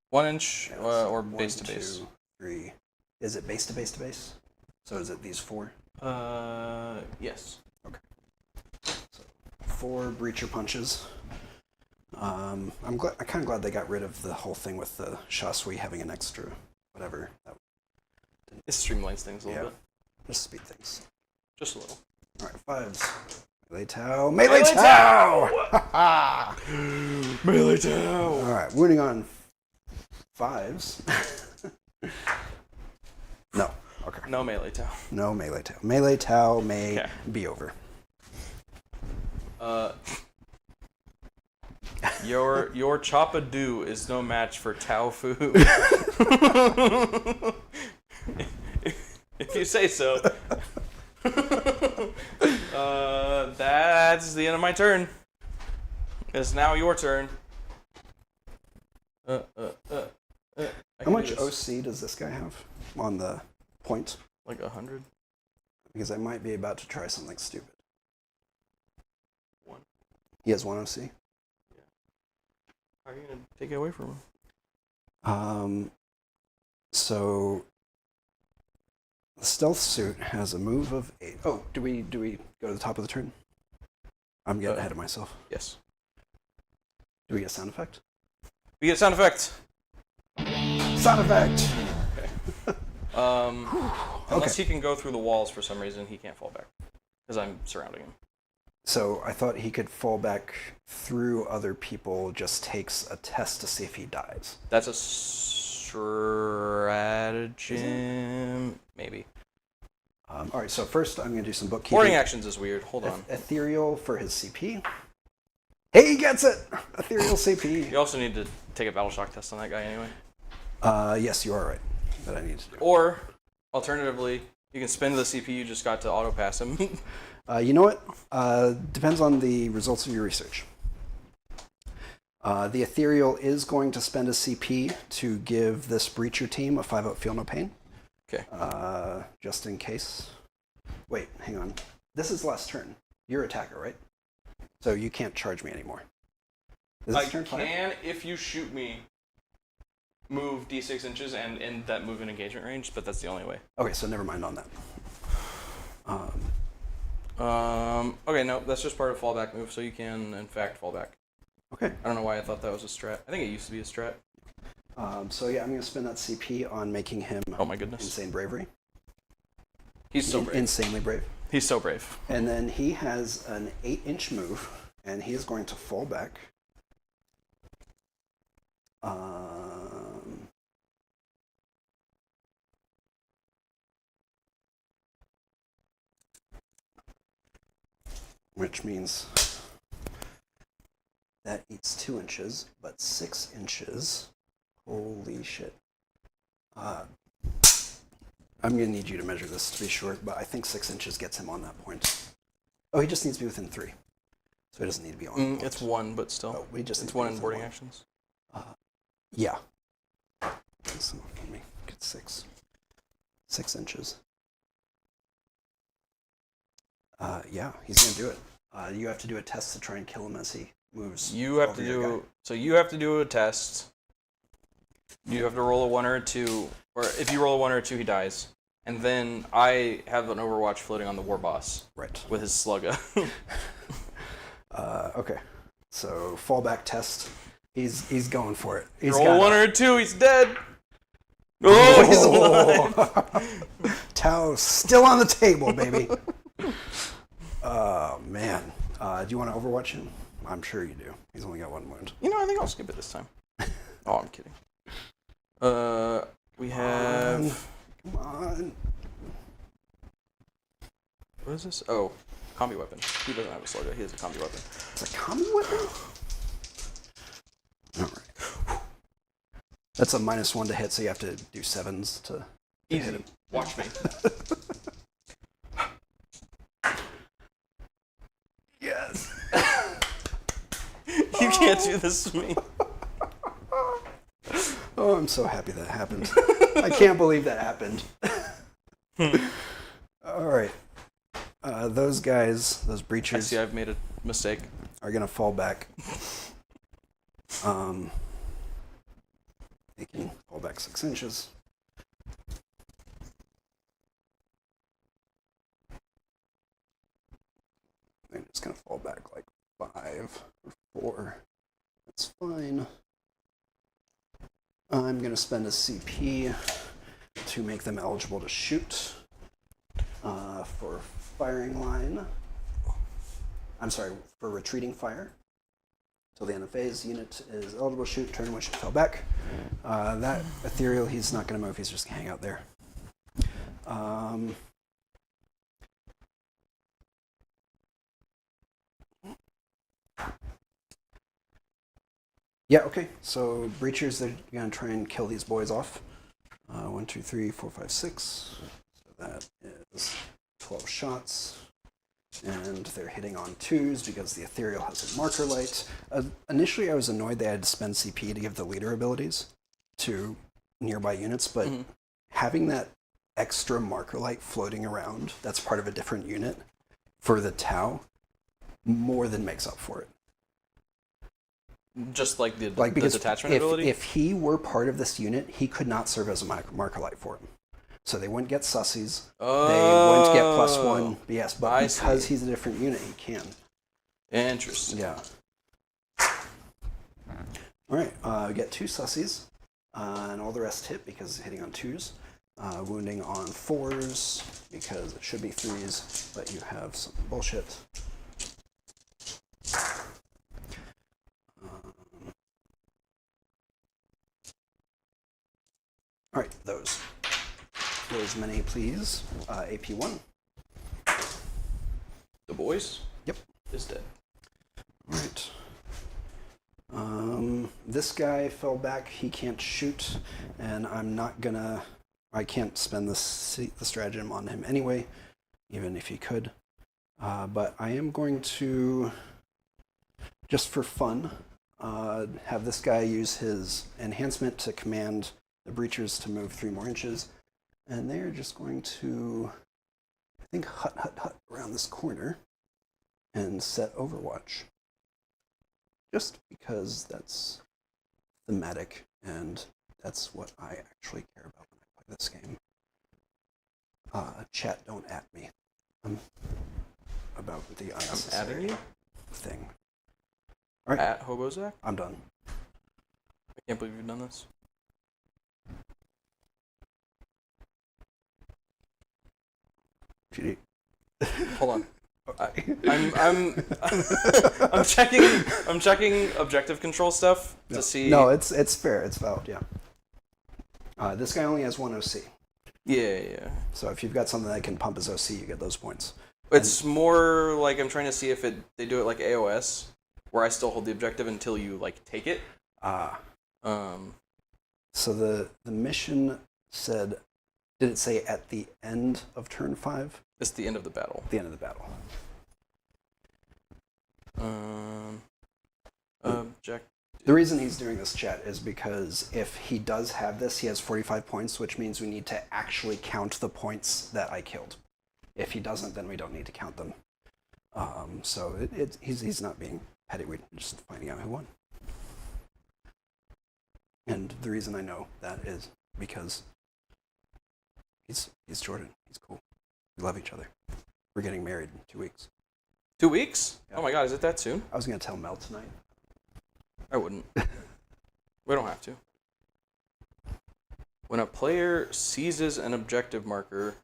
Speaker 2: 1 inch
Speaker 3: Yeah,
Speaker 2: or
Speaker 3: 1,
Speaker 2: base to base.
Speaker 3: 2, 3. Is it base to base to base? So is it these 4?
Speaker 2: Yes.
Speaker 3: Okay. So 4 breacher punches. I'm kind of glad they got rid of the whole thing with the Shasui having an extra whatever.
Speaker 2: It streamlines things a little bit.
Speaker 3: Just speed things.
Speaker 2: Just a little.
Speaker 3: All right, 5s. Melee Tau. Melee Tau!
Speaker 2: Melee Tau!
Speaker 3: All right, wounding on 5s. No. Okay.
Speaker 2: No Melee Tau.
Speaker 3: No Melee Tau. Melee Tau may be over.
Speaker 2: Your Chop-a-Doo is no match for Tau Fu. If you say so. That's the end of my turn. It's now your turn.
Speaker 3: How much OC does this guy have on the point?
Speaker 2: Like 100.
Speaker 3: Because I might be about to try something stupid.
Speaker 2: 1.
Speaker 3: He has 1 OC?
Speaker 2: Yeah. How are you going to take it away from him?
Speaker 3: So the stealth suit has a move of 8. Oh, do we go to the top of the turn? I'm getting ahead of myself.
Speaker 2: Yes.
Speaker 3: Do we get a sound effect?
Speaker 2: We get a sound effect.
Speaker 3: Sound effect!
Speaker 2: Okay. Unless he can go through the walls for some reason, he can't fall back. Because I'm surrounding him.
Speaker 3: So I thought he could fall back through other people, just takes a test to see if he dies.
Speaker 2: That's a stratagem. Maybe.
Speaker 3: All right, so first I'm going to do some bookkeeping.
Speaker 2: Boarding actions is weird. Hold on.
Speaker 3: Ethereal for his CP. Hey, he gets it! Ethereal CP.
Speaker 2: You also need to take a battle shock test on that guy anyway.
Speaker 3: Yes, you are right. That I need to do.
Speaker 2: Or, alternatively, you can spend the CP you just got to auto pass him.
Speaker 3: You know what? Depends on the results of your research. The Ethereal is going to spend a CP to give this Breacher team a 5-out Feel No Pain.
Speaker 2: Okay.
Speaker 3: Just in case. Wait, hang on. This is last turn. You're attacker, right? So you can't charge me anymore. Is this
Speaker 2: I
Speaker 3: turn 5?
Speaker 2: can, if you shoot me, move d6 inches and end that move in engagement range, but that's the only way.
Speaker 3: Okay, so never mind on that.
Speaker 2: Okay, no, that's just part of fallback move, so you can, in fact, fall back.
Speaker 3: Okay.
Speaker 2: I don't know why I thought that was a strat. I think it used to be a strat.
Speaker 3: So yeah, I'm going to spend that CP on making him
Speaker 2: Oh my goodness.
Speaker 3: insane bravery.
Speaker 2: He's so brave.
Speaker 3: Insanely brave.
Speaker 2: He's so brave.
Speaker 3: And then he has an 8-inch move, and he is going to fall back. Which means that eats 2 inches, but 6 inches. Holy shit. I'm going to need you to measure this to be sure, but I think 6 inches gets him on that point. Oh, he just needs to be within 3. So he doesn't need to be on
Speaker 2: It's 1, but still.
Speaker 3: Oh,
Speaker 2: It's 1 in boarding actions.
Speaker 3: Yeah. So let me get 6. 6 inches. Yeah, he's going to do it. You have to do a test to try and kill him as he moves.
Speaker 2: You have to do a test. You have to roll a 1 or a 2, or if you roll a 1 or a 2, he dies. And then I have an Overwatch floating on the war boss.
Speaker 3: Right.
Speaker 2: With his slugga.
Speaker 3: Okay. So fallback test. He's going for it. He's
Speaker 2: roll a 1 or a 2, he's dead. Oh, he's alive.
Speaker 3: Tau still on the table, baby. Oh man. Do you want to Overwatch him? I'm sure you do. He's only got 1 wound.
Speaker 2: You know, I think I'll skip it this time. Oh, I'm kidding. We have...
Speaker 3: Come on.
Speaker 2: What is this? Oh, combi weapon. He doesn't have a slugger. He has a combi weapon.
Speaker 3: It's a combi weapon? Alright. That's a -1 to hit, so you have to do 7s to hit him.
Speaker 2: Watch me.
Speaker 3: Yes.
Speaker 2: You can't do this to me.
Speaker 3: Oh, I'm so happy that happened. I can't believe that happened. All right. Those guys, those
Speaker 2: I
Speaker 3: breachers,
Speaker 2: see I've made a mistake.
Speaker 3: are going to fall back. They can fall back 6 inches. They're just going to fall back like 5 or 4. That's fine. I'm going to spend a CP to make them eligible to shoot for firing line. I'm sorry, for retreating fire. Till the end of phase, unit is eligible to shoot, turn in which it fell back. That ethereal, he's not going to move, he's just going to hang out there. Yeah, okay, so breachers, they're going to try and kill these boys off. 1, 2, 3, 4, 5, 6. So that is 12 shots. And they're hitting on 2s because the ethereal has a marker light. Initially, I was annoyed they had to spend CP to give the leader abilities to nearby units, but having that extra marker light floating around, that's part of a different unit, for the Tau, more than makes up for it.
Speaker 2: Just like the
Speaker 3: because
Speaker 2: detachment ability?
Speaker 3: If he were part of this unit, he could not serve as a marker light for him. So they wouldn't get sussies.
Speaker 2: Oh,
Speaker 3: they wouldn't get +1 BS, but because he's a different unit, he can.
Speaker 2: Interesting.
Speaker 3: Yeah. All right, we get 2 sussies, and all the rest hit because hitting on 2s. Wounding on 4s because it should be 3s, but you have some bullshit. All right, those. Those many, please. AP1.
Speaker 2: The boys?
Speaker 3: Yep.
Speaker 2: Is dead.
Speaker 3: All right. This guy fell back. He can't shoot, and I can't spend the stratagem on him anyway, even if he could. But I am going to, just for fun, have this guy use his enhancement to command the breachers to move 3 more inches. And they're just going to, I think, hut around this corner and set Overwatch. Just because that's thematic and that's what I actually care about when I play this game. Chat, don't at me. About the unnecessary
Speaker 2: I'm adding you?
Speaker 3: thing. All right.
Speaker 2: At Hobozak?
Speaker 3: I'm done.
Speaker 2: I can't believe you've done this. Hold on. I'm checking objective control stuff to see.
Speaker 3: No, it's fair. It's valid. Yeah. This guy only has 1 OC.
Speaker 2: Yeah.
Speaker 3: So if you've got something that can pump his OC, you get those points.
Speaker 2: It's more like I'm trying to see if they do it like AOS, where I still hold the objective until you like take it.
Speaker 3: So the mission said, did it say at the end of turn 5?
Speaker 2: It's the end of the battle.
Speaker 3: The end of the battle.
Speaker 2: Object.
Speaker 3: The reason he's doing this, chat, is because if he does have this, he has 45 points, which means we need to actually count the points that I killed. If he doesn't, then we don't need to count them. So he's not being petty. We're just finding out who won. And the reason I know that is because he's Jordan. He's cool. We love each other. We're getting married in 2 weeks.
Speaker 2: 2 weeks?
Speaker 3: Yeah.
Speaker 2: Oh my god, is it that soon?
Speaker 3: I was going to tell Mel tonight.
Speaker 2: I wouldn't. We don't have to. When a player seizes an objective marker,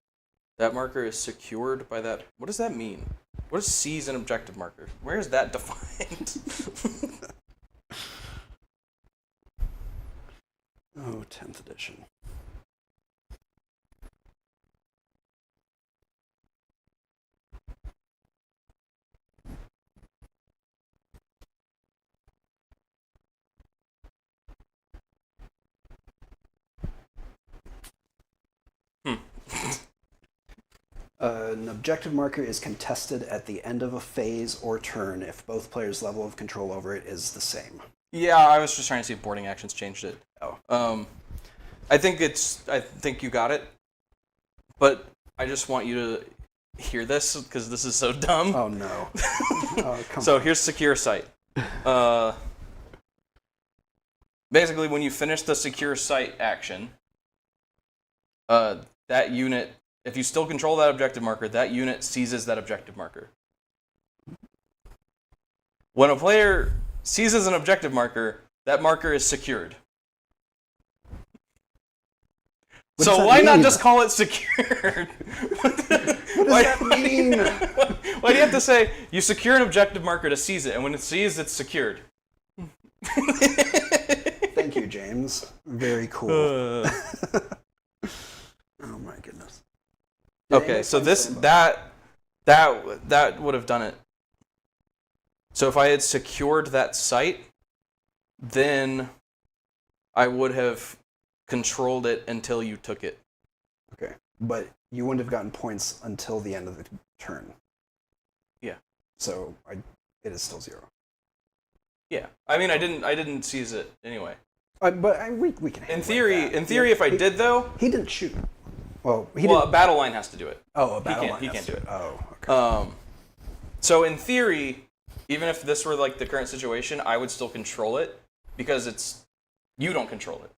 Speaker 2: that marker is secured by that. What does that mean? What is seize an objective marker? Where is that defined?
Speaker 3: Oh, 10th edition. An objective marker is contested at the end of a phase or turn if both players' level of control over it is the same.
Speaker 2: Yeah, I was just trying to see if boarding actions changed it.
Speaker 3: Oh.
Speaker 2: I think you got it, but I just want you to hear this because this is so dumb.
Speaker 3: Oh no. Oh, come
Speaker 2: So
Speaker 3: on.
Speaker 2: here's secure site. Basically, when you finish the secure site action, that unit, if you still control that objective marker, that unit seizes that objective marker. When a player seizes an objective marker, that marker is secured. So why not just call it secured?
Speaker 3: What does that mean?
Speaker 2: Why do you have to say you secure an objective marker to seize it, and when it's seized, it's secured?
Speaker 3: Thank you, James. Very cool. Oh my goodness.
Speaker 2: Okay, so that would have done it. So if I had secured that site, then I would have controlled it until you took it.
Speaker 3: Okay, but you wouldn't have gotten points until the end of the turn.
Speaker 2: Yeah.
Speaker 3: So it is still 0.
Speaker 2: Yeah. I mean, I didn't seize it anyway.
Speaker 3: We can.
Speaker 2: In theory, if I did though,
Speaker 3: he didn't shoot. Well,
Speaker 2: a battle line has to do it.
Speaker 3: Oh, a battle line.
Speaker 2: He can't do it.
Speaker 3: Oh, okay.
Speaker 2: So in theory, even if this were like the current situation, I would still control it because you don't control it.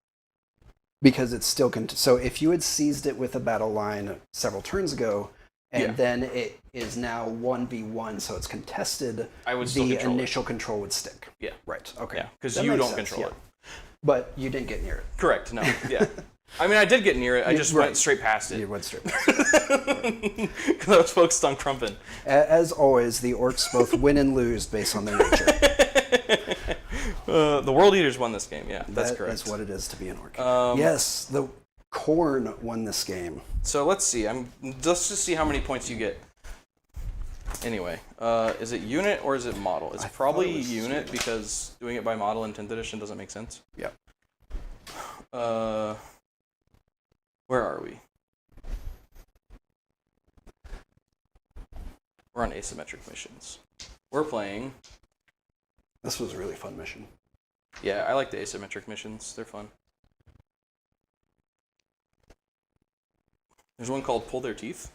Speaker 3: Because it's still so if you had seized it with a battle line several turns ago, and then it is now 1v1, so it's contested,
Speaker 2: I would still control
Speaker 3: initial control would stick.
Speaker 2: Yeah.
Speaker 3: Right. Okay.
Speaker 2: Yeah, because you don't control it.
Speaker 3: But you didn't get near it.
Speaker 2: Correct. No. Yeah. I mean, I did get near it. I just went straight past it.
Speaker 3: You went straight past it.
Speaker 2: Because I was focused on crumping.
Speaker 3: As always, the orcs both win and lose based on their nature.
Speaker 2: The World Eaters won this game. Yeah, that's correct.
Speaker 3: That's what it is to be an orc. Yes, the Corn won this game.
Speaker 2: So let's see. Let's just see how many points you get. Anyway, is it unit or is it model? It's probably unit because doing it by model in 10th edition doesn't make sense.
Speaker 3: Yep.
Speaker 2: Where are we? We're on asymmetric missions. We're playing.
Speaker 3: This was a really fun mission.
Speaker 2: Yeah, I like the asymmetric missions. They're fun. There's one called Pull Their Teeth.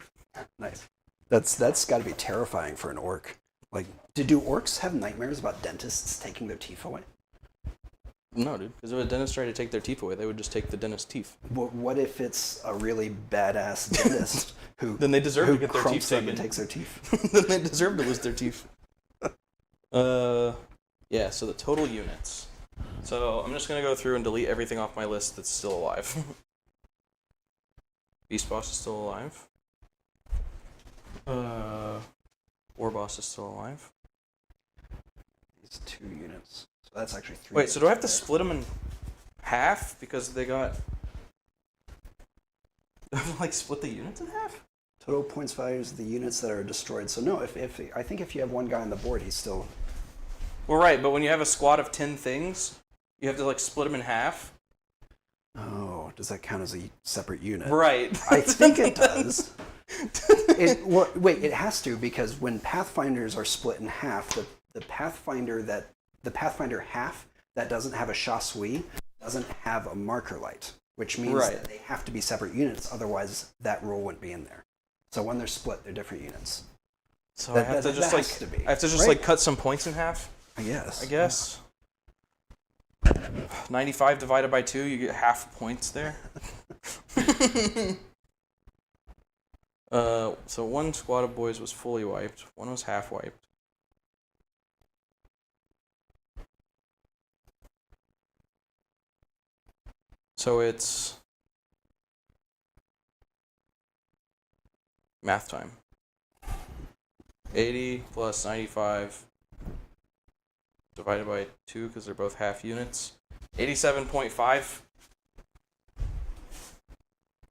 Speaker 3: Nice. That's got to be terrifying for an orc. Like, do orcs have nightmares about dentists taking their teeth away?
Speaker 2: No, dude. Because if a dentist tried to take their teeth away, they would just take the dentist's teeth.
Speaker 3: What if it's a really badass dentist who
Speaker 2: then they deserve to get their teeth taken
Speaker 3: and takes their teeth?
Speaker 2: Then they deserve to lose their teeth. Yeah. So the total units. So I'm just gonna go through and delete everything off my list that's still alive. Beast Boss is still alive. War Boss is still alive.
Speaker 3: These 2 units. So that's actually 3.
Speaker 2: Wait, so do I have to split them in half because they got... like split the units in half?
Speaker 3: Total points values of the units that are destroyed. So no, if I think if you have one guy on the board, he's still...
Speaker 2: Well, right, but when you have a squad of 10 things, you have to like split them in half.
Speaker 3: Oh, does that count as a separate unit?
Speaker 2: Right.
Speaker 3: I think it does. It has to, because when Pathfinders are split in half, the Pathfinder half that doesn't have a Chasui doesn't have a marker light, which means that they have to be separate units, otherwise that rule wouldn't be in there. So when they're split, they're different units.
Speaker 2: So I have to just cut some points in half?
Speaker 3: I guess.
Speaker 2: 95 divided by 2, you get half points there. So one squad of boys was fully wiped, one was half wiped. So it's math time. 80 plus 95 divided by 2 because they're both half units. 87.5.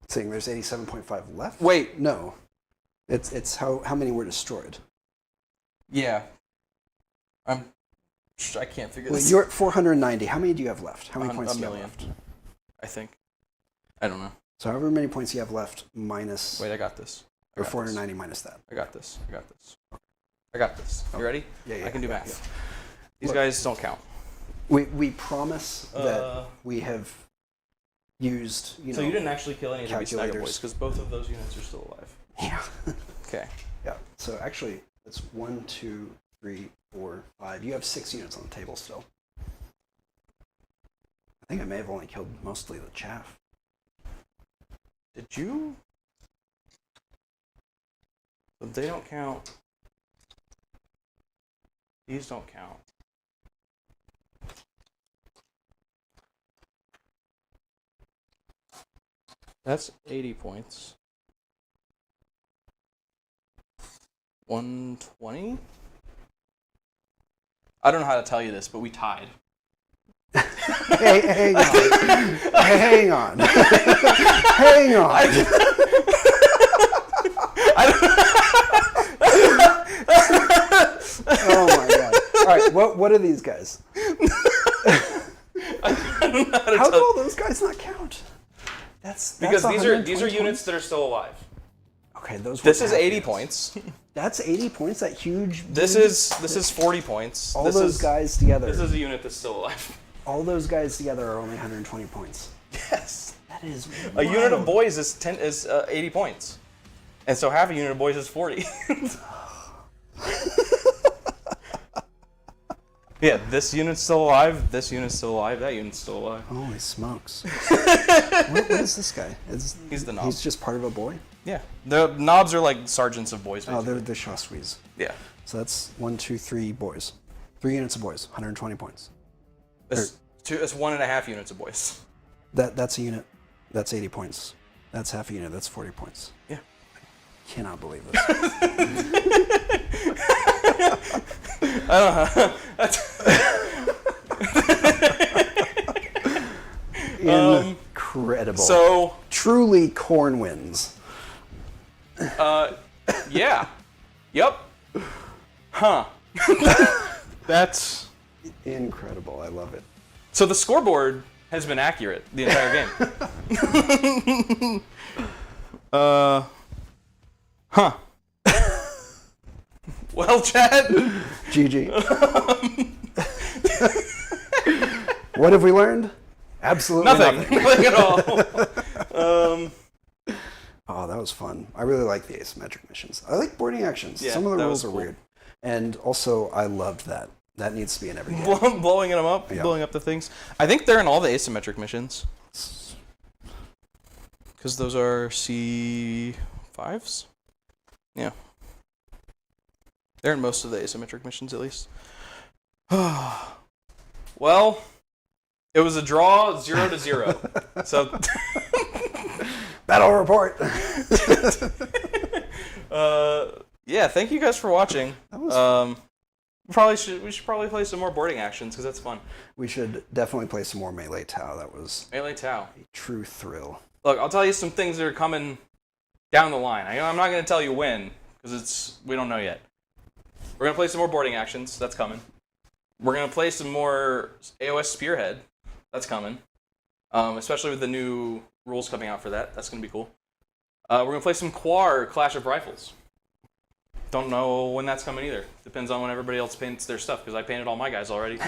Speaker 3: Saying there's 87.5 left?
Speaker 2: Wait.
Speaker 3: No. It's how many were destroyed.
Speaker 2: Yeah. I can't figure this out.
Speaker 3: You're at 490. How many do you have left? How many points do you have left?
Speaker 2: I think. I don't know.
Speaker 3: So however many points you have left minus...
Speaker 2: Wait, I got this.
Speaker 3: Or 490 minus that.
Speaker 2: I got this. You ready?
Speaker 3: Yeah.
Speaker 2: I can do math.
Speaker 3: Yeah.
Speaker 2: These guys don't count.
Speaker 3: We promise that we have used,
Speaker 2: So you didn't actually kill any of the Beast Snagger
Speaker 3: calculators.
Speaker 2: boys, because both of those units are still alive.
Speaker 3: Yeah.
Speaker 2: Okay.
Speaker 3: Yeah. So actually, it's 1, 2, 3, 4, 5. You have 6 units on the table still. I think I may have only killed mostly the chaff.
Speaker 2: Did you? But they don't count. These don't count. That's 80 points. 120? I don't know how to tell you this, but we tied.
Speaker 3: Hey, hang on. Hang on. Hang on. Oh my god. Alright, what are these guys?
Speaker 2: I don't know how to
Speaker 3: How do
Speaker 2: tell
Speaker 3: all those guys not count? That's
Speaker 2: because these are
Speaker 3: 120
Speaker 2: units that are still alive.
Speaker 3: Okay, those.
Speaker 2: This is 80 points.
Speaker 3: That's 80 points. That huge.
Speaker 2: This is 40 points.
Speaker 3: All those guys together.
Speaker 2: This is a unit that's still alive.
Speaker 3: All those guys together are only 120 points.
Speaker 2: Yes.
Speaker 3: That is
Speaker 2: A unit of boys is 80 points, and so half a unit of boys is 40. Yeah, this unit's still alive. This unit's still alive. That unit's still alive.
Speaker 3: Holy smokes! What is this guy?
Speaker 2: He's the knob.
Speaker 3: He's just part of a boy.
Speaker 2: Yeah, the knobs are like sergeants of boys. Basically.
Speaker 3: Oh, they're Shoswees.
Speaker 2: Yeah.
Speaker 3: So that's 1, 2, 3 boys. 3 units of boys. 120 points.
Speaker 2: It's 1.5 units of boys.
Speaker 3: That's a unit. That's 80 points. That's half a unit. That's 40 points.
Speaker 2: Yeah.
Speaker 3: I cannot believe this.
Speaker 2: I don't know.
Speaker 3: Incredible.
Speaker 2: So
Speaker 3: truly corn wins.
Speaker 2: Yeah. Yep. Huh. That's
Speaker 3: incredible. I love it.
Speaker 2: So the scoreboard has been accurate the entire game. Huh. Well, Chad.
Speaker 3: GG. What have we learned? Absolutely nothing.
Speaker 2: Nothing at all.
Speaker 3: Oh, that was fun. I really like the asymmetric missions. I like boarding actions.
Speaker 2: Yeah,
Speaker 3: some of the rules are
Speaker 2: cool.
Speaker 3: weird. And also, I loved that. That needs to be in every game.
Speaker 2: Blowing them up,
Speaker 3: Yeah.
Speaker 2: blowing up the things. I think they're in all the asymmetric missions. Because those are C5s? Yeah. They're in most of the asymmetric missions, at least. Well, it was a draw 0-0. So,
Speaker 3: Battle report.
Speaker 2: yeah, thank you guys for watching.
Speaker 3: That was
Speaker 2: We should probably play some more boarding actions because that's fun.
Speaker 3: We should definitely play some more Melee Tau. That was
Speaker 2: Melee Tau.
Speaker 3: a true thrill.
Speaker 2: Look, I'll tell you some things that are coming down the line. I'm not going to tell you when because we don't know yet. We're going to play some more boarding actions. That's coming. We're going to play some more AOS Spearhead. That's coming. Especially with the new rules coming out for that. That's going to be cool. We're going to play some Quar Clash of Rifles. Don't know when that's coming either. Depends on when everybody else paints their stuff, because I painted all my guys already.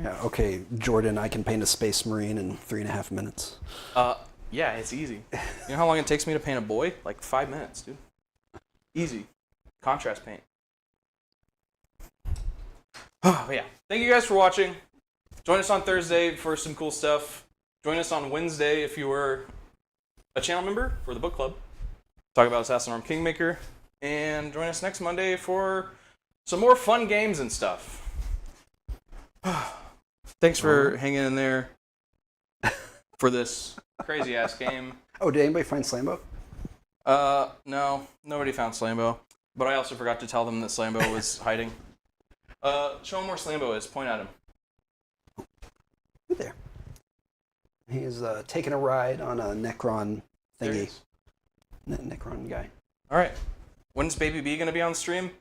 Speaker 3: Yeah, okay, Jordan, I can paint a Space Marine in 3.5 minutes.
Speaker 2: Yeah, it's easy. You know how long it takes me to paint a boy? Like 5 minutes, dude. Easy. Contrast paint. But yeah, thank you guys for watching. Join us on Thursday for some cool stuff. Join us on Wednesday if you were a channel member for the book club. Talk about Assassin Arm Kingmaker. And join us next Monday for some more fun games and stuff. Thanks for hanging in there for this crazy-ass game.
Speaker 3: Oh, did anybody find Slambo?
Speaker 2: No, nobody found Slambo. But I also forgot to tell them that Slambo was hiding. Show them where Slambo is. Point at him.
Speaker 3: Right there. He's taking a ride on a Necron
Speaker 2: There he
Speaker 3: thingy.
Speaker 2: is.
Speaker 3: Necron guy.
Speaker 2: All right. When's Baby B gonna be on stream?